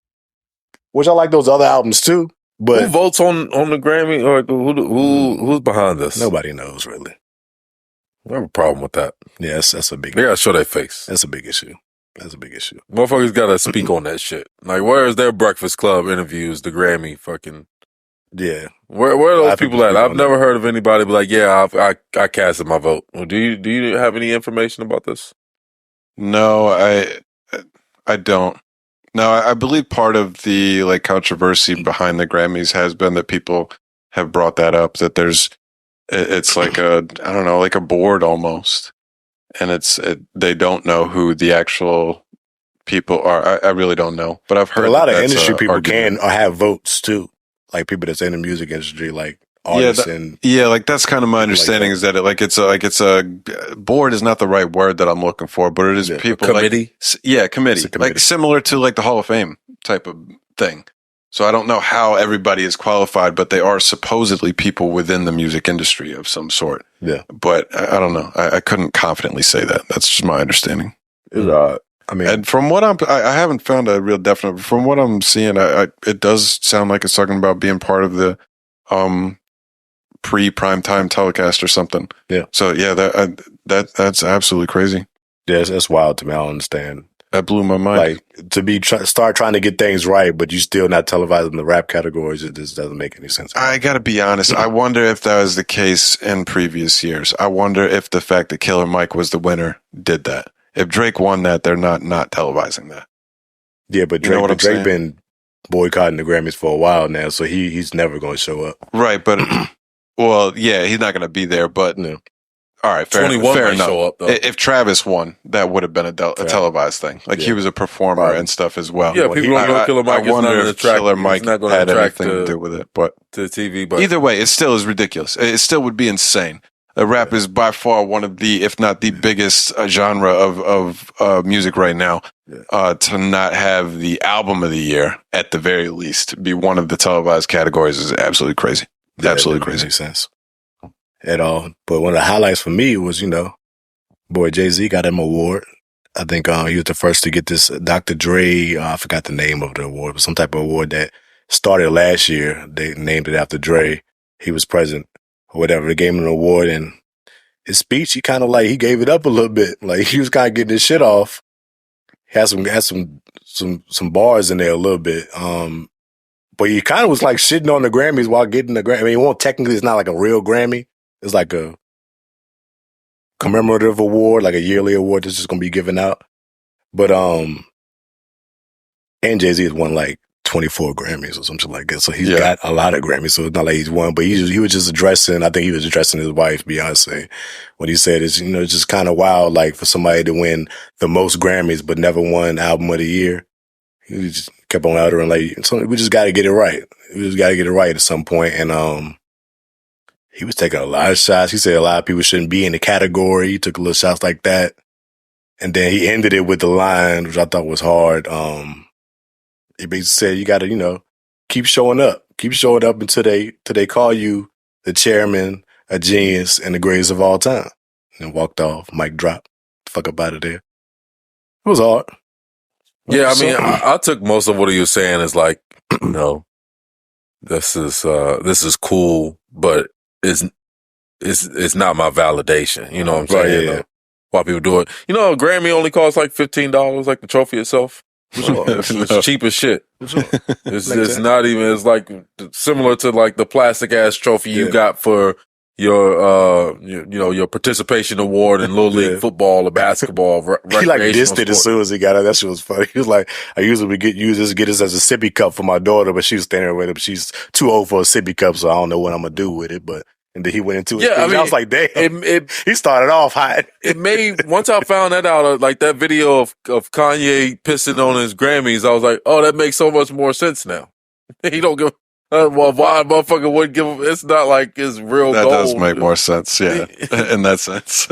which I like those other albums too. But who votes on the Grammy, or who's behind this? Nobody knows really. I have a problem with that. Yeah, that's a big. They gotta show their face. That's a big issue. That's a big issue. Motherfuckers gotta speak on that shit. Like, where is their Breakfast Club interviews? The Grammy fucking. Yeah. Where are those people at? I've never heard of anybody be like, yeah, I casted my vote. Well, do you have any information about this? No, I don't. No, I believe part of the like controversy behind the Grammys has been that people have brought that up, that it's like like a board almost. And they don't know who the actual people are. I really don't know, but I've heard a lot of industry people can have votes too. Like people that's in the music industry, like artists like that's kind of my understanding, is that it's a board is not the right word that I'm looking for, but it is people committee. Committee, like similar to like the Hall of Fame type of thing. So I don't know how everybody is qualified, but they are supposedly people within the music industry of some sort. Yeah, but I don't know. I couldn't confidently say that. That's just my understanding. I mean, and from what I haven't found a real definite. From what I'm seeing, it does sound like it's talking about being part of the pre-prime time telecast or something. Yeah. So yeah, that's absolutely crazy. Yeah, that's wild to me. I don't understand. That blew my mind. Like to be start trying to get things right, but you still not televising the rap categories. It just doesn't make any sense. I got to be honest. I wonder if that was the case in previous years. I wonder if the fact that Killer Mike was the winner did that. If Drake won that, they're not televising that. Yeah, but Drake been boycotting the Grammys for a while now, so he's never going to show up. Right, but well, yeah, he's not going to be there. But no. All right, fair enough. Show up, though. If Travis won, that would have been a televised thing. Like he was a performer and stuff as well. Yeah, people don't know Killer Mike. I wonder if Killer Mike had anything to do with it. But to TV, but either way, it still is ridiculous. It still would be insane. Rap is by far one of the, if not the biggest genre of music right now. To not have the album of the year, at the very least, be one of the televised categories is absolutely crazy. Absolutely crazy. Makes sense. At all. But one of the highlights for me was, boy, Jay-Z got him an award. I think he was the first to get this Dr. Dre, I forgot the name of the award, but some type of award that started last year. They named it after Dre. He was present or whatever. They gave him an award, and his speech, he kind of he gave it up a little bit. Like he was kind of getting his shit off. He had some bars in there a little bit. But he kind of was shitting on the Grammys while getting the Grammy. I mean, technically it's not like a real Grammy. It's like a commemorative award, like a yearly award that's just going to be given out. But, and Jay-Z has won 24 Grammys or something like that. So he's got a lot of Grammys. So it's not like he's won, but he was just addressing, I think he was addressing his wife, Beyonce. What he said is, it's just kind of wild, for somebody to win the most Grammys, but never won Album of the Year. He just kept on uttering, we just got to get it right. We just got to get it right at some point. And, he was taking a lot of shots. He said a lot of people shouldn't be in the category. He took a little shots like that. And then he ended it with the line, which I thought was hard. He basically said, you got to, keep showing up. Keep showing up until they call you the chairman, a genius, and the greatest of all time. And walked off. Mic drop. Fuck up out of there. It was hard. Yeah, I mean, I took most of what he was saying as this is cool, but it's not my validation. You know what I'm saying? Right, yeah. Why people do it. A Grammy only costs $15, the trophy itself. It's cheap as shit. It's not even, it's similar to the plastic ass trophy you got for your participation award in Little League football or basketball. He dissed it as soon as he got it. That shit was funny. He was like, I usually would get this as a sippy cup for my daughter, but she was standing there with it. But she's too old for a sippy cup, so I don't know what I'm gonna do with it. But and then he went into it. Yeah, I was like, damn. He started off hot. It made once I found that out, that video of Kanye pissing on his Grammys, I was like, oh, that makes so much more sense now. He don't give. Well, why a motherfucker wouldn't give him? It's not like his real gold. That does make more sense, yeah, in that sense.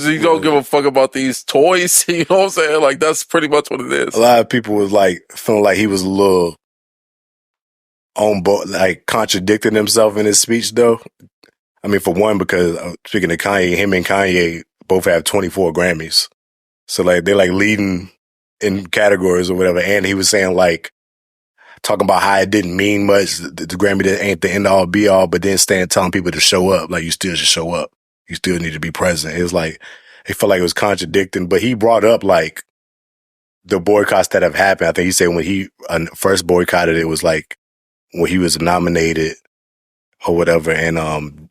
He don't give a fuck about these toys. You know what I'm saying? That's pretty much what it is. A lot of people was feeling like he was a little on board, contradicting himself in his speech, though. I mean, for one, because speaking of Kanye, him and Kanye both have 24 Grammys. So they're leading in categories or whatever. And he was saying talking about how it didn't mean much. The Grammy ain't the end all be all, but then telling people to show up. You still should show up. You still need to be present. It was it felt like it was contradicting, but he brought up the boycotts that have happened. I think he said when he first boycotted it was when he was nominated or whatever. And,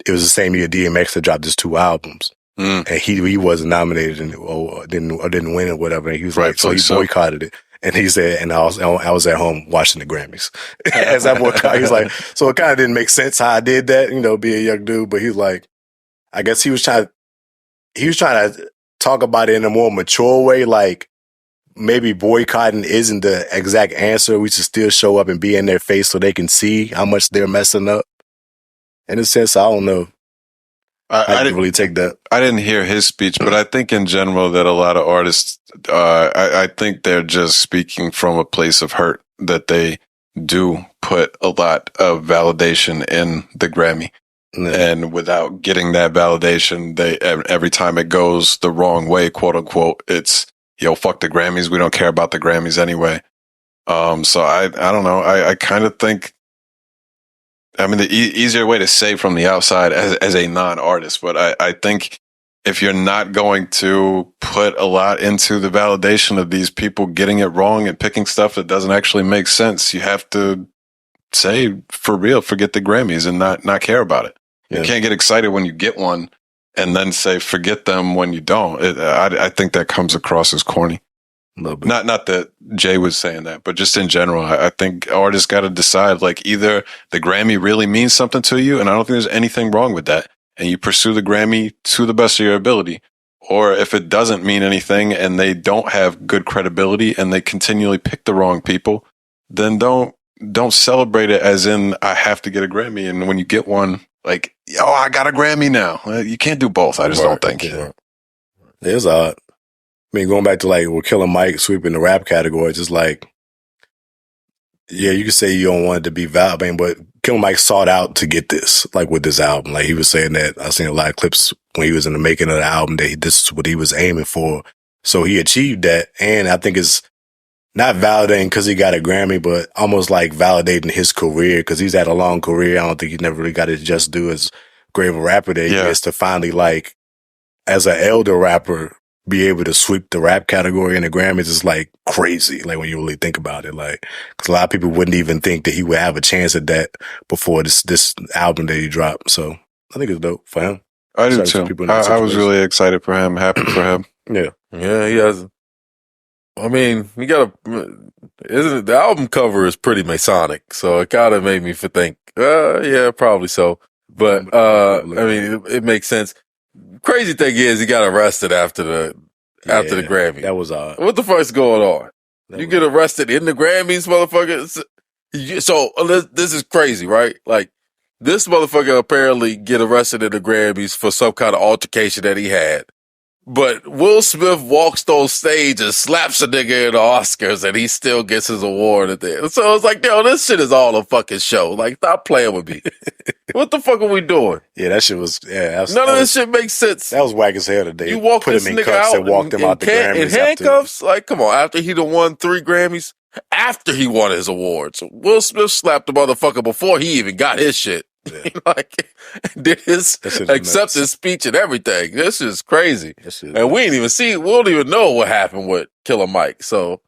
it was the same year DMX had dropped his 2 albums. And he wasn't nominated or didn't win or whatever. And he was so he boycotted it. And he said, and I was at home watching the Grammys. As that boycott, he's so it kind of didn't make sense how I did that, be a young dude. But he's I guess he was trying to talk about it in a more mature way. Maybe boycotting isn't the exact answer. We should still show up and be in their face so they can see how much they're messing up. In a sense, I don't know. I didn't really take that. I didn't hear his speech, but I think in general that a lot of artists, I think they're just speaking from a place of hurt that they do put a lot of validation in the Grammy. And without getting that validation, every time it goes the wrong way, quote unquote, it's, fuck the Grammys. We don't care about the Grammys anyway. So I don't know. I kind of think, the easier way to say from the outside as a non-artist, but I think if you're not going to put a lot into the validation of these people getting it wrong and picking stuff that doesn't actually make sense, you have to say, for real, forget the Grammys and not care about it. Yeah. You can't get excited when you get one and then say, forget them when you don't. I think that comes across as corny. Not that Jay was saying that, but just in general, I think artists got to decide, like, either the Grammy really means something to you, and I don't think there's anything wrong with that, and you pursue the Grammy to the best of your ability. Or if it doesn't mean anything and they don't have good credibility and they continually pick the wrong people, then don't celebrate it as in, I have to get a Grammy. And when you get one, like, yo, I got a Grammy now. You can't do both. I just don't think. Yeah. It's odd. I mean, going back to like, we're Killer Mike sweeping the rap category, just like, yeah, you could say you don't want it to be valid, but Killer Mike sought out to get this, like with this album. Like he was saying that, I've seen a lot of clips when he was in the making of the album that this is what he was aiming for. So he achieved that. And I think it's not validating because he got a Grammy, but almost like validating his career because he's had a long career. I don't think he never really got his just due as great of a rapper that he is to finally, like, as an elder rapper, be able to sweep the rap category in the Grammys is like crazy. Like when you really think about it, like, cause a lot of people wouldn't even think that he would have a chance at that before this album that he dropped. So I think it's dope for him. I do too. I was really excited for him, happy for him. Yeah. Yeah, he has. I mean, you gotta, isn't it, the album cover is pretty Masonic, so it kind of made me think, yeah, probably so. But, I mean, it makes sense. Crazy thing is, he got arrested after the Grammy. That was odd. What the fuck's going on? You get arrested in the Grammys, motherfucker. So this is crazy, right? Like, this motherfucker apparently get arrested in the Grammys for some kind of altercation that he had. But Will Smith walks on stage and slaps a nigga in the Oscars and he still gets his award at the end. So it's like, yo, this shit is all a fucking show. Like, stop playing with me. What the fuck are we doing? Yeah, that shit was, none of this shit makes sense. That was whack as hell today. You walk put this him in nigga cuffs out and walked him out the Grammys. In handcuffs? Like, come on, after he done won 3 Grammys, after he won his awards. Will Smith slapped the motherfucker before he even got his shit. Yeah. Like, did his acceptance speech and everything. This is crazy. And we don't even know what happened with Killer Mike. So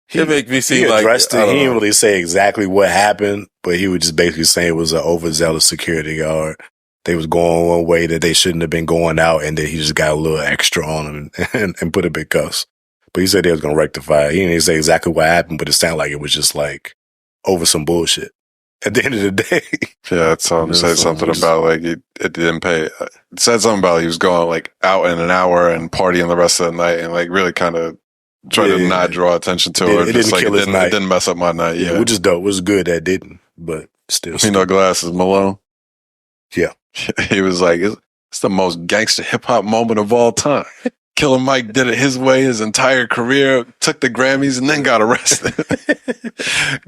it makes me seem like he didn't really say exactly what happened, but he was just basically saying it was an overzealous security guard. They was going one way that they shouldn't have been going out, and then he just got a little extra on them and put a big cuss. But he said they was gonna rectify it. He didn't say exactly what happened, but it sounded like it was just like over some bullshit. At the end of the day. Yeah, it said something about like it didn't pay. It said something about he was going like out in an hour and partying the rest of the night and like really kind of trying to not draw attention to it. It didn't mess up my night. Yeah, which is dope. It was good that didn't, but still. You know, Glasses Malone? Yeah. He was like, it's the most gangster hip hop moment of all time. Killer Mike did it his way his entire career, took the Grammys, and then got arrested.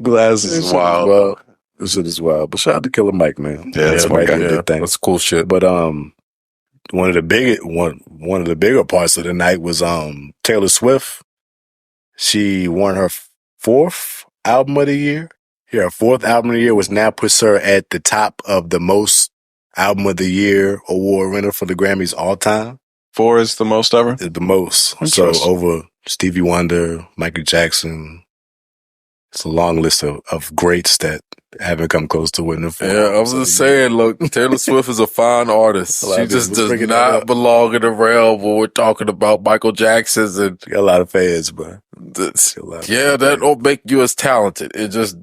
Glasses is wild. This shit is wild. But shout out to Killer Mike, man. Yeah, that's my guy. That's cool shit. But one of the bigger parts of the night was Taylor Swift. She won her 4th album of the year. Her 4th album of the year, which now puts her at the top of the most album of the year award winner for the Grammys all time. 4 is the most ever? The most. So over Stevie Wonder, Michael Jackson. It's a long list of greats that haven't come close to winning. Yeah, I was just saying, look, Taylor Swift is a fine artist. She just does not belong in the realm where we're talking about Michael Jackson's and got a lot of fans, but that don't make you as talented. It just,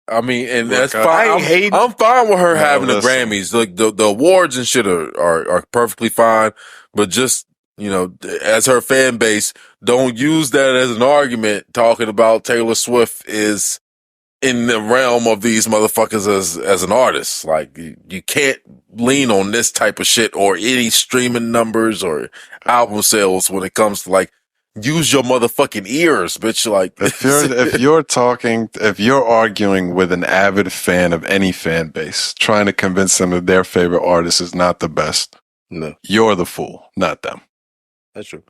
I mean, and that's fine. I'm fine with her having the Grammys. Like the awards and shit are perfectly fine, but just, you know, as her fan base, don't use that as an argument talking about Taylor Swift is in the realm of these motherfuckers as an artist. Like, you can't lean on this type of shit or any streaming numbers or album sales when it comes to, like, use your motherfucking ears, bitch. Like, if you're arguing with an avid fan of any fan base, trying to convince them that their favorite artist is not the best, no, you're the fool, not them. That's true.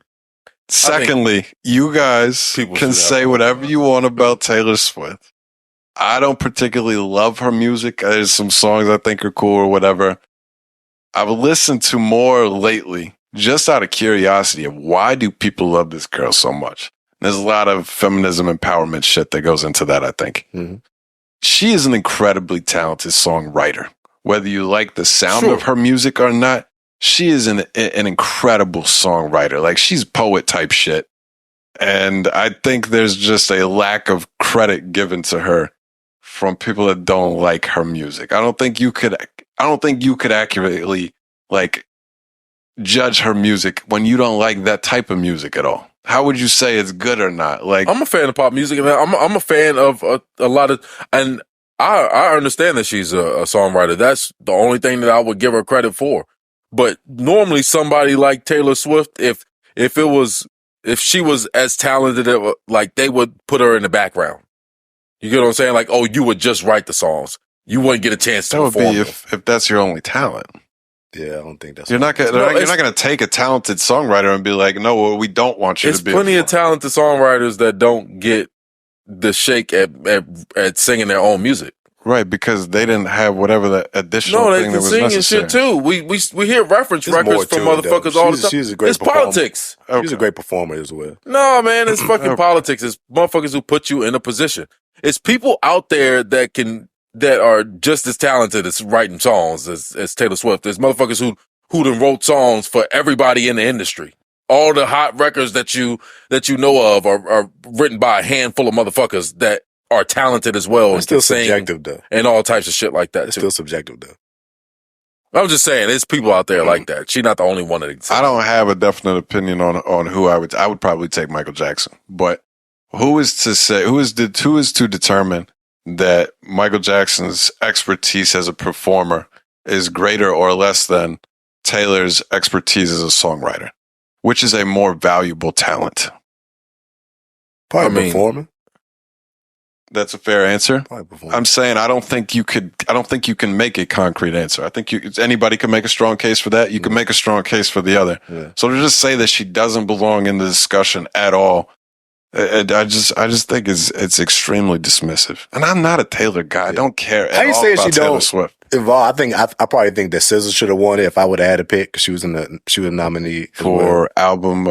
Secondly, you guys can say whatever you want about Taylor Swift. I don't particularly love her music. There's some songs I think are cool or whatever. I've listened to more lately just out of curiosity of why do people love this girl so much? There's a lot of feminism empowerment shit that goes into that, I think. Mm-hmm. She is an incredibly talented songwriter. Whether you like the sound of her music or not, she is an incredible songwriter. Like, she's poet type shit. And I think there's just a lack of credit given to her from people that don't like her music. I don't think you could accurately, like, judge her music when you don't like that type of music at all. How would you say it's good or not? Like, I'm a fan of pop music, and I'm a fan of a lot of, and I understand that she's a songwriter. That's the only thing that I would give her credit for. But normally, somebody like Taylor Swift, if she was as talented, like, they would put her in the background. You get what I'm saying? Like, oh, you would just write the songs. You wouldn't get a chance to perform. That would be if that's your only talent. Yeah, I don't think that's. You're not going to take a talented songwriter and be like, no, well, we don't want you to be. There's plenty of talented songwriters that don't get the shake at singing their own music. Right, because they didn't have whatever the additional thing that was necessary. No, they can sing and shit too. We hear reference records from motherfuckers all the time. She's a great performer. Politics. Okay. She's a great performer as well. No, man, it's fucking politics. It's motherfuckers who put you in a position. It's people out there that are just as talented as writing songs as Taylor Swift. There's motherfuckers who done wrote songs for everybody in the industry. All the hot records that you know of are written by a handful of motherfuckers that are talented as well. It's still subjective, though. And all types of shit like that, It's still subjective, though. I'm just saying, there's people out there like that. She's not the only one that exists. I don't have a definite opinion on who I would probably take Michael Jackson. But who is to determine that Michael Jackson's expertise as a performer is greater or less than Taylor's expertise as a songwriter? Which is a more valuable talent? Probably performing. That's a fair answer. I'm saying I don't think you can make a concrete answer. I think anybody can make a strong case for that. You can make a strong case for the other. Yeah. So to just say that she doesn't belong in the discussion at all, I just think it's extremely dismissive. And I'm not a Taylor guy. I don't care at all about Taylor Swift. I probably think that SZA should have won it if I would have had a pick. She was nominee for album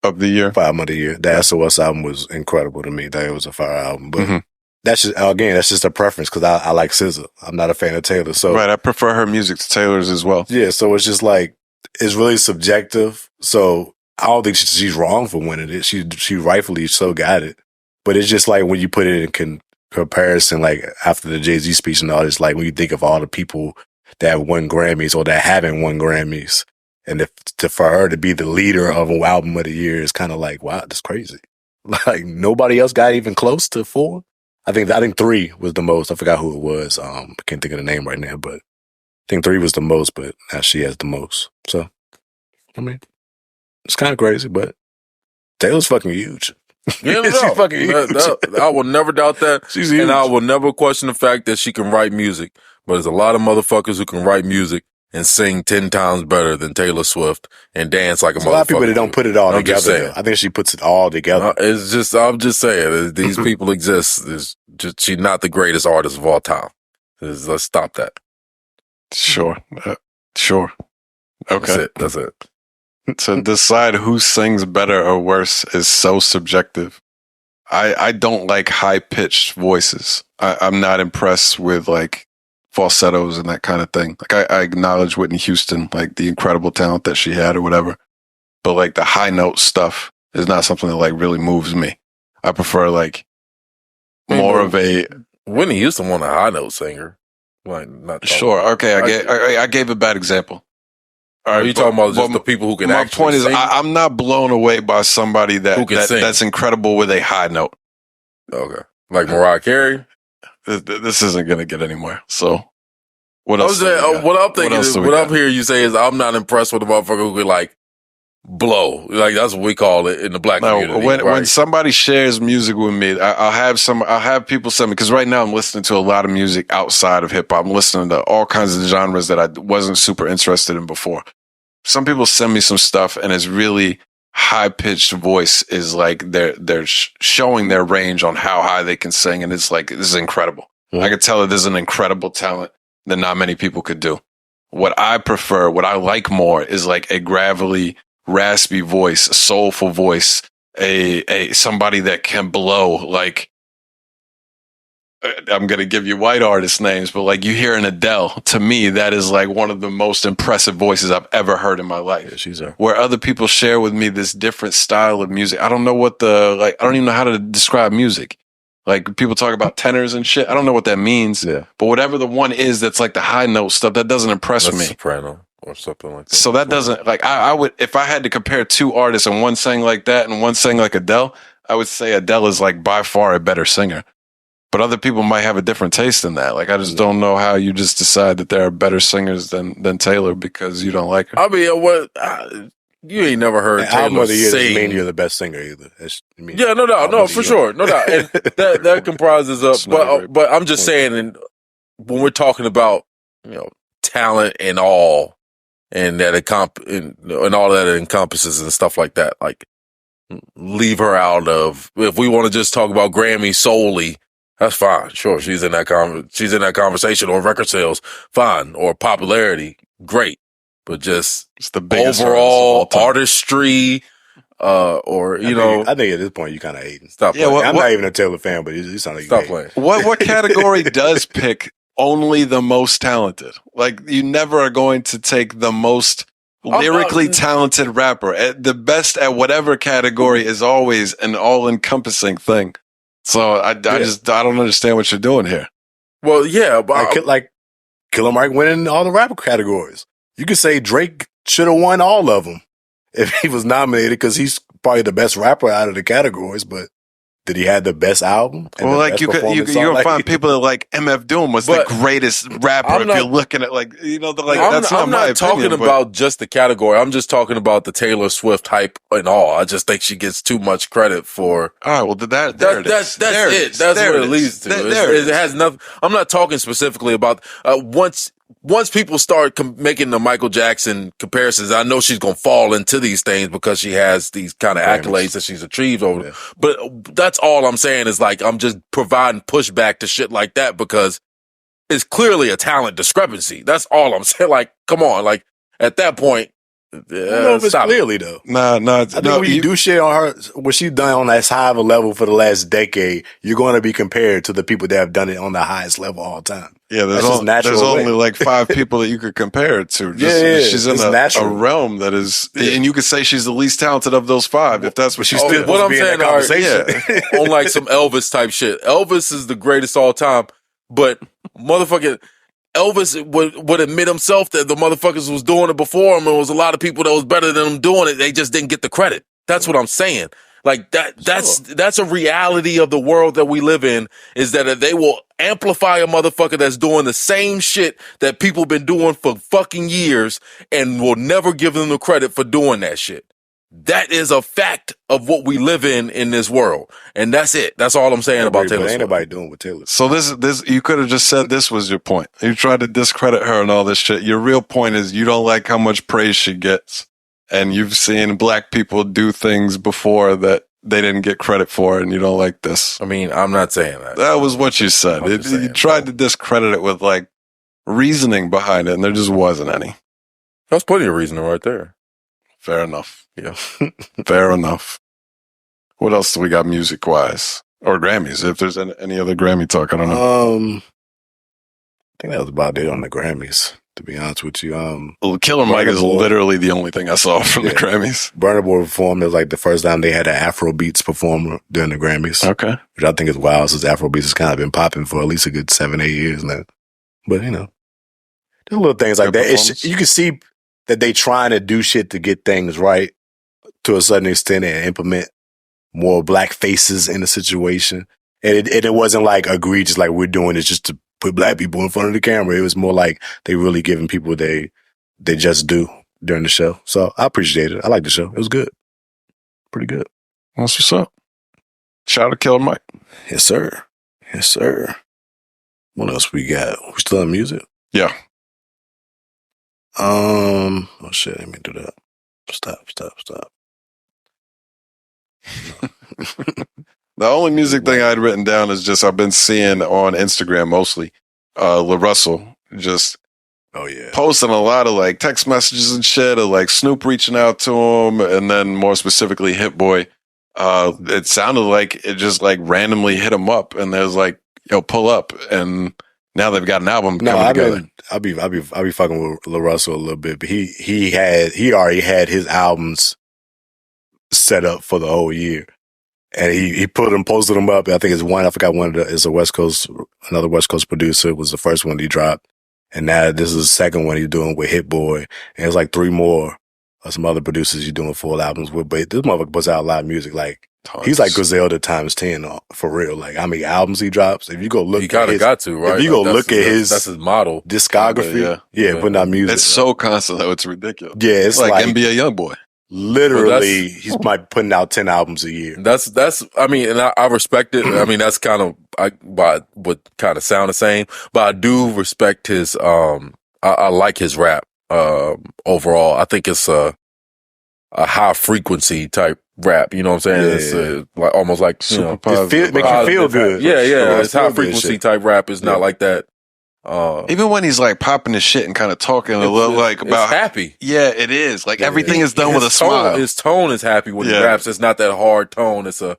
of the year. For album of the year. The SOS album was incredible to me. That was a fire album, but. That's just a preference because I like SZA. I'm not a fan of Taylor. So right, I prefer her music to Taylor's as well. Yeah, so it's just like, it's really subjective. So I don't think she's wrong for winning it. She rightfully so got it. But it's just like when you put it in comparison, like after the Jay-Z speech and all this, like when you think of all the people that have won Grammys or that haven't won Grammys, and for her to be the leader of an album of the year is kind of like, wow, that's crazy. Like nobody else got even close to 4. I think 3 was the most. I forgot who it was. I can't think of the name right now, but I think 3 was the most, but now she has the most. So, I mean, it's kind of crazy, but Taylor's fucking huge. Yeah, she's fucking huge. I will never doubt that. She's huge. And I will never question the fact that she can write music. But there's a lot of motherfuckers who can write music and sing 10 times better than Taylor Swift and dance like a motherfucker. A lot of people that don't put it all together. I think she puts it all together. I'm just saying, these people exist. She's not the greatest artist of all time. Let's stop that. Sure. Okay. That's it. To decide who sings better or worse is so subjective. I don't like high-pitched voices. I'm not impressed with, like, falsettos and that kind of thing. Like I acknowledge Whitney Houston, like the incredible talent that she had or whatever. But like the high note stuff is not something that like really moves me. I prefer like more of a Whitney Houston was a high note singer. Like not sure. Okay, I gave a bad example. All right, are you talking about just the people who can actually sing? My point is I'm not blown away by somebody that's incredible with a high note. Okay. Like Mariah Carey? This isn't going to get anywhere. So, what else? What I'm thinking is, what I'm hearing you say is, I'm not impressed with the motherfucker who could like blow. Like that's what we call it in the black community. When somebody shares music with me, I'll have people send me, because right now I'm listening to a lot of music outside of hip hop. I'm listening to all kinds of genres that I wasn't super interested in before. Some people send me some stuff, and it's really high-pitched voice is like they're showing their range on how high they can sing, and it's like, this is incredible. I could tell that there's an incredible talent that not many people could do. What I prefer, what I like more is like a gravelly, raspy voice, a soulful voice, a somebody that can blow. Like, I'm going to give you white artist names, but like you hear an Adele, to me, that is like one of the most impressive voices I've ever heard in my life. Yeah, she's there. Where other people share with me this different style of music. I don't know what I don't even know how to describe music. Like people talk about tenors and shit. I don't know what that means. Yeah. But whatever the one is that's like the high note stuff, that doesn't impress me. Soprano or something like that. So that doesn't, like, I would, if I had to compare two artists and one sang like that and one sang like Adele, I would say Adele is like by far a better singer. But other people might have a different taste in that. Like, I just don't know how you just decide that there are better singers than Taylor because you don't like her. I mean, you ain't never heard Taylor sing. Mean you're the best singer either. Yeah, no doubt, no, for sure, no doubt. And that comprises of. But I'm just saying, and when we're talking about talent and all, and that and all that it encompasses and stuff like that, like leave her out of. If we want to just talk about Grammy solely, that's fine. Sure, she's in that conversation, or record sales, fine, or popularity, great. But just it's the biggest overall artistry, or I think at this point you kind of hating. Stop. Yeah, I'm not even a Taylor fan, but you sound like stop playing. What category does pick only the most talented? Like you never are going to take the most lyrically talented rapper. The best at whatever category is always an all-encompassing thing. So I don't understand what you're doing here. Well, yeah, but like Killer Mike winning all the rapper categories. You could say Drake should have won all of them if he was nominated because he's probably the best rapper out of the categories. But did he have the best album? Well, like you're gonna find people that like MF Doom was the greatest rapper. If you're looking at I'm not talking about just the category. I'm just talking about the Taylor Swift hype and all. I just think she gets too much credit for. All right, well that's it. That's what it leads to. It has nothing. I'm not talking specifically about once people start making the Michael Jackson comparisons, I know she's going to fall into these things because she has these kind of accolades that she's achieved over. Yeah. But that's all I'm saying is like, I'm just providing pushback to shit like that because it's clearly a talent discrepancy. That's all I'm saying. Like, come on. Like at that point, I don't know if it's clearly though. Nah. I think when you do shit on her, what she's done on that high of a level for the last decade, you're going to be compared to the people that have done it on the highest level all the time. Yeah, there's only like 5 people that you could compare it to. She's in a realm that is, and you could say she's the least talented of those 5 if that's what she's still. What I'm saying, on like some Elvis type shit. Elvis is the greatest all time, but motherfucking Elvis would admit himself that the motherfuckers was doing it before him, and there was a lot of people that was better than him doing it. They just didn't get the credit. That's what I'm saying. Like that's a reality of the world that we live in, is that they will amplify a motherfucker that's doing the same shit that people been doing for fucking years and will never give them the credit for doing that shit. That is a fact of what we live in this world. And that's it. That's all I'm saying about Taylor Swift. Ain't nobody doing with Taylor. So this, you could have just said this was your point. You tried to discredit her and all this shit. Your real point is you don't like how much praise she gets. And you've seen black people do things before that they didn't get credit for, and you don't like this. I mean, I'm not saying that. That was what you said. You tried to discredit it with like reasoning behind it, and there just wasn't any. That's plenty of reasoning right there. Fair enough. Yeah. Fair enough. What else do we got music wise? Or Grammys, if there's any other Grammy talk, I don't know. I think that was about it on the Grammys, to be honest with you. Killer Mike is literally the only thing I saw from the Grammys. Burna Boy performed. It was like the first time they had an Afrobeats performer during the Grammys. Okay. Which I think is wild, since Afrobeats has kind of been popping for at least a good 7-8 years now. But, there's little things like that. You can see that they trying to do shit to get things right to a certain extent and implement more black faces in the situation. And it wasn't like egregious, like we're doing this just to put black people in front of the camera. It was more like they really giving people they just do during the show. So I appreciate it. I like the show. It was good. Pretty good. That's what's up. Shout out to Killer Mike. Yes, sir. Yes, sir. What else we got? We still have music? Yeah. Oh shit, let me do that. Stop. The only music thing I had written down is just I've been seeing on Instagram mostly LaRussell just Oh yeah, posting a lot of like text messages and shit, of like Snoop reaching out to him, and then more specifically Hit Boy. It sounded like it just like randomly hit him up, and there's like, yo, pull up, and now they've got an album coming together. I'll be fucking with LaRussell a little bit, but he already had his albums set up for the whole year. And he posted them up. I think it's one. I forgot one. It's another West Coast producer. It was the first one he dropped, and now this is the second one he's doing with Hit Boy. And it's like 3 more of some other producers he's doing full albums with. But this motherfucker puts out a lot of music. Like he's like Griselda times 10 for real. Like how many albums he drops? If you go look, he kind of got to, right. If you go look at that's his model discography. Yeah, putting out music. It's so constant though. It's ridiculous. Yeah, it's like NBA YoungBoy. Literally, he's might putting out 10 albums a year. That's. I mean, and I respect it. I mean, that's kind of would kind of sound the same, but I do respect his. I like his rap. Overall, I think it's a high frequency type rap. You know what I'm saying? Yeah. It's like almost like super positive. Makes you feel good. Yeah. It's high frequency type rap. It's not like that. Even when he's like popping his shit and kind of talking a little like about happy. Yeah, it is. Like everything is done with a smile. His tone is happy when he raps. It's not that hard tone. It's a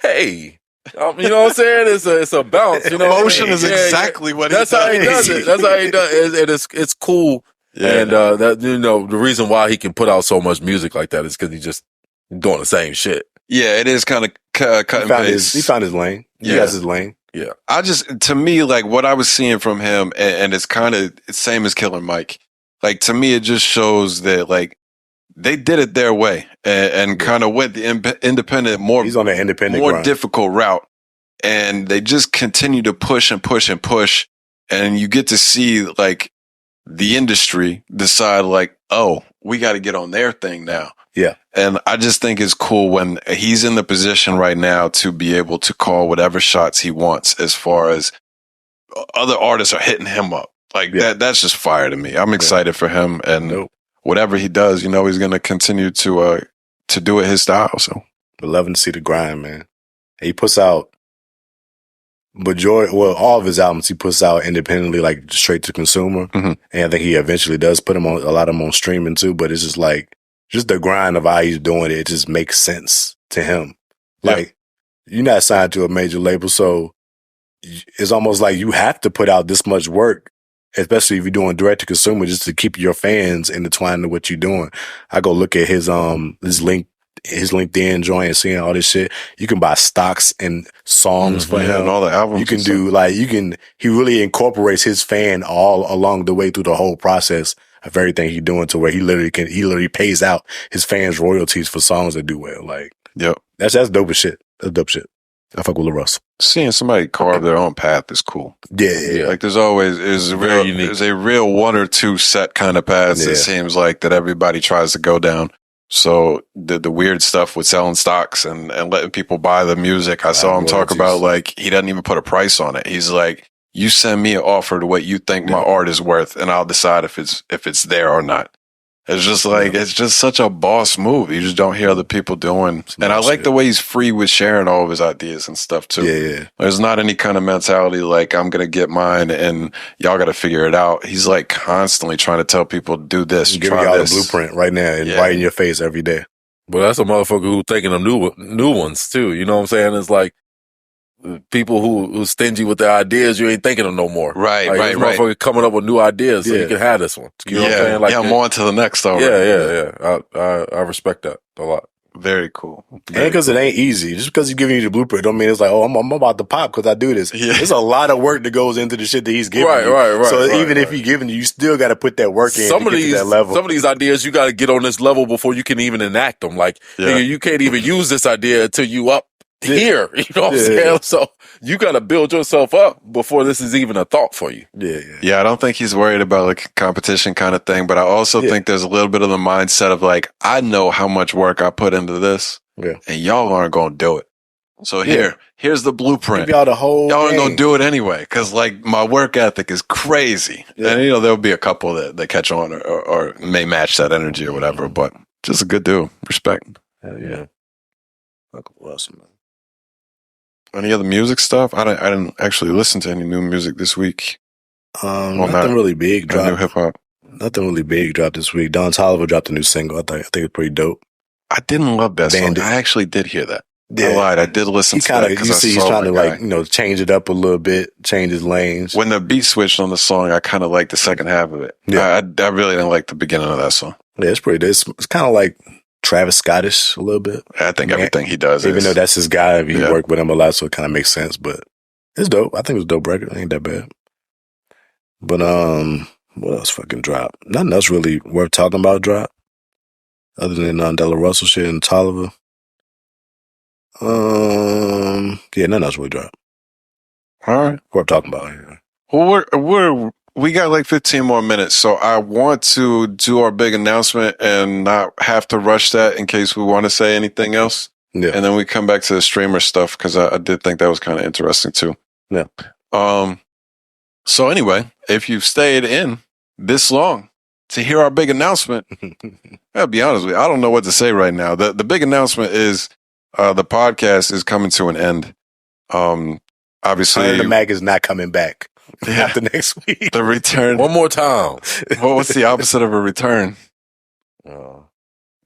hey. You know what I'm saying? It's a bounce. You know, emotion is exactly what. That's how he does it. That's how he does it. It's cool. Yeah. And that the reason why he can put out so much music like that is because he's just doing the same shit. Yeah, it is kind of cut and paste. He found his lane. He has his lane. Yeah. To me, like what I was seeing from him, and it's kind of the same as Killer Mike. Like to me, it just shows that like they did it their way and kind of went the independent, he's on the independent, more difficult route, and they just continue to push and push and push, and you get to see like the industry decide like, oh, we got to get on their thing now. Yeah. And I just think it's cool when he's in the position right now to be able to call whatever shots he wants as far as other artists are hitting him up. Like that's just fire to me. I'm excited for him, and whatever he does, he's going to continue to do it his style. So we're loving to see the grind, man. He puts out all of his albums he puts out independently, like straight to consumer. Mm-hmm. And I think he eventually does put them on, a lot of them on streaming too, but it's just like, just the grind of how he's doing it just makes sense to him. Like, you're not signed to a major label, so it's almost like you have to put out this much work, especially if you're doing direct to consumer, just to keep your fans intertwined with what you're doing. I go look at his LinkedIn joint and seeing all this shit. You can buy stocks and songs for him and all the albums. You can do he really incorporates his fan all along the way through the whole process of everything he's doing, to where he literally pays out his fans royalties for songs that do well. Like, that's dope as shit. That's dope shit. I fuck with LaRussell. Seeing somebody carve their own path is cool. Yeah. Like there's a real one or two set kind of paths. It seems like that everybody tries to go down. So the weird stuff with selling stocks and letting people buy the music. I saw him talk about like he doesn't even put a price on it. He's like, you send me an offer to what you think my art is worth, and I'll decide if it's there or not. It's just like it's just such a boss move. You just don't hear other people doing. And I like the way he's free with sharing all of his ideas and stuff too. Yeah. There's not any kind of mentality like I'm gonna get mine and y'all gotta figure it out. He's like constantly trying to tell people do this, giving y'all the blueprint right now and right in your face every day. But that's a motherfucker who's thinking of new ones too. You know what I'm saying? It's like people who stingy with their ideas, you ain't thinking of no more. Right. Motherfucker coming up with new ideas so you can have this one. You know what I'm saying? Like, I'm on to the next though. Yeah. I respect that a lot. Very cool. And because it ain't easy. Just because he's giving you the blueprint don't mean it's like, oh, I'm about to pop because I do this. Yeah. There's a lot of work that goes into the shit that he's giving you. Right. So even if he's giving you still got to put that work in to get to that level. Some of these ideas, you got to get on this level before you can even enact them. Like, nigga, you can't even use this idea until you up here. You know what I'm saying? So you got to build yourself up before this is even a thought for you. Yeah, I don't think he's worried about like a competition kind of thing, but I also think there's a little bit of the mindset of like, I know how much work I put into this. Yeah. And y'all aren't going to do it. So here's the blueprint. Give y'all the whole y'all aren't going to do it anyway. Cause like my work ethic is crazy. Yeah. And there'll be a couple that catch on or may match that energy or whatever, but just a good dude. Respect. Hell yeah. Fuck awesome, man. Any other music stuff? I didn't actually listen to any new music this week. Nothing really big dropped. New hip hop. Nothing really big dropped this week. Don Toliver dropped a new single. I think it's pretty dope. I didn't love that Bandit. song. I actually did hear that. Yeah. I lied. I did listen to that because he's trying to change it up a little bit, change his lanes. When the beat switched on the song, I kind of liked the second half of it. Yeah. I really didn't like the beginning of that song. Yeah, it's pretty. It's kind of like Travis Scottish a little bit. I think everything he does even though that's his guy, he worked with him a lot, so it kind of makes sense. But it's dope. I think it was a dope record. It ain't that bad. But what else fucking dropped? Nothing else really worth talking about dropped, other than LaRussell shit and Toliver. Nothing else really dropped. All right, worth talking about here. Well, we got like 15 more minutes, so I want to do our big announcement and not have to rush that in case we want to say anything else. Yeah, and then we come back to the streamer stuff because I did think that was kind of interesting too. Yeah. So anyway, if you've stayed in this long to hear our big announcement, I'll be honest with you, I don't know what to say right now. The big announcement is the podcast is coming to an end. Obviously, the Mac is not coming back after next week. The return. One more time. What's the opposite of a return?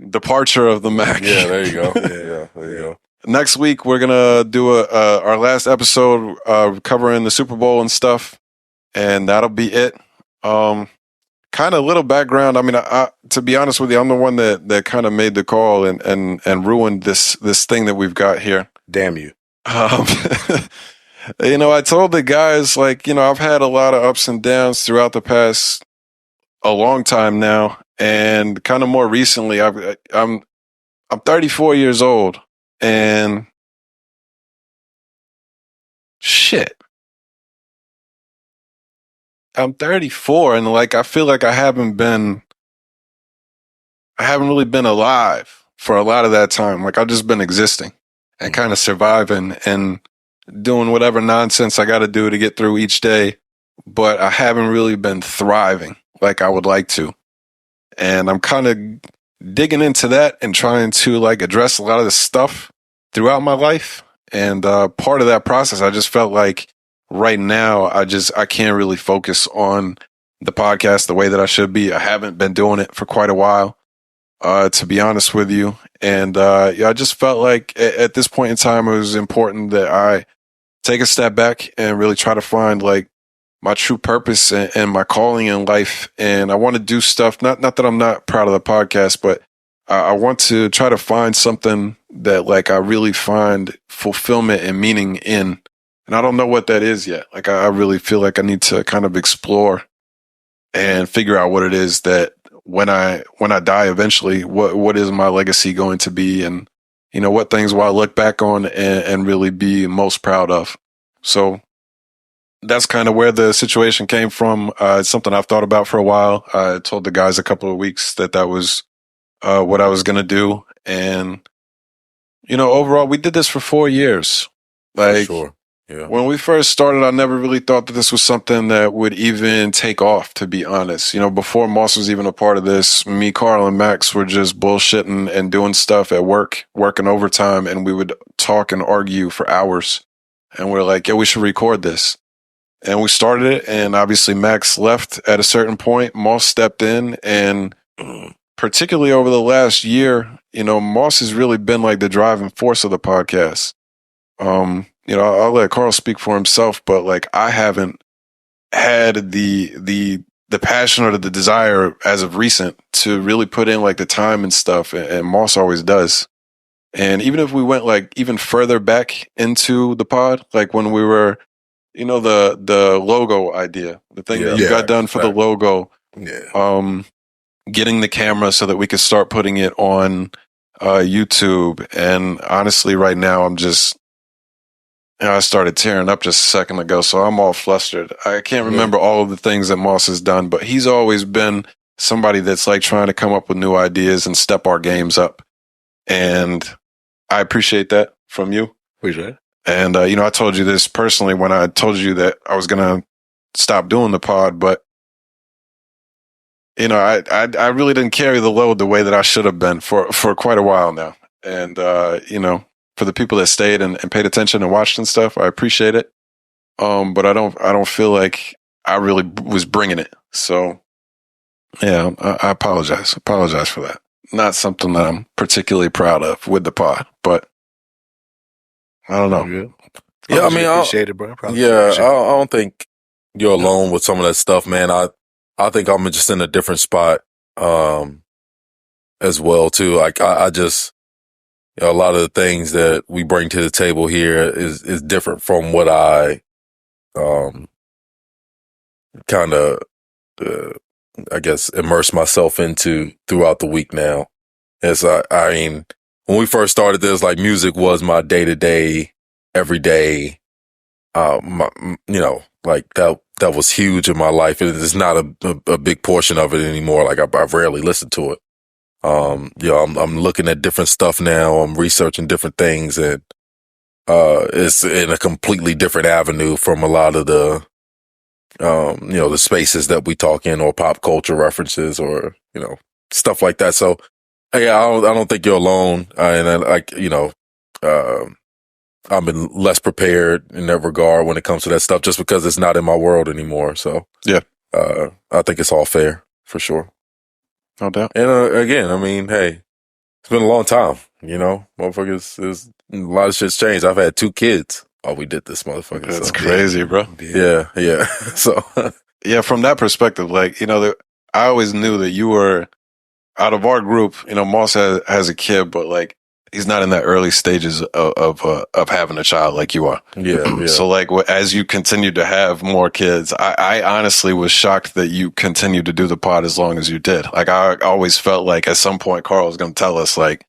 Departure of the Mac. Yeah, there you go. Yeah, there you go. Next week, we're going to do our last episode covering the Super Bowl and stuff. And that'll be it. Kind of a little background. I mean, to be honest with you, I'm the one that kind of made the call and ruined this thing that we've got here. Damn you. I told the guys, I've had a lot of ups and downs throughout the past a long time now. And kind of more recently, I'm 34 years old and shit. I'm 34 and I feel like I haven't really been alive for a lot of that time. I've just been existing and kind of surviving and doing whatever nonsense I got to do to get through each day. But I haven't really been thriving like I would like to. And I'm kind of digging into that and trying to address a lot of the stuff throughout my life. And part of that process, I just felt like right now, I can't really focus on the podcast the way that I should be. I haven't been doing it for quite a while, to be honest with you. And I just felt like at this point in time, it was important that I take a step back and really try to find my true purpose and my calling in life. And I want to do stuff, not that I'm not proud of the podcast, but I want to try to find something that I really find fulfillment and meaning in. And I don't know what that is yet. I really feel like I need to kind of explore and figure out what it is that when I die eventually, what is my legacy going to be? And, what things will I look back on and really be most proud of? So that's kind of where the situation came from. It's something I've thought about for a while. I told the guys a couple of weeks that was what I was going to do. And, overall, we did this for 4 years. Sure. Yeah. When we first started, I never really thought that this was something that would even take off, to be honest. Before Moss was even a part of this, me, Carl, and Max were just bullshitting and doing stuff at work, working overtime, and we would talk and argue for hours. And we're like, yeah, we should record this. And we started it, and obviously Max left at a certain point. Moss stepped in, and particularly over the last year, Moss has really been the driving force of the podcast. I'll let Carl speak for himself, but I haven't had the passion or the desire as of recent to really put in the time and stuff. And Moss always does. And even if we went even further back into the pod, when we were, the logo idea, the thing that you got done for the logo, getting the camera so that we could start putting it on YouTube. And honestly, right now, I'm just, I started tearing up just a second ago, so I'm all flustered. I can't remember all of the things that Moss has done, but he's always been somebody that's trying to come up with new ideas and step our games up. And I appreciate that from you. Appreciate it. And, I told you this personally when I told you that I was going to stop doing the pod, but, I really didn't carry the load the way that I should have been for quite a while now. And, for the people that stayed and paid attention and watched and stuff, I appreciate it. But I don't feel like I really was bringing it. So, yeah, I apologize. Apologize for that. Not something that I'm particularly proud of with the pod, but I don't know. Yeah, I mean, appreciate it, bro. I don't think you're alone with some of that stuff, man. I think I'm just in a different spot, as well too. Like I just, a lot of the things that we bring to the table here is different from what I, kind of, I guess, immerse myself into throughout the week now. As I mean, when we first started this, like music was my day to day, every day. Like that was huge in my life. It is not a big portion of it anymore. Like I rarely listen to it. I'm looking at different stuff now. I'm researching different things, and it's in a completely different avenue from a lot of the, the spaces that we talk in, or pop culture references, or stuff like that. So, yeah, I don't think you're alone. I've been less prepared in that regard when it comes to that stuff, just because it's not in my world anymore. So, yeah, I think it's all fair for sure. No doubt. And again, I mean, hey, it's been a long time, motherfuckers, a lot of shit's changed. I've had 2 kids while we did this, motherfucker. That's crazy, bro. Yeah. So, yeah, from that perspective, like, I always knew that you were, out of our group, Moss has a kid, but like, he's not in that early stages of having a child like you are. Yeah. So like, as you continue to have more kids, I honestly was shocked that you continued to do the pod as long as you did. Like, I always felt like at some point Carl was going to tell us like,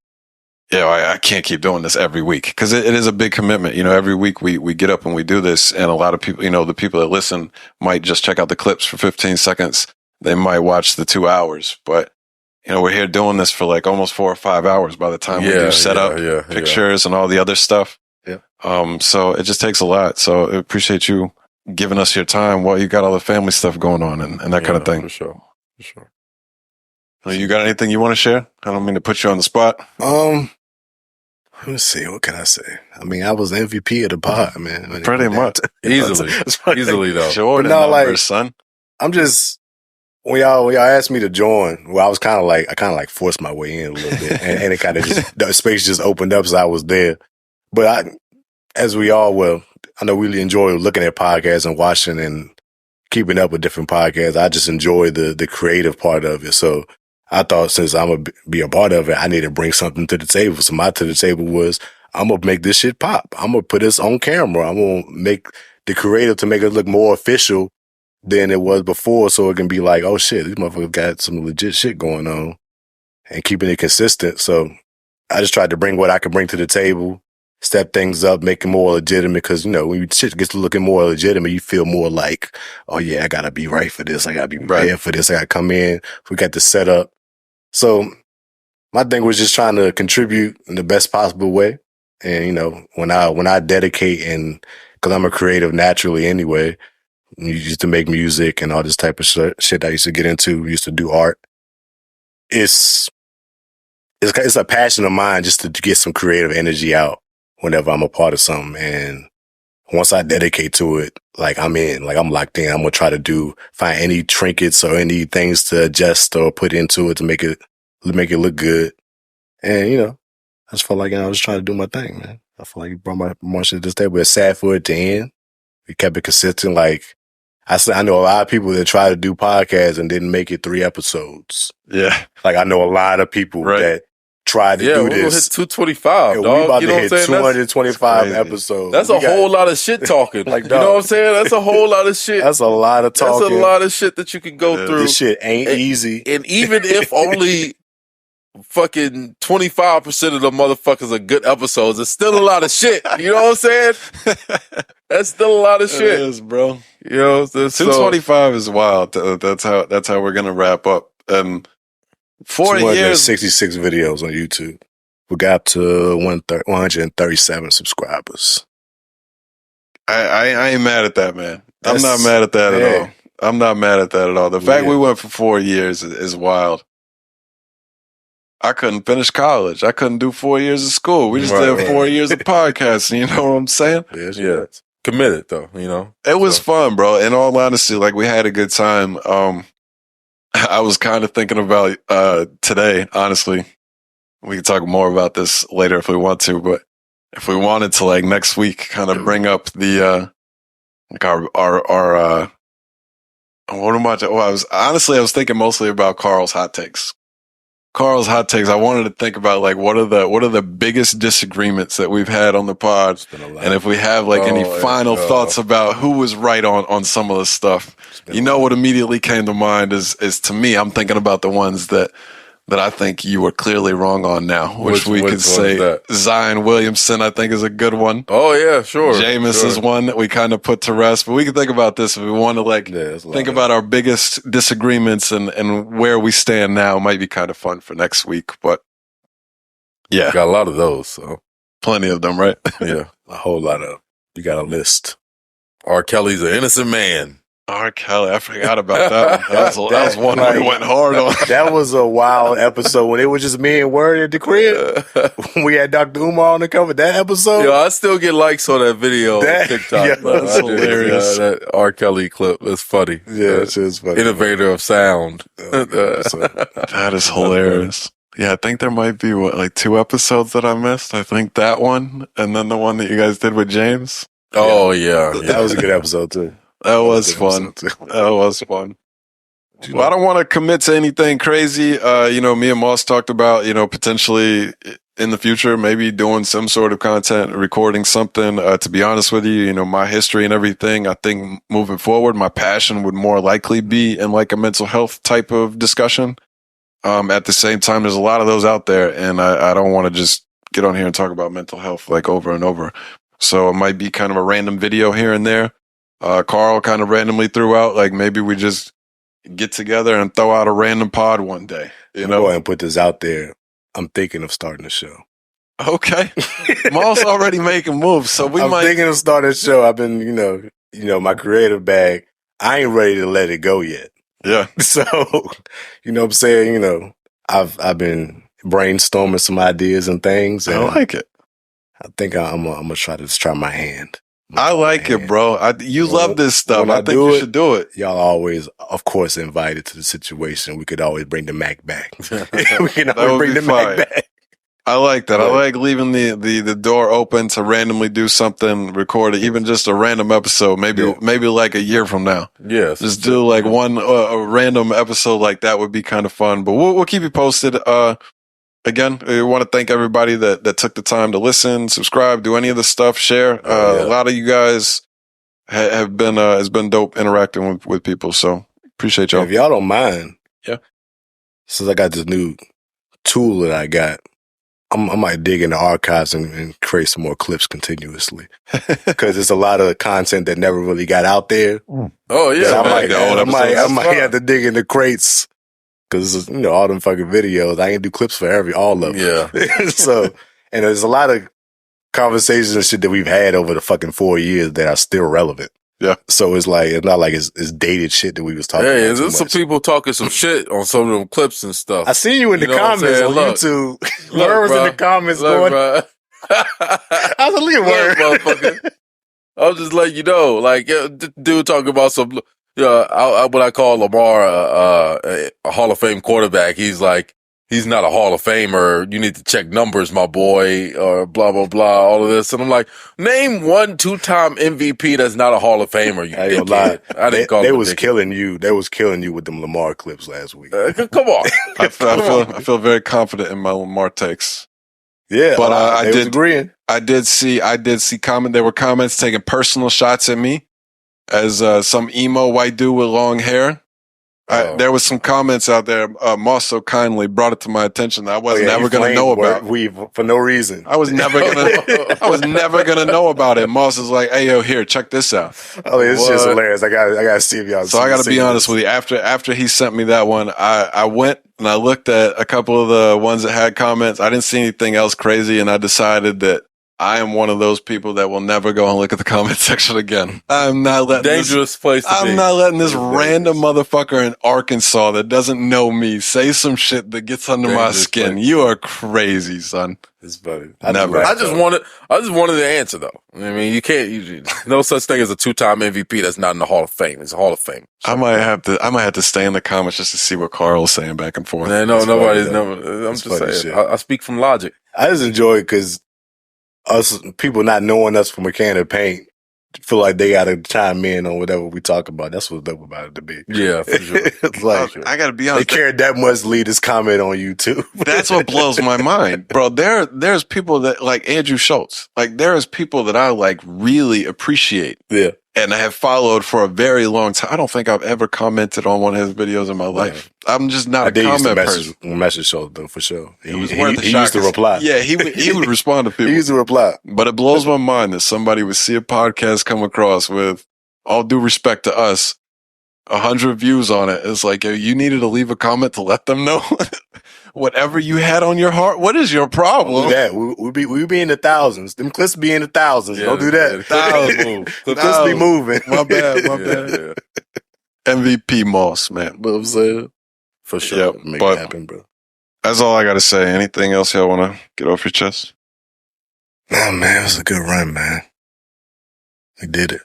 I can't keep doing this every week, because it is a big commitment. Every week we get up and we do this, and a lot of people, the people that listen might just check out the clips for 15 seconds. They might watch the 2 hours, but we're here doing this for like almost 4 or 5 hours by the time we do set up, pictures, and all the other stuff. Yeah. So it just takes a lot. So I appreciate you giving us your time while you got all the family stuff going on and that kind of thing. For sure. You got anything you want to share? I don't mean to put you on the spot. Let me see. What can I say? I mean, I was the MVP of the pod, man. Pretty much. Easily though. Jordan numbers, son. I'm just, when y'all asked me to join, well, I kind of like forced my way in a little bit, and it kind of just, the space just opened up, so I was there. But I know we really enjoy looking at podcasts and watching and keeping up with different podcasts. I just enjoy the creative part of it. So I thought, since I'm gonna be a part of it, I need to bring something to the table. So my to the table was, I'm gonna make this shit pop. I'm gonna put this on camera. I'm gonna make the creative to make it look more official than it was before, so it can be like, oh shit, these motherfuckers got some legit shit going on, and keeping it consistent. So I just tried to bring what I could bring to the table, step things up, make it more legitimate, because, when shit gets looking more legitimate, you feel more like, oh yeah, I gotta be right for this, I gotta be prepared for this, I gotta come in, we got the setup. So my thing was just trying to contribute in the best possible way. And, when I dedicate, and because I'm a creative naturally anyway, used to make music and all this type of shit I used to get into, used to do art. It's a passion of mine just to get some creative energy out whenever I'm a part of something. And once I dedicate to it, like, I'm in, like, I'm locked in. I'm going to try to find any trinkets or any things to adjust or put into it to make it look good. And, I just felt like I was trying to do my thing, man. I feel like you brought my shit to this table. It's sad for it to end. We kept it consistent. Like, I know a lot of people that try to do podcasts and didn't make it 3 episodes. Yeah. Like, I know a lot of people that tried to do this. Hit 225, dog. We about to hit 225 episodes. That's a whole lot of shit talking. Like, you know what I'm saying? That's a whole lot of shit. That's a lot of talking. That's a lot of shit that you can go through. This shit ain't easy. And even if only fucking 25% of the motherfuckers are good episodes, it's still a lot of shit. You know what I'm saying? That's still a lot of shit. It is, bro. 225 is wild. That's how we're gonna wrap up. 4 years, 66 videos on YouTube. We got to 137 subscribers. I ain't mad at that, man. I'm not mad at that at all. I'm not mad at that at all. The fact we went for 4 years is wild. I couldn't finish college. I couldn't do 4 years of school. We just did 4 years of podcasting. You know what I'm saying? Yeah. committed though, you know. It was fun, bro. In all honesty, like we had a good time. I was kind of thinking about today, honestly. We can talk more about this later if we want to, but if we wanted to, like next week, kind of bring up the like our what am I? I was thinking mostly about Carl's hot takes. I wanted to think about like what are the biggest disagreements that we've had on the pod, and if we have like any final thoughts about who was right on some of the stuff. You know what immediately came to mind is to me, I'm thinking about the ones that I think you were clearly wrong on now, which we could say Zion Williamson, I think, is a good one. Oh, yeah, sure. Jameis is one that we kind of put to rest, but we can think about this if we want to think about our biggest disagreements and where we stand now. It might be kind of fun for next week, but yeah. Got a lot of those, so. Plenty of them, right? Yeah, a whole lot of. You got a list. R. Kelly's an innocent man. R. Kelly, I forgot about that one. That was one we went hard on. That was a wild episode when it was just me and Word at the crib. We had Dr. Umar on the cover. That episode. Yo, I still get likes on that video on TikTok. Yeah, that's hilarious. That R. Kelly clip is funny. Yeah, it's just funny. Innovator of sound. That is hilarious. Yeah, I think there might be like 2 episodes that I missed. I think that one, and then the one that you guys did with James. Oh, yeah. That was a good episode, too. That was fun. That was fun. Well, I don't want to commit to anything crazy. Me and Moss talked about, potentially in the future, maybe doing some sort of content, recording something. To be honest with you, my history and everything, I think moving forward, my passion would more likely be in like a mental health type of discussion. At the same time, there's a lot of those out there, and I don't want to just get on here and talk about mental health like over and over. So it might be kind of a random video here and there. Carl kind of randomly threw out, like maybe we just get together and throw out a random pod one day. Go ahead and put this out there. I'm thinking of starting a show. Okay. Moss already making moves, so I'm thinking of starting a show. I've been, my creative bag. I ain't ready to let it go yet. Yeah. So, you know what I'm saying? I've been brainstorming some ideas and things. And I like it. I think I'm gonna try my hand. I like it, bro. You love this stuff. I think you should do it. Y'all always, of course, invited to the situation. We could always bring the Mac back. We can always bring the Mac back. I like that. I like leaving the door open to randomly do something, record it, even just a random episode, maybe like a year from now. Yes. Just do like one a random episode like that would be kind of fun. But we'll keep you posted. Again, we want to thank everybody that took the time to listen, subscribe, do any of the stuff, share. A lot of you guys have been it's been dope interacting with people. So appreciate y'all. If y'all don't mind, yeah. Since I got this new tool that I got, I might dig in the archives and create some more clips continuously because there's a lot of content that never really got out there. Oh yeah, I might have to dig in the crates because all them fucking videos. I ain't do clips for all of them. Yeah. So, and there's a lot of conversations and shit that we've had over the fucking 4 years that are still relevant. Yeah. So it's not like it's dated shit that we was talking about. Hey, there's some people talking some shit on some of them clips and stuff. I see you in the comments on YouTube. Word was in the comments going. I was like, look at Word. Motherfucker. I'll just let you know. Like, dude talking about some, what I call Lamar a Hall of Fame quarterback. He's like, he's not a Hall of Famer. You need to check numbers, my boy, or blah, blah, blah, all of this. And I'm like, name 1 2-time MVP that's not a Hall of Famer. You dickhead. I didn't call They was killing you. They was killing you with them Lamar clips last week. Come on. I feel very confident in my Lamar takes. Yeah. But I did agreeing. I did see there were comments taking personal shots at me as some emo white dude with long hair. There was some comments out there. Moss so kindly brought it to my attention that I was never going to know about. For no reason. I was never gonna know about it. Moss is like, "Hey, yo, here, check this out." Oh, it's just hilarious. I gotta see if y'all. So I gotta be honest with you. After he sent me that one, I went and I looked at a couple of the ones that had comments. I didn't see anything else crazy, and I decided that I am one of those people that will never go and look at the comment section again. I'm not letting dangerous place to be. I'm not letting this random motherfucker in Arkansas that doesn't know me say some shit that gets under my skin. You are crazy, son. It's funny. Never. I just wanted the answer though. I mean, you can't. No such thing as a 2-time MVP that's not in the Hall of Fame. It's a Hall of Fame. I might have to stay in the comments just to see what Carl's saying back and forth. Man, nobody's never. I'm just saying. I speak from logic. I just enjoy it because us people not knowing us from a can of paint feel like they got to chime in on whatever we talk about. That's what's dope about it to be. Yeah, for sure. It's like, I got to be honest. They cared that much to leave this comment on YouTube. That's what blows my mind, bro. There's people that like Andrew Schultz. Like there's people that I like really appreciate. Yeah. And I have followed for a very long time. I don't think I've ever commented on one of his videos in my life. I'm just not a comment person. Message show though, for sure. He used to reply. Yeah, he would respond to people. He used to reply. But it blows my mind that somebody would see a podcast come across with, all due respect to us, 100 views on it. It's like, yo, you needed to leave a comment to let them know whatever you had on your heart. What is your problem? Yeah, we be in the thousands. Them clips be in the thousands. Don't do that. Thousands. The clips be moving. My bad. Yeah. MVP Moss, man. You know what I'm saying? For sure. Yep, Make it happen, bro. That's all I got to say. Anything else y'all want to get off your chest? Oh, man, it was a good run, man. We did it.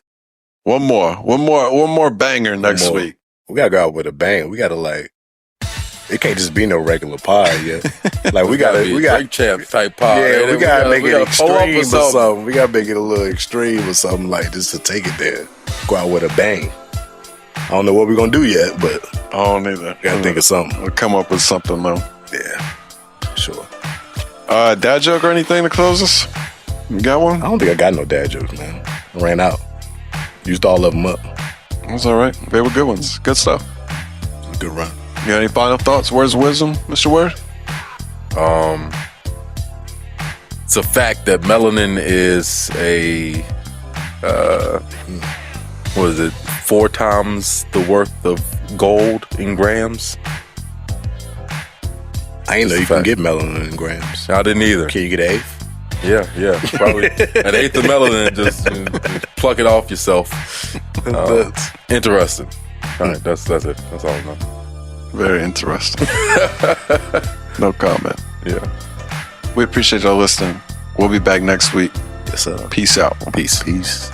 One more banger next week. We got to go out with a bang. We got to it can't just be no regular pod, yeah. Like we got Drink Champ type pod. Yeah, we gotta make it extreme or something. We gotta make it a little extreme or something like this to take it there. Go out with a bang. I don't know what we're gonna do yet, but I don't either. Gotta think of something. We'll come up with something though. Yeah, sure. Dad joke or anything to close us? You got one? I don't think I got no dad jokes, man. I ran out. Used all of them up. That's all right. They were good ones. Good stuff. It was a good run. You got any final thoughts? Words of wisdom, Mr. Word? It's a fact that melanin is a 4 times the worth of gold in grams. I ain't know you can get melanin in grams. I didn't either. Can you get an eighth? Yeah, probably an eighth of melanin. Just pluck it off yourself. Interesting. All right, that's it. That's all I know. Very interesting. No comment. Yeah. We appreciate y'all listening. We'll be back next week. Yes, sir. Peace out. Peace.